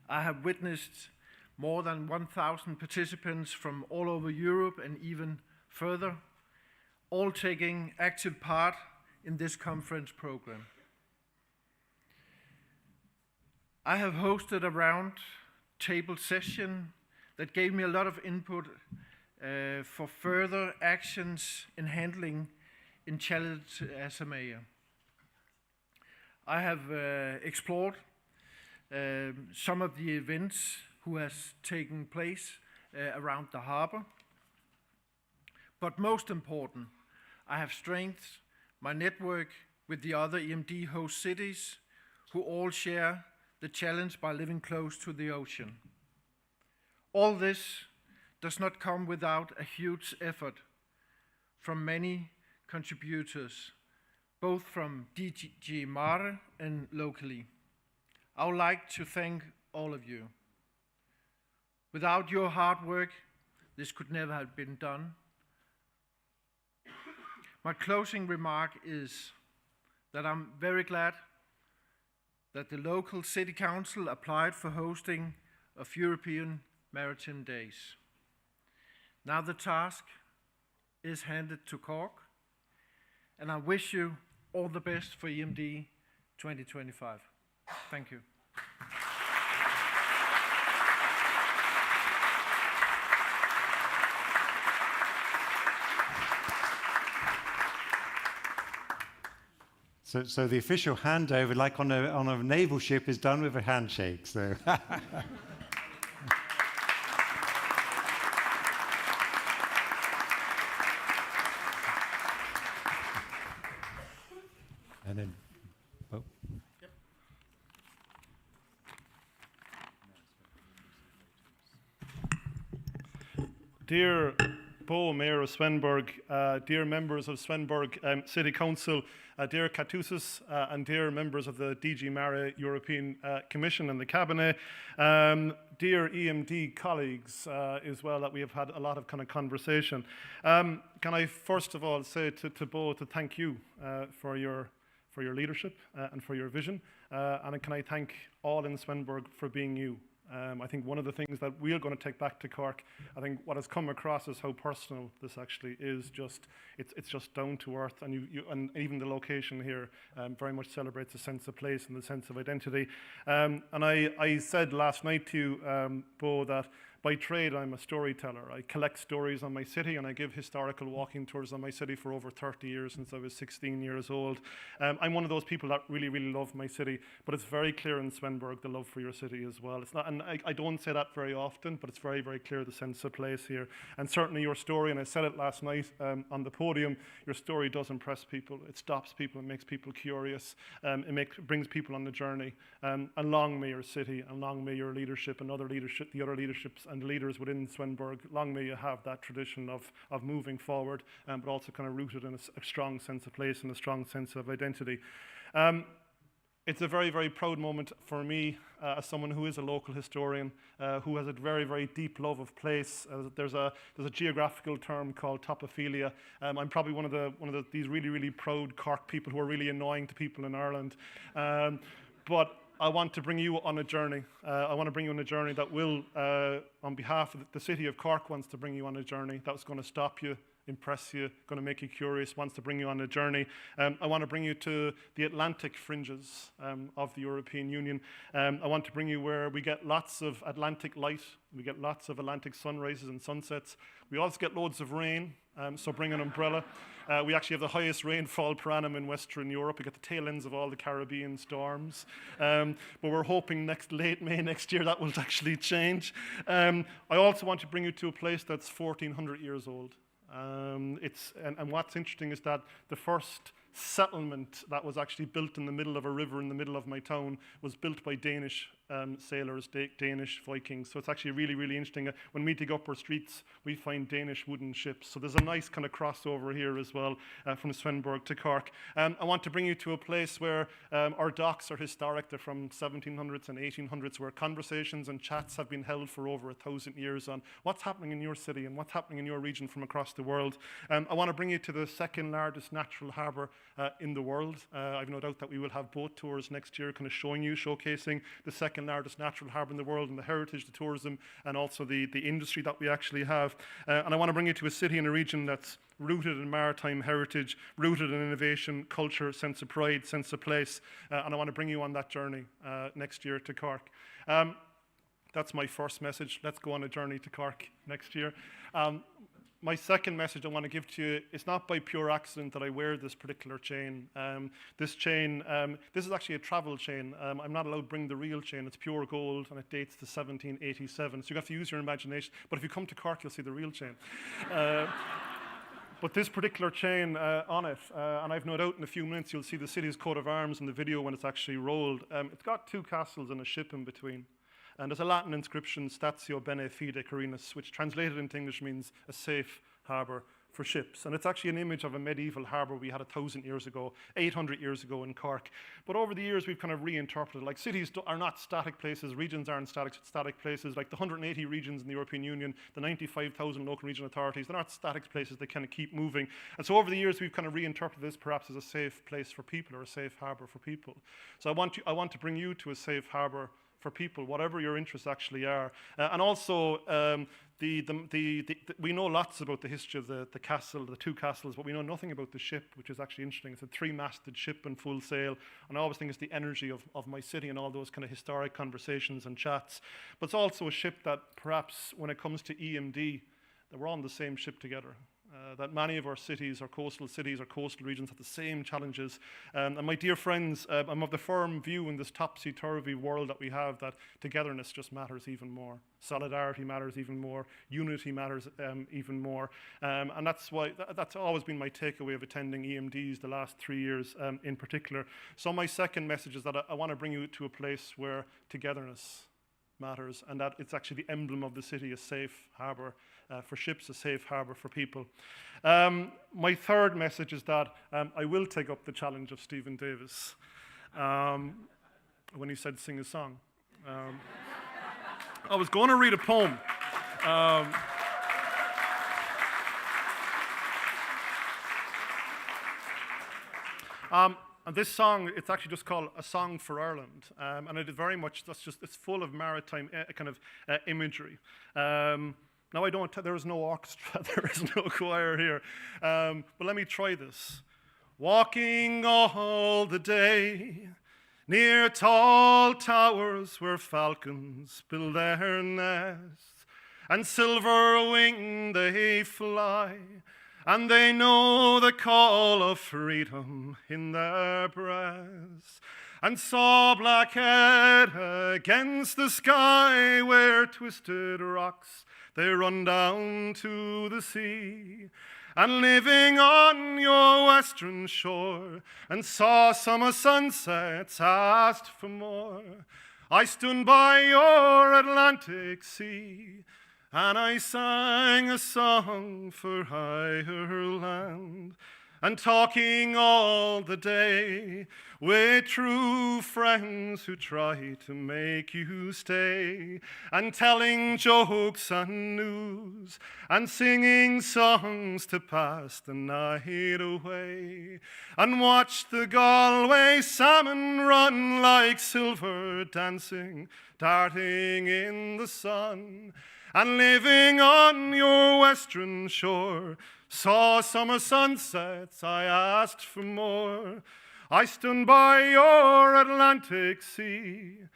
I have witnessed more than 1,000 participants from all over Europe and even further, all taking active part in this conference program. I have hosted a round table session that gave me a lot of input for further actions in handling in challenge as a mayor. I have explored some of the events who has taken place around the harbour. But most important, I have strengthened my network with the other EMD host cities who all share the challenge by living close to the ocean. All this does not come without a huge effort from many contributors, both from DG Mare and locally. I would like to thank all of you. Without your hard work, this could never have been done. My closing remark is that I'm very glad that the local city council applied for hosting of European Maritime Days. Now the task is handed to Cork, and I wish you all the best for EMD 2025. Thank you. So the official handover, like on a naval ship, is done with a handshake. So. And then, oh. Yep. Dear Bo, Mayor of Svendborg, dear members of Svendborg City Council, dear Kęstutis, and dear members of the DG Mare European Commission and the Cabinet, dear EMD colleagues as well, that we have had a lot of kind of conversation. Can I first of all say to Bo to thank you for for your leadership and for your vision. And can I thank all in Svendborg for being you. I think one of the things that we're going to take back to Cork, I think what has come across is how personal this actually is. It's just down to earth, and and even the location here very much celebrates a sense of place and the sense of identity. And I said last night to you, Bo, that by trade, I'm a storyteller. I collect stories on my city, and I give historical walking tours on my city for over 30 years, since I was 16 years old. I'm one of those people that really, really love my city, but it's very clear in Svendborg, the love for your city as well. It's not, and I don't say that very often, but it's very, very clear, the sense of place here. And certainly your story, and I said it last night on the podium, your story does impress people. It stops people, it makes people curious, brings people on the journey. And long may your city, and long may your leadership and the other leaderships and leaders within Svendborg, long may you have that tradition of moving forward, but also kind of rooted in a strong sense of place and a strong sense of identity. It's a very, very proud moment for me as someone who is a local historian, who has a very, very deep love of place. There's a geographical term called topophilia. I'm probably one of these really, really proud Cork people who are really annoying to people in Ireland. But I want to bring you on a journey. I want to bring you on a journey that will, on behalf of the city of Cork, wants to bring you on a journey that's going to stop you, impress you, going to make you curious, wants to bring you on a journey. I want to bring you to the Atlantic fringes of the European Union. I want to bring you where we get lots of Atlantic light, we get lots of Atlantic sunrises and sunsets. We also get loads of rain, so bring an umbrella. We actually have the highest rainfall per annum in Western Europe. We get the tail ends of all the Caribbean storms. But we're hoping late May next year that will actually change. I also want to bring you to a place that's 1,400 years old. And what's interesting is that the first settlement that was actually built in the middle of a river in the middle of my town was built by Danish sailors, Danish Vikings. So it's actually really, really interesting. When we dig up our streets, we find Danish wooden ships. So there's a nice kind of crossover here as well from Svendborg to Cork. I want to bring you to a place where our docks are historic. They're from 1700s and 1800s, where conversations and chats have been held for over 1,000 years on what's happening in your city and what's happening in your region from across the world. I want to bring you to the second largest natural harbour in the world. I've no doubt that we will have boat tours next year kind of showcasing the second largest natural harbour in the world, and the heritage, the tourism, and also the industry that we actually have. And I want to bring you to a city and a region that's rooted in maritime heritage, rooted in innovation, culture, sense of pride, sense of place. And I want to bring you on that journey next year to Cork. That's my first message. Let's go on a journey to Cork next year. My second message I want to give to you, it's not by pure accident that I wear this particular chain. This chain, this is actually a travel chain. I'm not allowed to bring the real chain. It's pure gold, and it dates to 1787. So you have to use your imagination. But if you come to Cork, you'll see the real chain. But this particular chain on it, and I've no doubt in a few minutes you'll see the city's coat of arms in the video when it's actually rolled. It's got two castles and a ship in between. And there's a Latin inscription, Statio Bene Fide Carinus, which translated into English means a safe harbour for ships. And it's actually an image of a medieval harbour we had 1,000 years ago, 800 years ago in Cork. But over the years, we've kind of reinterpreted, like cities are not static places, regions aren't static places, like the 180 regions in the European Union, the 95,000 local regional authorities, they're not static places, they kind of keep moving. And so over the years, we've kind of reinterpreted this perhaps as a safe place for people, or a safe harbour for people. So I want to bring you to a safe harbour for people, whatever your interests actually are. And also, we know lots about the history of the castle, the two castles, but we know nothing about the ship, which is actually interesting. It's a three-masted ship in full sail, and I always think it's the energy of my city and all those kind of historic conversations and chats. But it's also a ship that perhaps, when it comes to EMD, that we're on the same ship together. That many of our cities, our coastal regions have the same challenges. And my dear friends, I'm of the firm view in this topsy-turvy world that we have that togetherness just matters even more. Solidarity matters even more. Unity matters even more. And that's why that's always been my takeaway of attending EMDs the last 3 years in particular. So my second message is that I want to bring you to a place where togetherness matters, and that it's actually the emblem of the city, a safe harbour for ships, a safe harbour for people. My third message is that I will take up the challenge of Stephen Davis when he said sing a song. I was going to read a poem. And this song, it's actually just called A Song for Ireland. And it is very much, it's full of maritime kind of imagery. Now there is no orchestra, there is no choir here. But let me try this. Walking all the day, near tall towers where falcons build their nests, and silver-winged they fly, and they know the call of freedom in their breasts. And saw blackhead against the sky where twisted rocks they run down to the sea. And living on your western shore, and saw summer sunsets, asked for more. I stood by your Atlantic sea, and I sang a song for Ireland. And talking all the day with true friends who try to make you stay, and telling jokes and news, and singing songs to pass the night away, and watch the Galway salmon run like silver dancing, darting in the sun. And living on your western shore, saw summer sunsets, I asked for more. I stood by your Atlantic sea,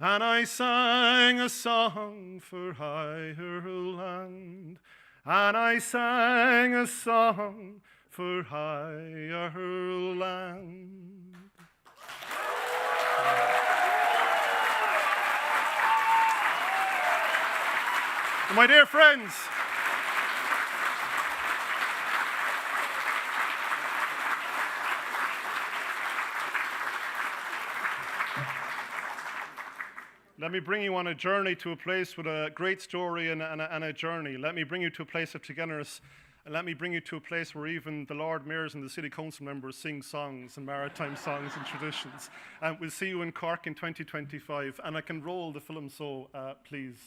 and I sang a song for Ireland. And I sang a song for Ireland. My dear friends, let me bring you on a journey to a place with a great story and a journey. Let me bring you to a place of togetherness, and let me bring you to a place where even the Lord Mayors and the City Council members sing songs and maritime songs and traditions. And we'll see you in Cork in 2025. And I can roll the film, so please.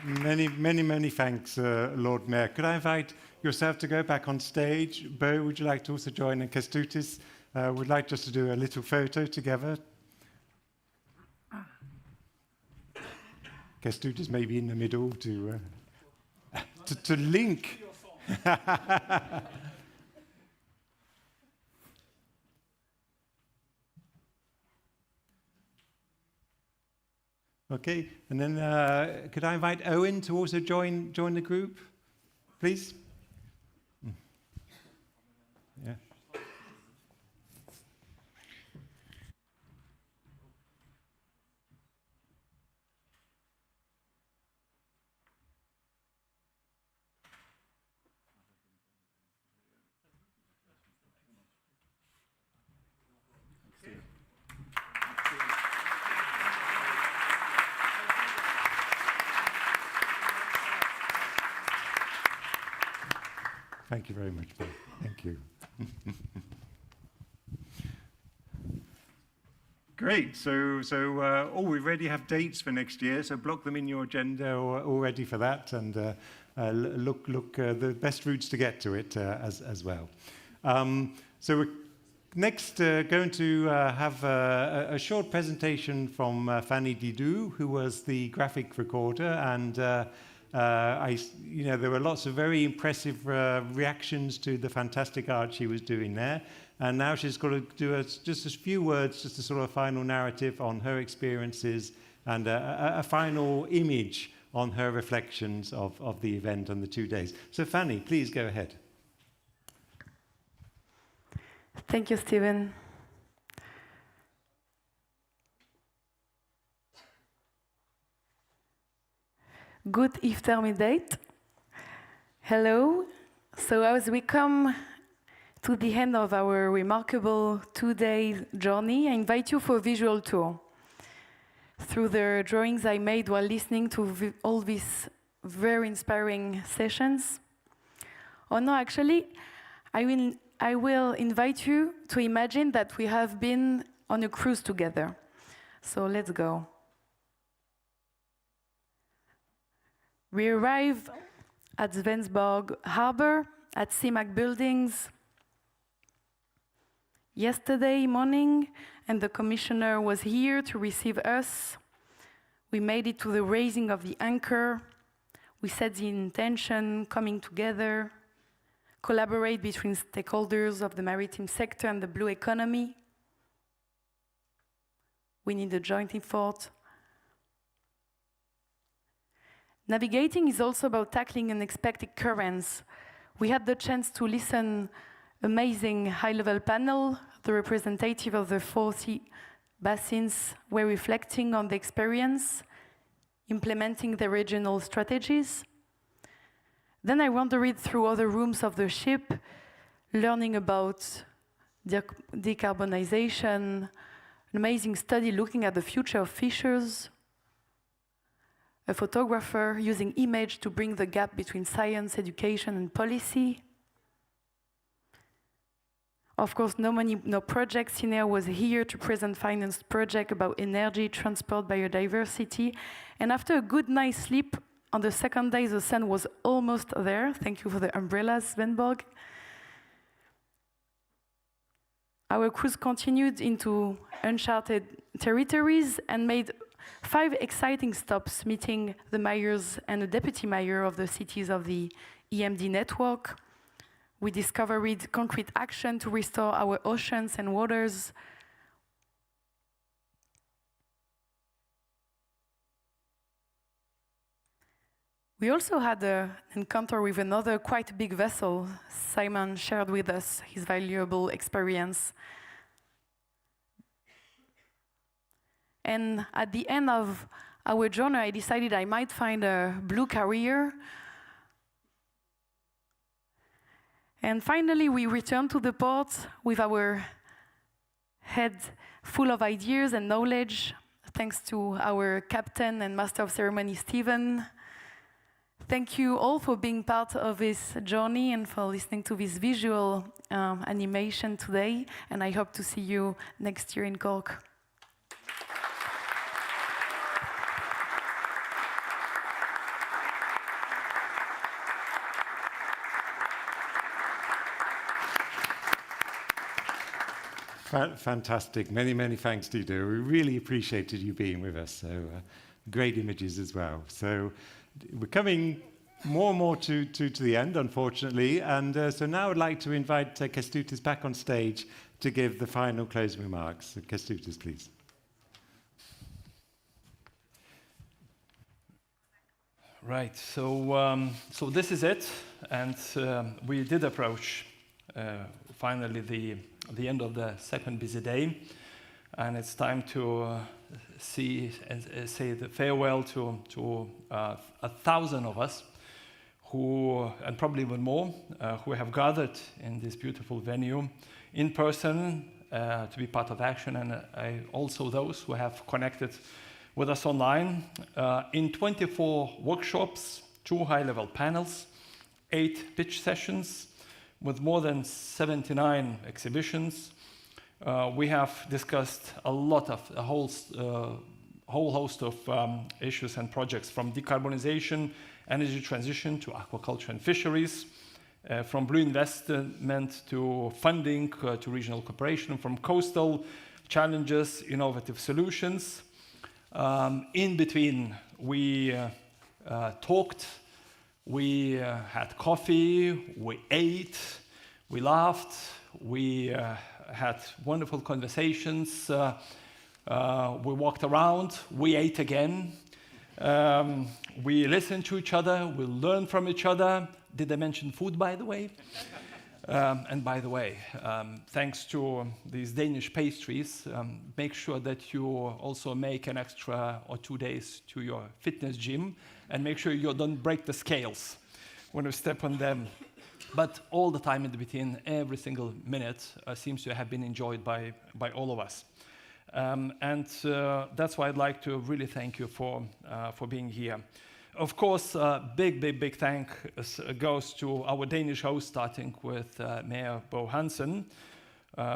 Many thanks, Lord Mayor. Could I invite yourself to go back on stage? Bo, would you like to also join? And Kestutis, would like just to do a little photo together. Kestutis maybe in the middle to link. Okay, and then could I invite Owen to also join the group, please? Yeah. Thank you very much, Bill. Thank you. Great. So we already have dates for next year, so block them in your agenda already for that, and look the best routes to get to it as well. So we're next going to have a short presentation from Fanny Didou, who was the graphic recorder, and there were lots of very impressive reactions to the fantastic art she was doing there. And now she's got to do just a few words, just a sort of final narrative on her experiences and a final image on her reflections of the event and the 2 days. So Fanny, please go ahead. Thank you, Stephen. Good intermediate. Hello. So as we come to the end of our remarkable 2-day journey, I invite you for a visual tour through the drawings I made while listening to all these very inspiring sessions. Oh no, actually, I will invite you to imagine that we have been on a cruise together. So let's go. We arrive at Svendborg harbor, at CIMAC buildings yesterday morning, and the commissioner was here to receive us. We made it to the raising of the anchor. We set the intention, coming together, collaborate between stakeholders of the maritime sector and the blue economy. We need a joint effort. Navigating is also about tackling unexpected currents. We had the chance to listen amazing high-level panel. The representative of the 40 basins were reflecting on the experience, implementing the regional strategies. Then I wandered through other rooms of the ship, learning about decarbonization, an amazing study looking at the future of fishers, a photographer using image to bring the gap between science, education, and policy. Of course, no project senior was here to present finance project about energy, transport, biodiversity. And after a good night's sleep, on the second day, the sun was almost there. Thank you for the umbrellas, Svendborg. Our cruise continued into uncharted territories and made 5 exciting stops, meeting the mayors and the deputy mayor of the cities of the EMD network. We discovered concrete action to restore our oceans and waters. We also had an encounter with another quite big vessel. Simon shared with us his valuable experience. And at the end of our journey, I decided I might find a blue carrier. And finally, we returned to the port with our head full of ideas and knowledge, thanks to our captain and master of ceremony, Stephen. Thank you all for being part of this journey and for listening to this visual animation today. And I hope to see you next year in Cork. Fantastic. Many, many thanks, Dido. We really appreciated you being with us. So great images as well. So we're coming more and more to the end, unfortunately. And so now I'd like to invite Kęstutis back on stage to give the final closing remarks. So Kęstutis, please. Right. So this is it. And we did approach finally the end of the second busy day, and it's time to see and say the farewell to 1,000 of us who, and probably even more, who have gathered in this beautiful venue in person to be part of action, and also those who have connected with us online in 24 workshops, 2 high-level panels, 8 pitch sessions, with more than 79 exhibitions. We have discussed a whole host of issues and projects, from decarbonization, energy transition, to aquaculture and fisheries, from blue investment to funding, to regional cooperation, from coastal challenges, innovative solutions. In between, we talked, we had coffee, we ate, we laughed, we had wonderful conversations, we walked around, we ate again, we listened to each other, we learned from each other. Did I mention food, by the way? And by the way, thanks to these Danish pastries, make sure that you also make an extra or 2 days to your fitness gym, and make sure you don't break the scales when you step on them. But all the time in between, every single minute seems to have been enjoyed by all of us. And that's why I'd like to really thank you for being here. Of course, big thank goes to our Danish host, starting with Mayor Bo Hansen,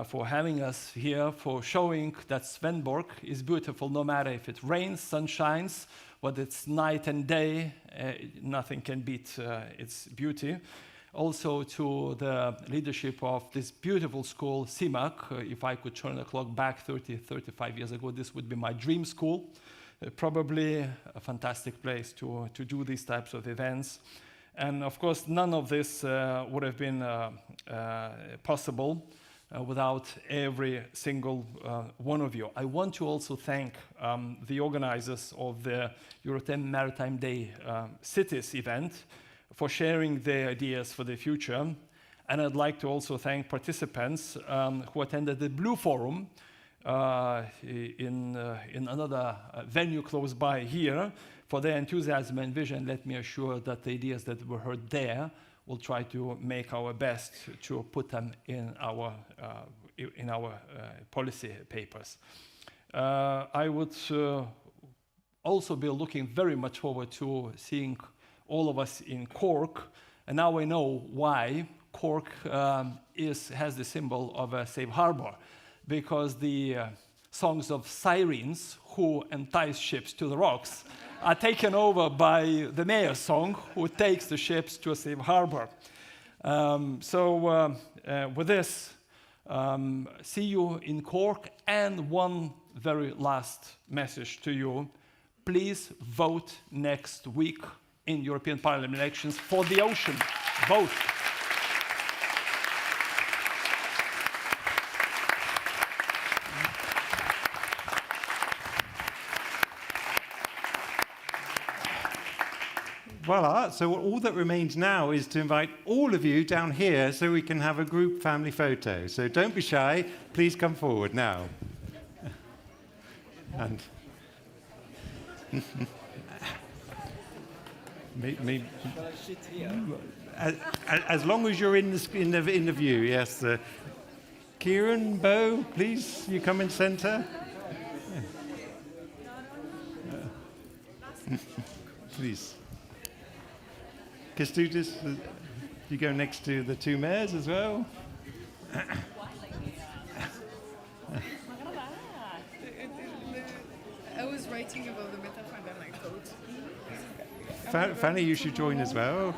for having us here, for showing that Svendborg is beautiful no matter if it rains, sun shines, whether it's night and day, nothing can beat its beauty. Also to the leadership of this beautiful school, CIMAC. If I could turn the clock back 35 years ago, this would be my dream school. Probably a fantastic place to do these types of events. And of course, none of this would have been possible without every single one of you. I want to also thank the organizers of the European Maritime Day Cities event for sharing their ideas for the future. And I'd like to also thank participants who attended the Blue Forum in another venue close by here, for their enthusiasm and vision. Let me assure that the ideas that were heard there, we'll try to make our best to put them in our policy papers. I would also be looking very much forward to seeing all of us in Cork, and now I know why Cork has the symbol of a safe harbor, because the songs of sirens who entice ships to the rocks are taken over by the mayor's song, who takes the ships to a safe harbor. With this, see you in Cork. And one very last message to you: please vote next week in European Parliament elections for the ocean. Vote. Voila, so all that remains now is to invite all of you down here so we can have a group family photo. So don't be shy, please come forward now. And as long as you're in the view, yes. Kieran, Bo, please, you come in centre. Please. Kęstutis, you go next to the 2 mayors as well. I was writing about the metaphor and I thought. Fanny, you should join as well.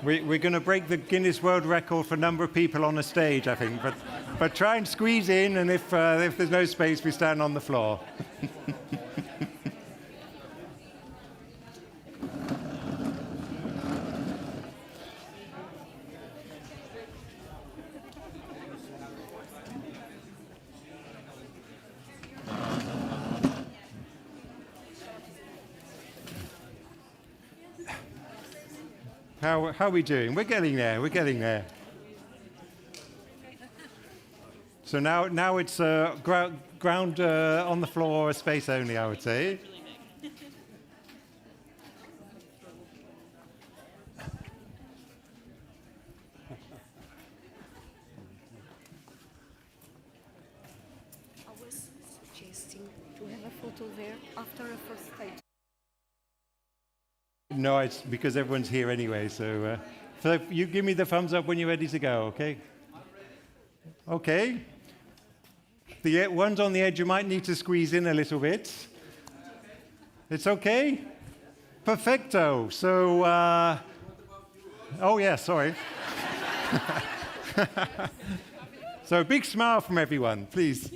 We're going to break the Guinness World Record for number of people on a stage, I think. But try and squeeze in, and if there's no space, we stand on the floor. How are we doing? We're getting there. We're getting there. So now it's ground on the floor, space only, I would say. I was suggesting to have a photo there after a first stage. No, it's because everyone's here anyway. So you give me the thumbs up when you're ready to go, okay? Okay. The ones on the edge, you might need to squeeze in a little bit. It's okay? Perfecto. So, oh yeah, sorry. So a big smile from everyone, please.